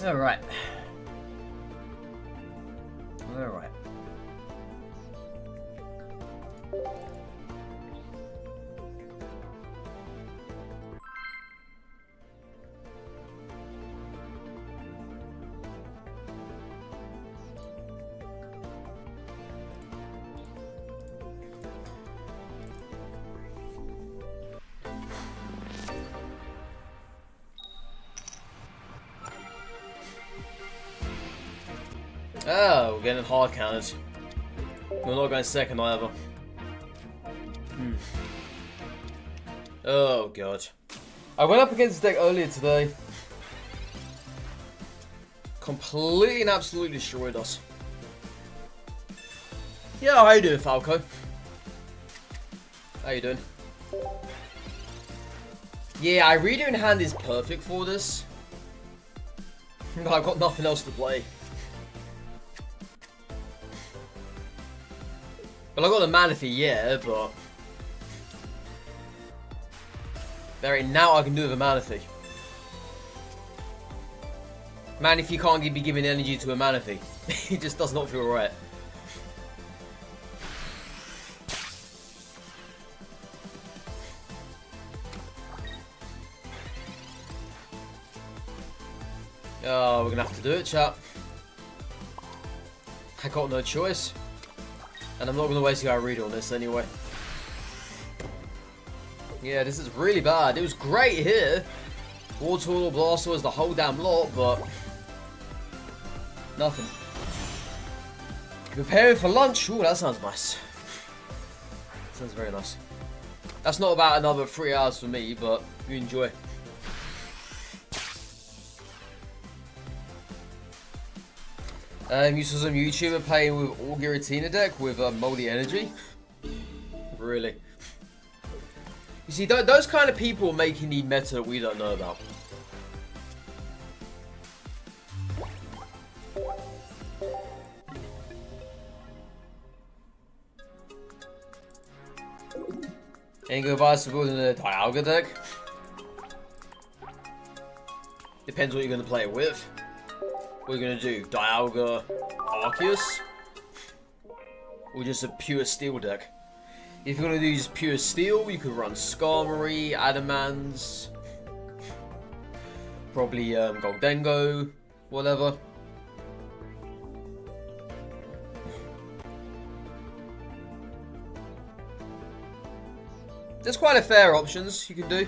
Alright. Alright. Oh, we're getting hard counters. We're not going second either. Oh god. I went up against this deck earlier today. Completely and absolutely destroyed us. Yeah, how you doing, Falco? How you doing? Yeah, I redo in hand is perfect for this. I've got nothing else to play. Well, I got the Manaphy, yeah, but there ain't now I can do with a Manaphy. Manaphy can't be giving energy to a Manaphy. It just does not feel right. Oh, we're gonna have to do it, chat. I got no choice. And I'm not going to waste our read on this anyway. Yeah, this is really bad. It was great here. Wartortle, Blastoise, the whole damn lot, but nothing. Preparing for lunch. Ooh, that sounds nice. Sounds very nice. That's not about another 3 hours for me, but you enjoy. You saw some YouTuber playing with all Giratina deck with Moldy Energy. Really? You see, those kind of people are making the meta that we don't know about. Ain't good advice for building a Dialga deck. Depends what you're going to play it with. What are you going to do? Dialga Arceus? Or just a pure steel deck? If you're going to do just pure steel, you could run Skarmory, Adamans, probably Goldengo, whatever. There's quite a fair options you can do.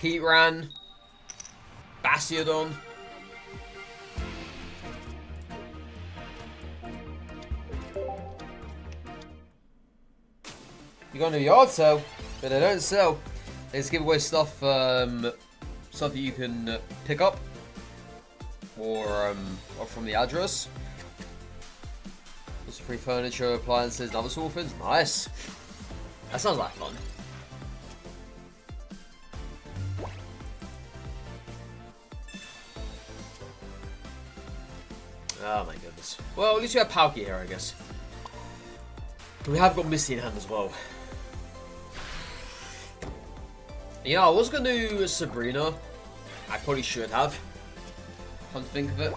Heatran, Bastiodon. You go to a yard sale, but they don't sell. They just give away stuff, stuff that you can pick up, or from the address. There's free furniture, appliances, and other sort of things. Nice. That sounds like fun. Oh my goodness. Well, at least we have Palkia here, I guess. We have got Misty in hand as well. You know, I was going to do Sabrina. I probably should have. Come to think of it.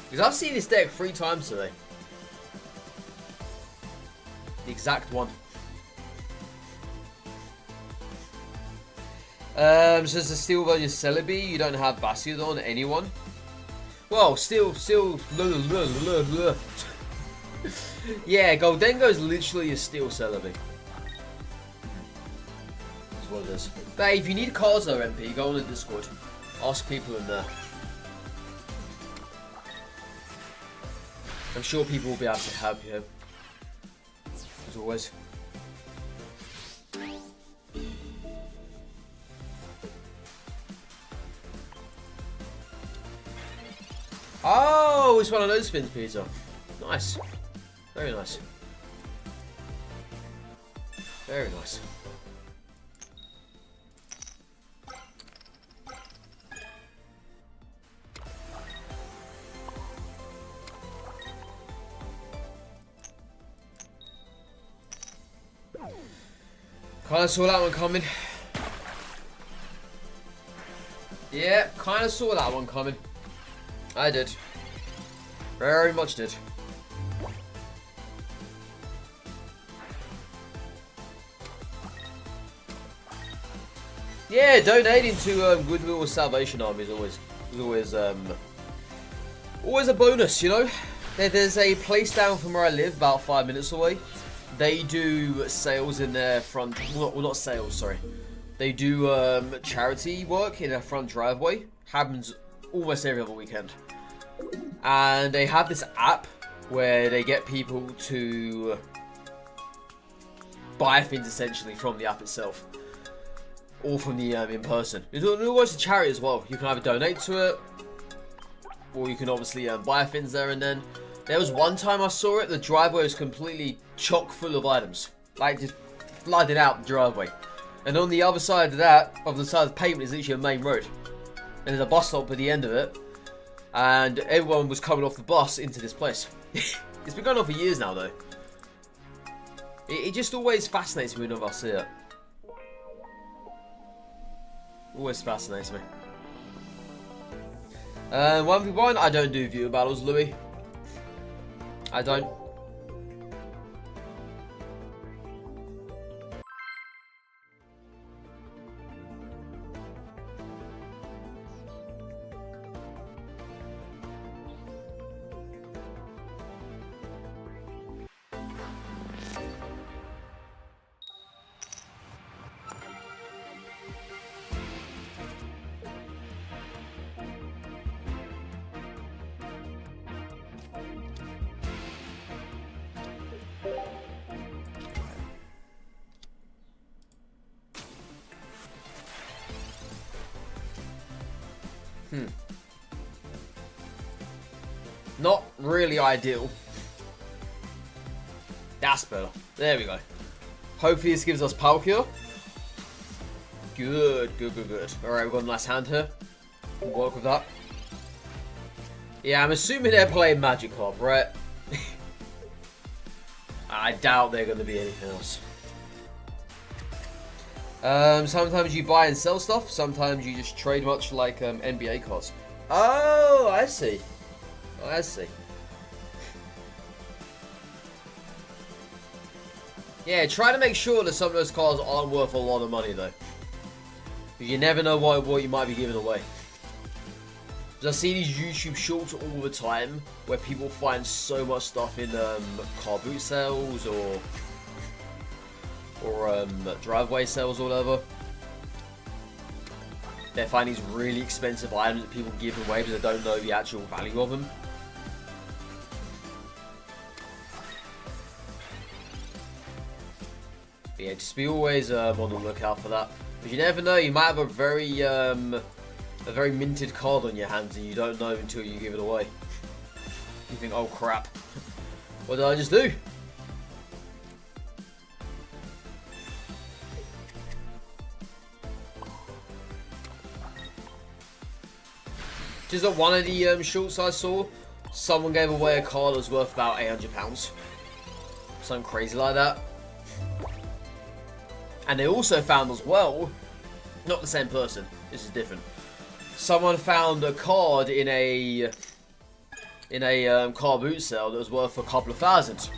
Because I've seen this deck 3 times today. The exact one. So it's a Steel versus Celebi. You don't have Bastiodon, anyone. Well, still. Yeah, Goldengo is literally a Steel Celebi. That's what it is. But if you need cards though, MP, go on the Discord. Ask people in there. I'm sure people will be able to help you. As always. Oh, it's one of those spins, Peter. Nice. Very nice. Very nice. Kind of saw that one coming. Yeah, kind of saw that one coming. I did. Very much did. Yeah, donating to Goodwill Salvation Army is always a bonus, you know. There's a place down from where I live, about 5 minutes away. They do sales in their front. Well, not sales, sorry. They do charity work in their front driveway. Happens almost every other weekend. And they have this app where they get people to buy things essentially from the app itself. Or from the in person. It's always a charity as well. You can either donate to it, or you can obviously buy things there and then. There was one time I saw it, the driveway was completely chock full of items. Like, just flooded out the driveway. And on the other side of that, of the side of the pavement, is literally a main road. And there's a bus stop at the end of it. And everyone was coming off the bus into this place. It's been going on for years now, though. It just always fascinates me whenever I see it. Always fascinates me. 1v1, I don't do viewer battles, Louis. I don't. Not really ideal. That's better. There we go. Hopefully this gives us power cure. Good, good, good, good. Alright, we've got a nice hand here. We'll work with that. Yeah, I'm assuming they're playing Magikarp, right? I doubt they're going to be anything else. Sometimes you buy and sell stuff. Sometimes you just trade, much like NBA cards. Oh, I see. I see. Yeah, try to make sure that some of those cards aren't worth a lot of money, though. Because you never know what you might be giving away. Because I see these YouTube shorts all the time, where people find so much stuff in car boot sales or driveway sales or whatever. They find these really expensive items that people give away because they don't know the actual value of them. But yeah, just be always on the lookout for that. Because you never know, you might have a very minted card on your hands and you don't know until you give it away. You think, oh crap, what did I just do? Just at one of the shorts I saw, someone gave away a card that was worth about £800. Something crazy like that. And they also found as well, not the same person, this is different. Someone found a card in a car boot sale that was worth a couple of thousand.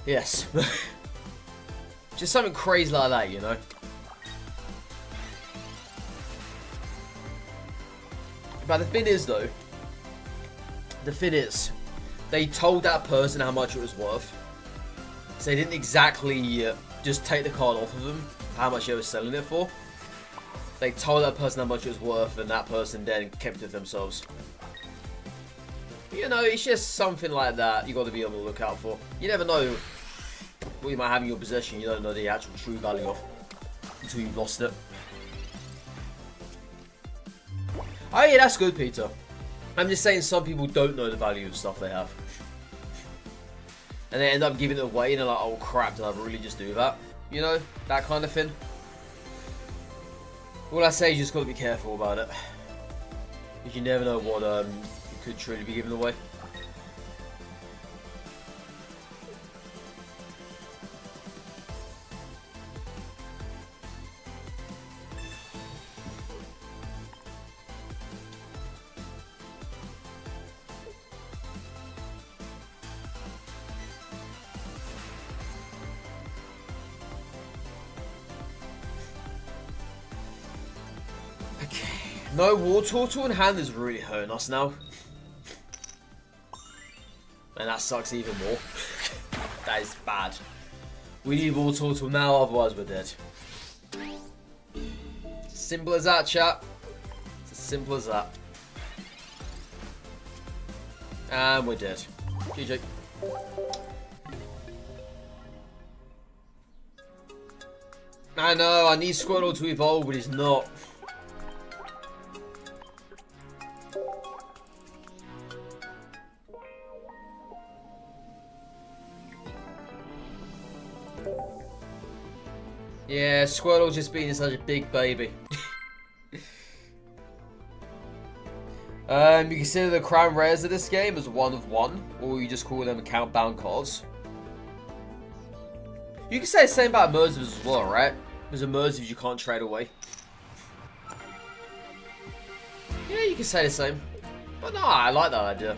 Yes. Just something crazy like that, you know. But the thing is, though, they told that person how much it was worth. So they didn't exactly just take the card off of them, how much they were selling it for. They told that person how much it was worth, and that person then kept it themselves. You know, it's just something like that you got to be on the lookout for. You never know what you might have in your possession. You don't know the actual true value of until you've lost it. Oh yeah, that's good, Peter. I'm just saying some people don't know the value of stuff they have. And they end up giving it away and they're like, oh crap, did I really just do that? You know, that kind of thing. All I say is you just got to be careful about it. Because you never know what you could truly be giving away. No, War Turtle in hand is really hurting us now. And that sucks even more. That is bad. We need War Turtle now, otherwise we're dead. Simple as that, chat. It's as simple as that. And we're dead. GG. I know, I need Squirtle to evolve, but he's not. Yeah, Squirtle just being such a big baby. You consider the crown rares of this game as 1 of 1, or you just call them account bound cards. You can say the same about immersives as well, right? Because immersives you can't trade away. Yeah, you can say the same. But no, I like that idea.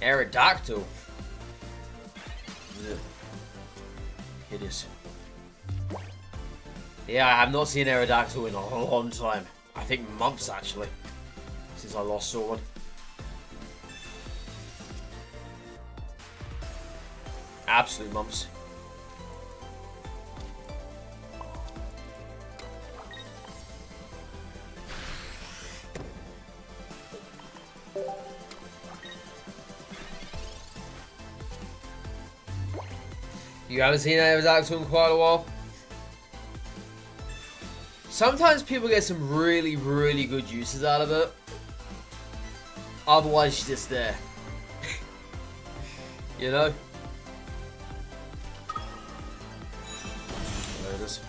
Aerodactyl. Ugh. It is. Yeah, I have not seen Aerodactyl in a long time. I think months actually, since I last saw one. Absolute months. You haven't seen Aerodactyl in quite a while? Sometimes people get some really, really good uses out of it. Otherwise, she's just there. You know? There it is.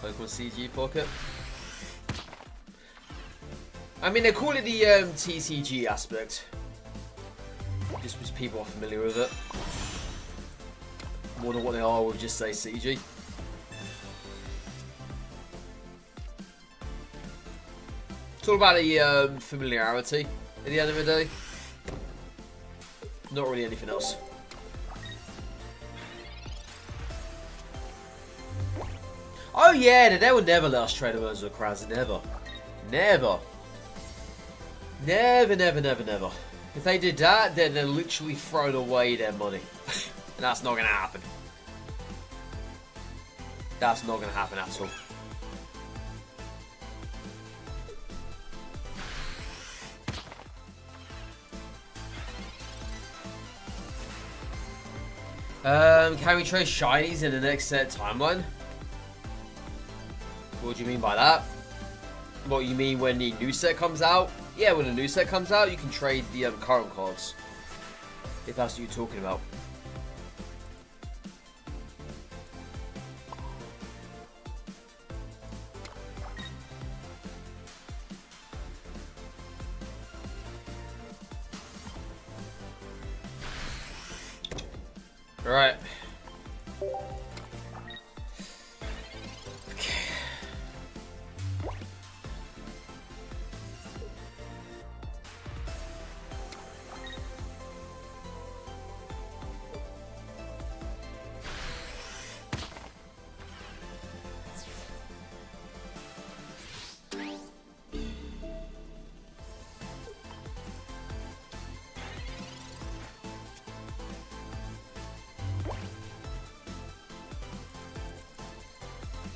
Pokemon CG Pocket. I mean, they call it the TCG aspect. Just because people are familiar with it. More than what they are with just say CG. It's all about the familiarity at the end of the day. Not really anything else. Oh yeah, they would never let us trade Immersive of Crowns. Never. Never. Never, never, never, never. If they did that, then they're literally throwing away their money. And that's not going to happen. That's not going to happen at all. Can we trade shinies in the next set timeline? What do you mean by that? What you mean when the new set comes out? Yeah, when the new set comes out, you can trade the current cards. If that's what you're talking about. Alright.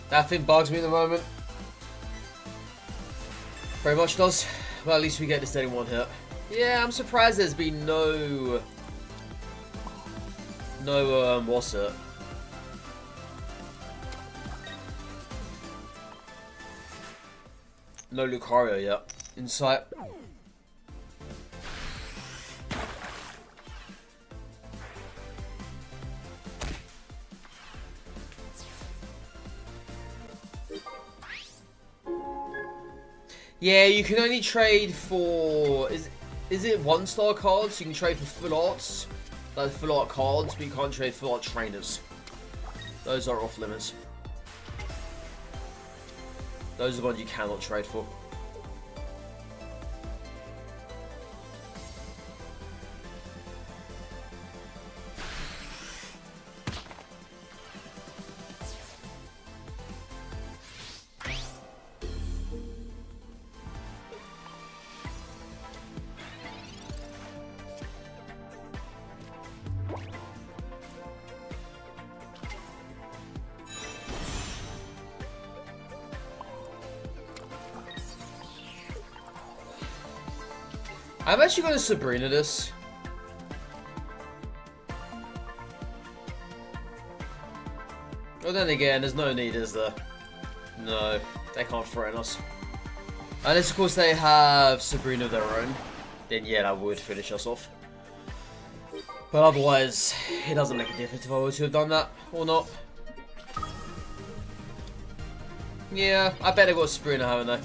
That thing bugs me at the moment. Very much does. Well, at least we get this in one hit. Yeah, I'm surprised there's been no... what's it? No Lucario yet. Insight. Yeah, you can only trade for... is it 1-star cards? You can trade for full arts, like full art cards, but you can't trade full art trainers. Those are off limits. Those are the ones you cannot trade for. I'm actually going to Sabrina this. Well, then again, there's no need, is there? No, they can't threaten us. Unless, of course, they have Sabrina of their own. Then, yeah, that would finish us off. But otherwise, it doesn't make a difference if I were to have done that or not. Yeah, I bet they got Sabrina, haven't they?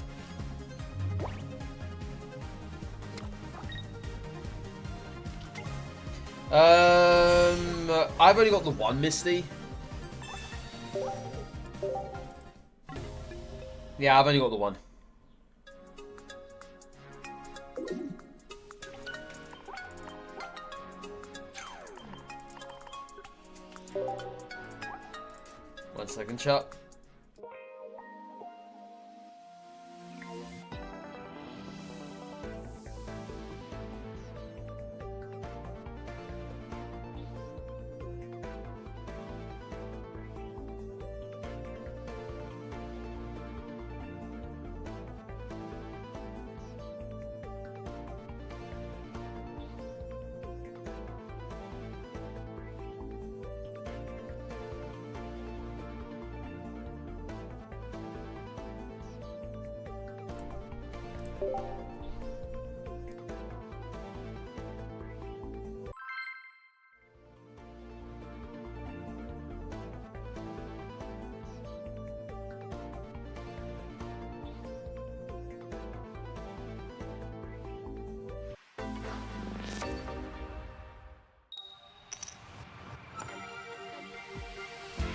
I've only got the one Misty. Yeah, I've only got the one. One second, chat.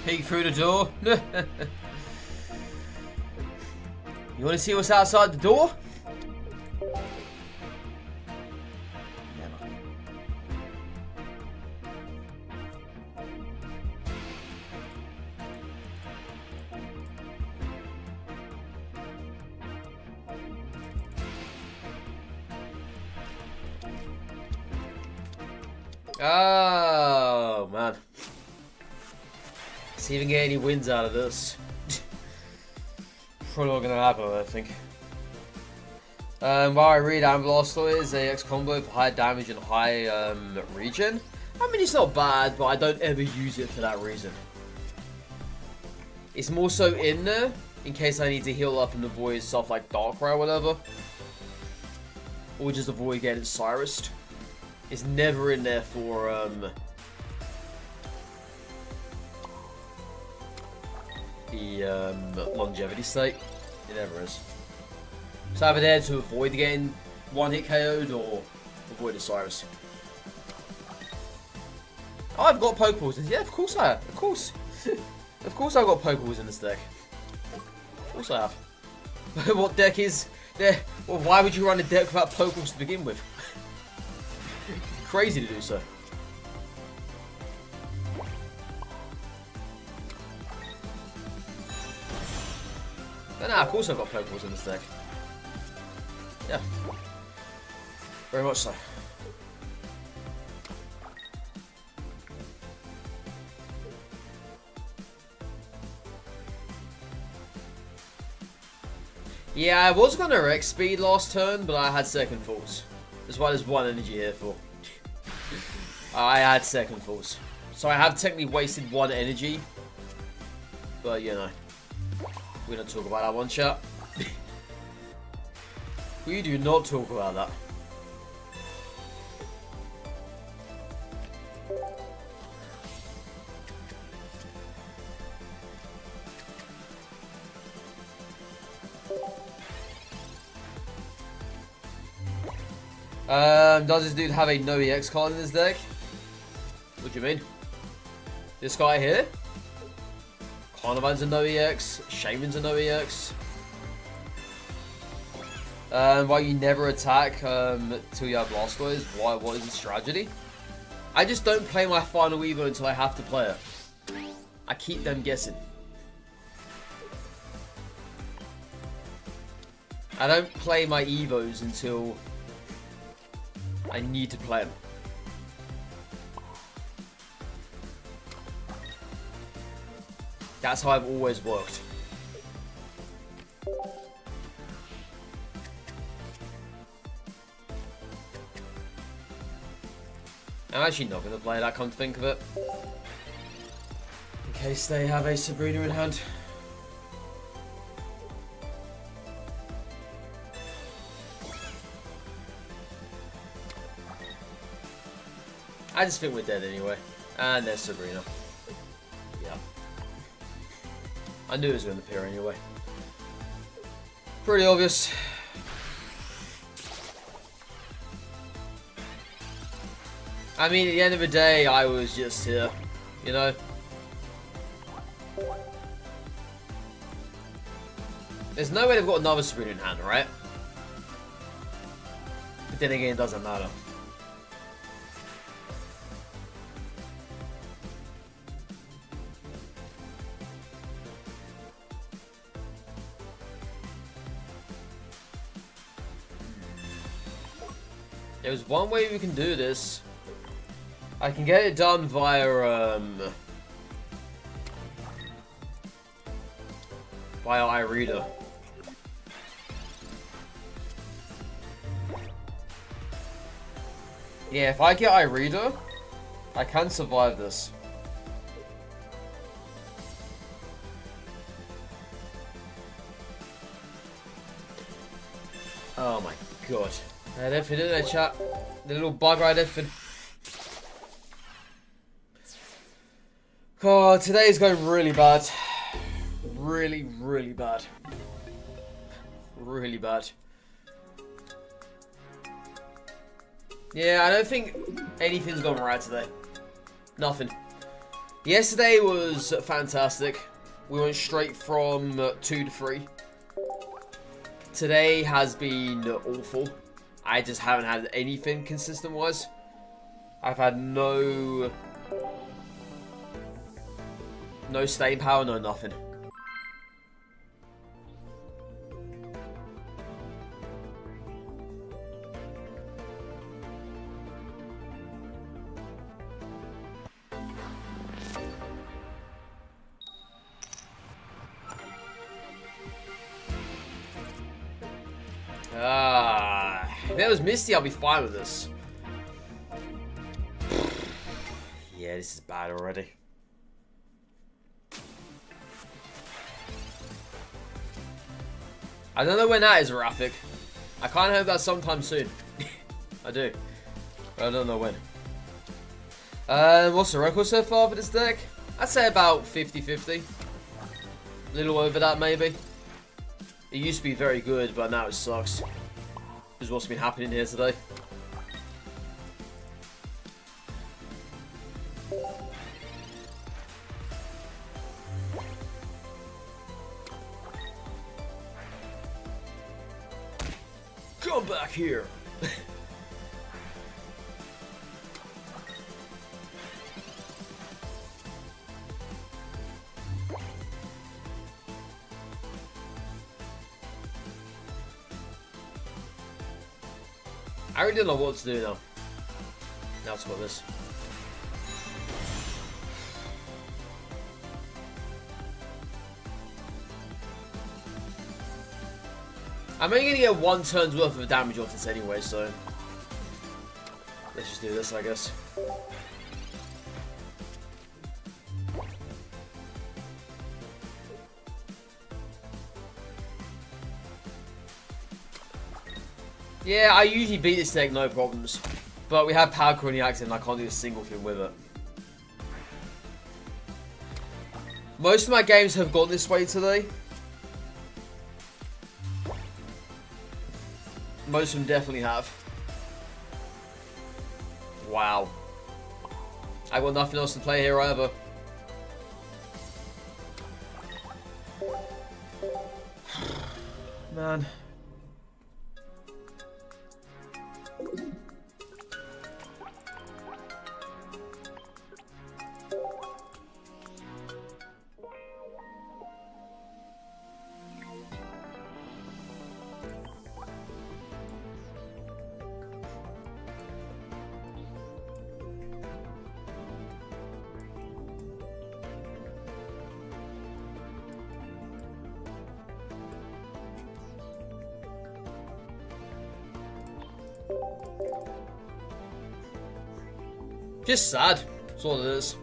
Peek through the door. You want to see what's outside the door? Oh, man. Let's even get any wins out of this. Probably not going to happen, I think. While I read Blastoise, a X combo for high damage and high regen. I mean, it's not bad, but I don't ever use it for that reason. It's more so in there in case I need to heal up and avoid stuff like Darkrai or whatever. Or just avoid getting Cyrused. It's never in there for the longevity sake. It never is. It's either there to avoid getting one-hit KO'd or avoid a Cyrus. Oh, I've got Pokeballs. Yeah, of course I have. Of course. Of course I've got Pokeballs in this deck. Of course I have. What deck is there? Well, why would you run a deck without Pokeballs to begin with? Crazy to do so. Nah, of course I've got Pokeballs in this deck. Yeah. Very much so. Yeah, I was going to Rex speed last turn, but I had second thoughts. That's why there's one energy here for. I had second thoughts. So I have technically wasted one energy. But, you know. We don't talk about that one, chat. We do not talk about that. Does this dude have a no EX card in his deck? What do you mean? This guy here? Carnivan's a no EX. Shaman's a no EX. Why you never attack till you have Blastoise? Why? What is the strategy? I just don't play my final Evo until I have to play it. I keep them guessing. I don't play my Evos until I need to play them. That's how I've always worked. I'm actually not going to play that, come to think of it. In case they have a Sabrina in hand. I just think we're dead anyway. And there's Sabrina. Yeah. I knew it was going to appear anyway. Pretty obvious. I mean, at the end of the day, I was just here, you know? There's no way they've got another Sabrina in hand, right? But then again, it doesn't matter. There's one way we can do this. I can get it done via iReader. Yeah, if I get iReader, I can survive this. Oh my god. Everything in there, chat. The little bug right everything. Oh, today's going really bad. Really, really bad. Really bad. Yeah, I don't think anything's gone right today. Nothing. Yesterday was fantastic. We went straight from 2 to 3. Today has been awful. I just haven't had anything consistent-wise. I've had no staying power, no nothing. If it was Misty, I'll be fine with this. Yeah, this is bad already. I don't know when that is, Rafik. I kind of hope that's sometime soon. I do. But I don't know when. What's the record so far for this deck? I'd say about 50-50. A little over that, maybe. It used to be very good, but now it sucks. Is what's been happening here today. Come back here. I really don't know what to do now. Now it's got this. I'm only going to get 1 turn's worth of damage off this anyway, so let's just do this, I guess. Yeah, I usually beat this deck no problems, but we have Power Core in the active and I can't do a single thing with it. Most of my games have gone this way today. Most of them definitely have. Wow. I got nothing else to play here either. Man. Just sad. That's all it is.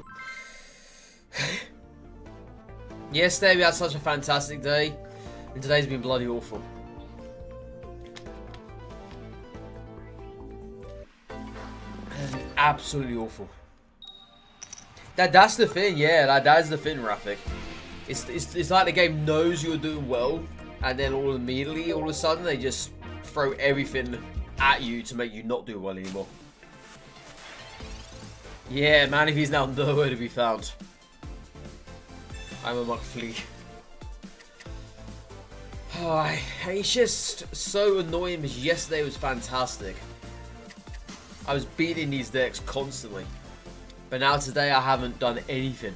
Yesterday we had such a fantastic day, and today's been bloody awful. Absolutely awful. That's the thing, yeah. That's the thing, Rafik. It's like the game knows you're doing well, and then all of a sudden, they just throw everything at you to make you not do well anymore. Yeah, man, if he's now nowhere to be found. I'm a McFlea. Oh, it's just so annoying because yesterday was fantastic. I was beating these decks constantly. But now today I haven't done anything.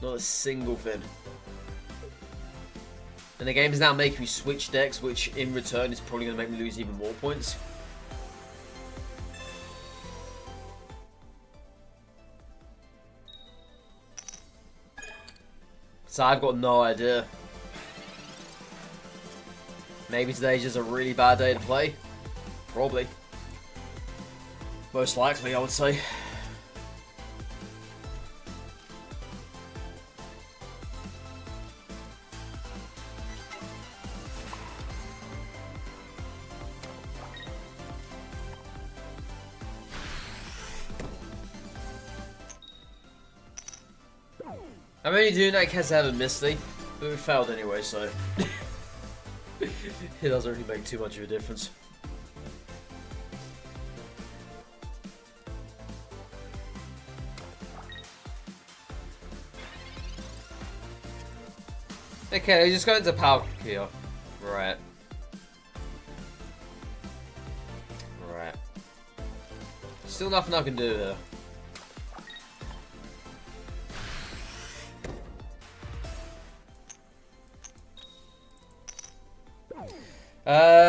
Not a single thing. And the game is now making me switch decks, which in return is probably going to make me lose even more points. So I've got no idea. Maybe today's just a really bad day to play. Probably. Most likely, I would say. I'm only doing that because I haven't missed it, but we failed anyway, so it doesn't really make too much of a difference. Okay, just go into power here. Right. Right. Still nothing I can do here.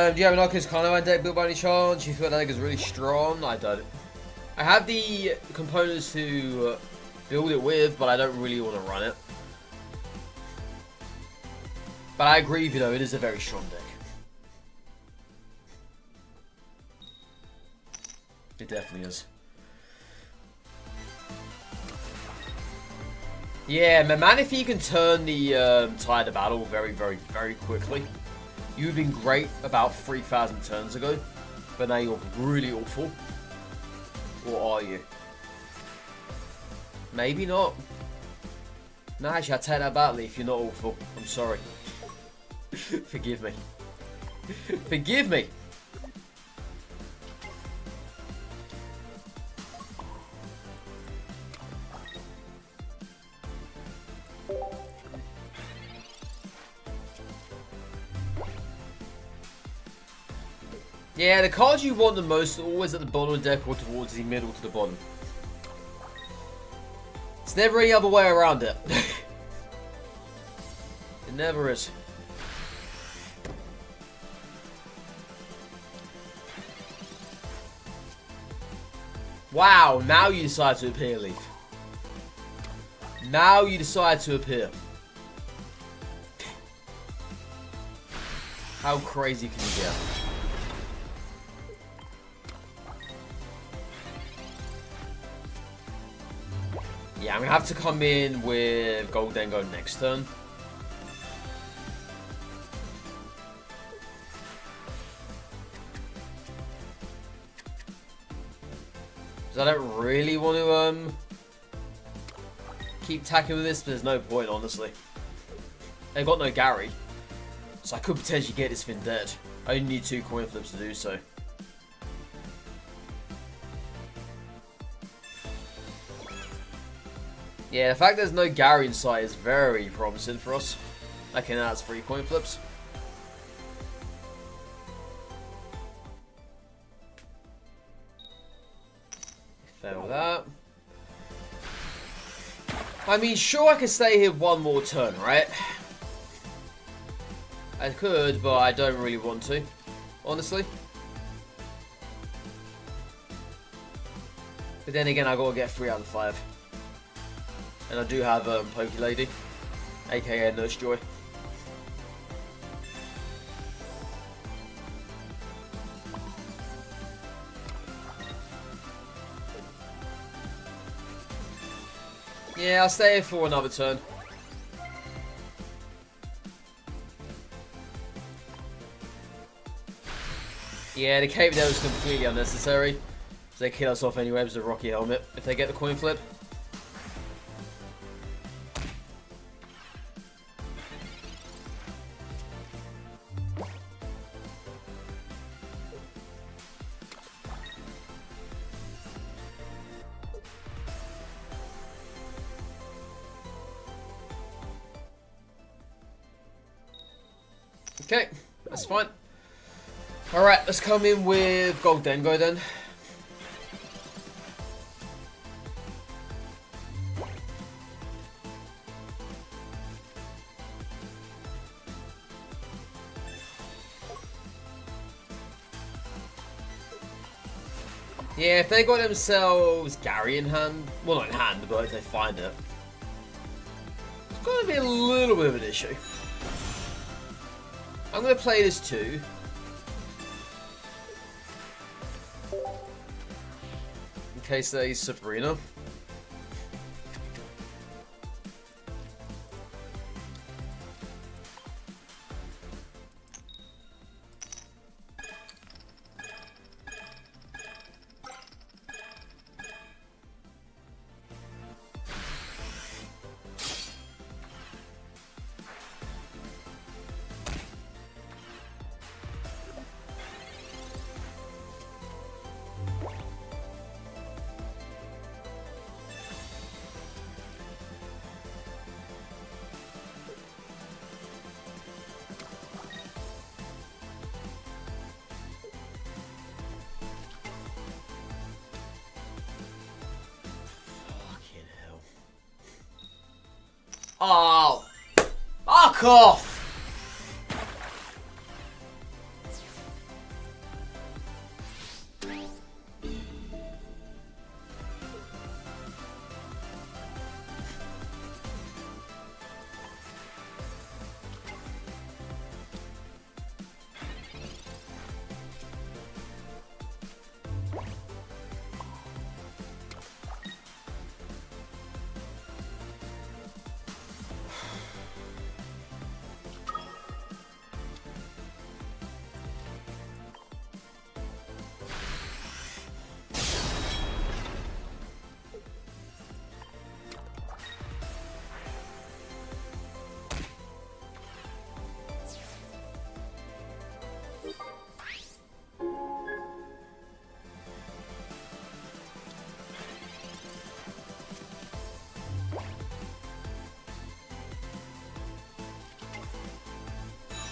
Do you have an Arcus Carnival deck built by any chance? You feel that deck is really strong? I don't. I have the components to build it with, but I don't really want to run it. But I agree with you though, it is a very strong deck. It definitely is. Yeah, man, if you can turn the tide of battle very, very, very quickly. You've been great about 3,000 turns ago, but now you're really awful. Or are you? Maybe not. No, actually, I take that back, if you're not awful. I'm sorry. Forgive me. Forgive me! Yeah, the cards you want the most are always at the bottom of the deck or towards the middle to the bottom. It's never any other way around it. It never is. Wow, now you decide to appear, Leaf. Now you decide to appear. How crazy can you get? Yeah, I'm going to have to come in with Goldengo next turn. Because I don't really want to keep tacking with this, but there's no point, honestly. They've got no Gary. So I could potentially get this thing dead. I only need 2 coin flips to do so. Yeah, the fact there's no Gary in sight is very promising for us. Okay, now that's 3 coin flips. Fail that. I mean, sure, I could stay here one more turn, right? I could, but I don't really want to, honestly. But then again, I gotta get 3 out of 5. And I do have Poke Lady, aka Nurse Joy. Yeah, I'll stay here for another turn. Yeah, the cape there was completely unnecessary. So they kill us off anyway with the Rocky Helmet if they get the coin flip. Okay, that's fine. Alright, let's come in with Gold Dengo then. Yeah, if they got themselves Gary in hand, well not in hand, but if they find it, it's gonna be a little bit of an issue. I'm gonna play this too. In case they Sabrina. Oh, fuck off!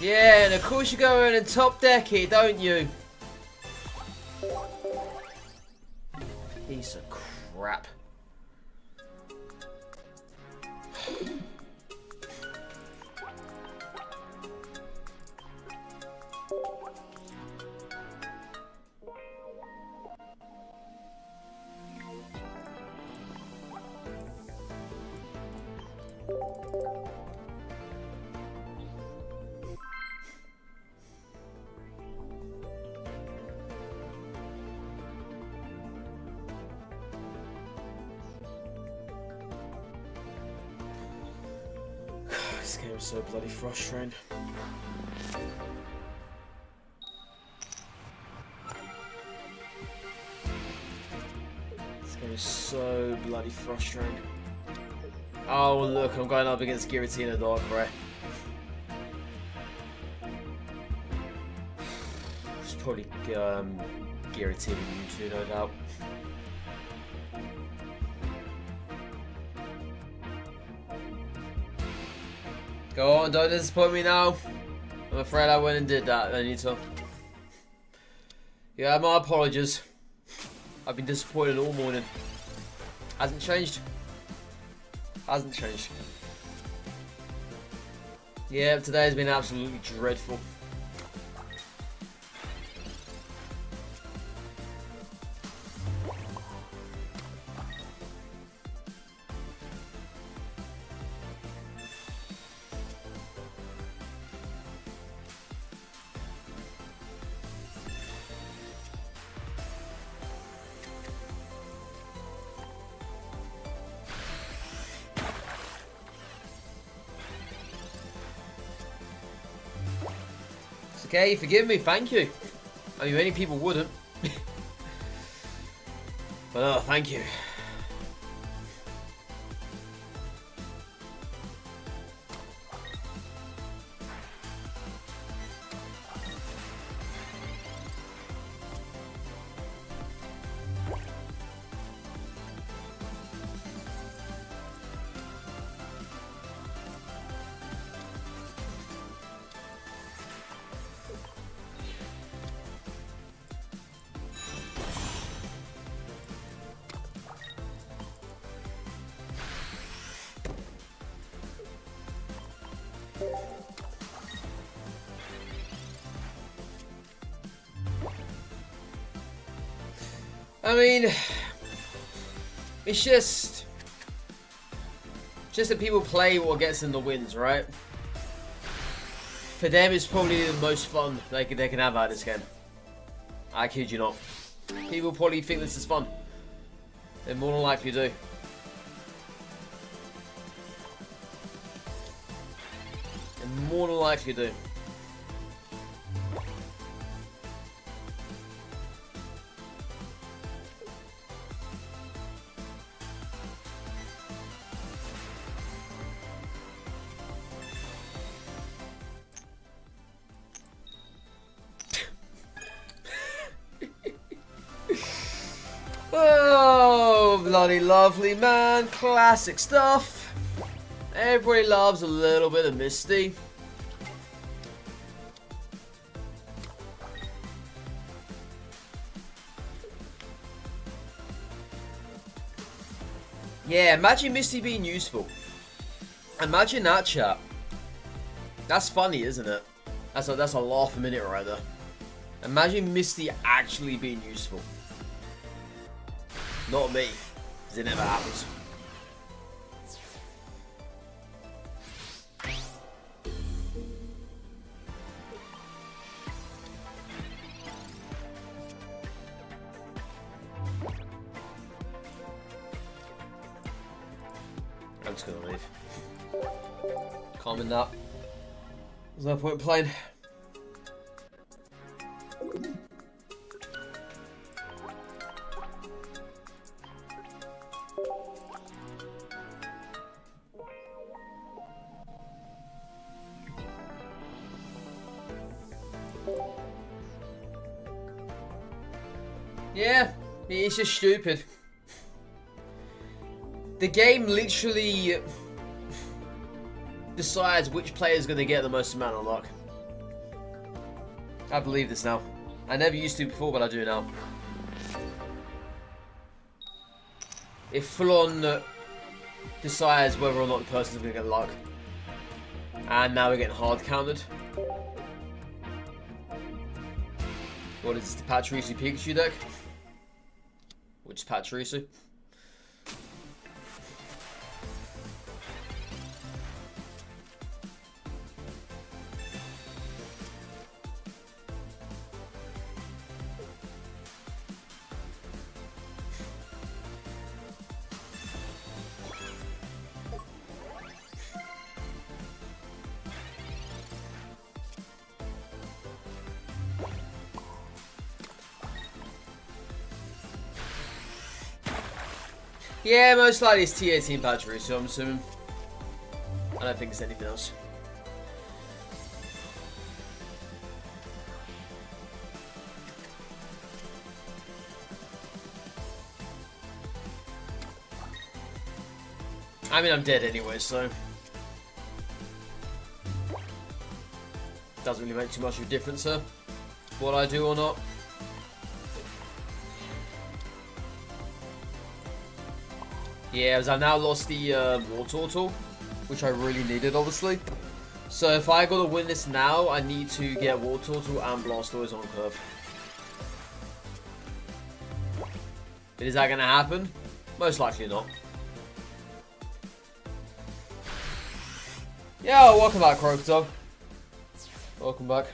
Yeah, and of course you go in and top deck it, don't you? Piece of crap. This game is so bloody frustrating. This game is so bloody frustrating. Oh look, I'm going up against Giratina Darkrai. It's probably Giratina Mewtwo, no doubt. Go on, don't disappoint me now. I'm afraid I went and did that, Anita. Yeah, my apologies. I've been disappointed all morning. Hasn't changed. Hasn't changed. Yeah, today has been absolutely dreadful. Okay, forgive me, thank you. I mean, many people wouldn't. But thank you. I mean, it's just that people play what gets them the wins, right? For them, it's probably the most fun they can have out of this game. I kid you not. People probably think this is fun. They more than likely do. They more than likely do. Oh, bloody lovely, man. Classic stuff. Everybody loves a little bit of Misty. Yeah, imagine Misty being useful. Imagine that, chat. That's funny, isn't it? That's a laugh a minute right there. Imagine Misty actually being useful. Not me, because it never happens. I'm just gonna leave. Calming that. There's no point in playing. Yeah, it's just stupid. The game literally decides which player is going to get the most amount of luck. I believe this now. I never used to before, but I do now. It full-on decides whether or not the person's going to get luck. And now we're getting hard counted. What is this, the Pachirisu Pikachu deck? Which is Pachirisu? Yeah, most likely it's T18 Pachirisu, I'm assuming. I don't think it's anything else. I mean, I'm dead anyway, so... Doesn't really make too much of a difference here, what I do or not. Yeah, as I've now lost the War Turtle, which I really needed, obviously. So if I gotta win this now, I need to get War Turtle and Blastoise on curve. But is that gonna happen? Most likely not. Yeah, welcome back, Crocodile. Welcome back.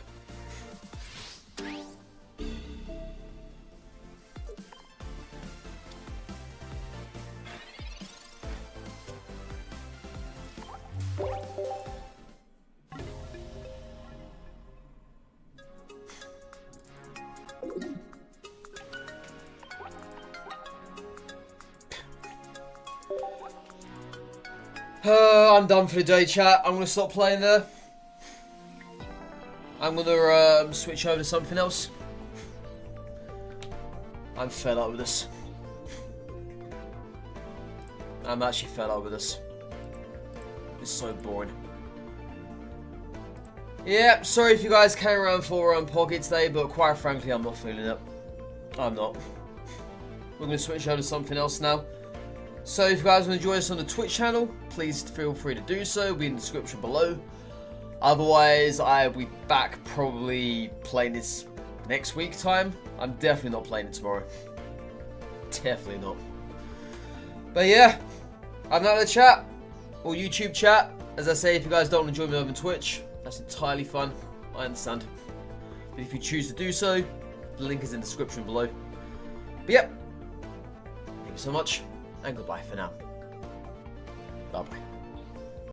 I'm done for the day, chat. I'm gonna stop playing there. I'm gonna switch over to something else. I'm fed up with this. I'm actually fed up with this. It's so boring. Yeah, sorry if you guys came around for Pocket today, but quite frankly, I'm not feeling it. I'm not. We're gonna switch over to something else now. So if you guys want to join us on the Twitch channel, please feel free to do so. It'll be in the description below. Otherwise, I'll be back probably playing this next week time. I'm definitely not playing it tomorrow. Definitely not. But yeah, I'm out of the chat, or YouTube chat. As I say, if you guys don't want to join me over on Twitch, that's entirely fine. I understand. But if you choose to do so, the link is in the description below. But yep, thank you so much. And goodbye for now. Bye-bye.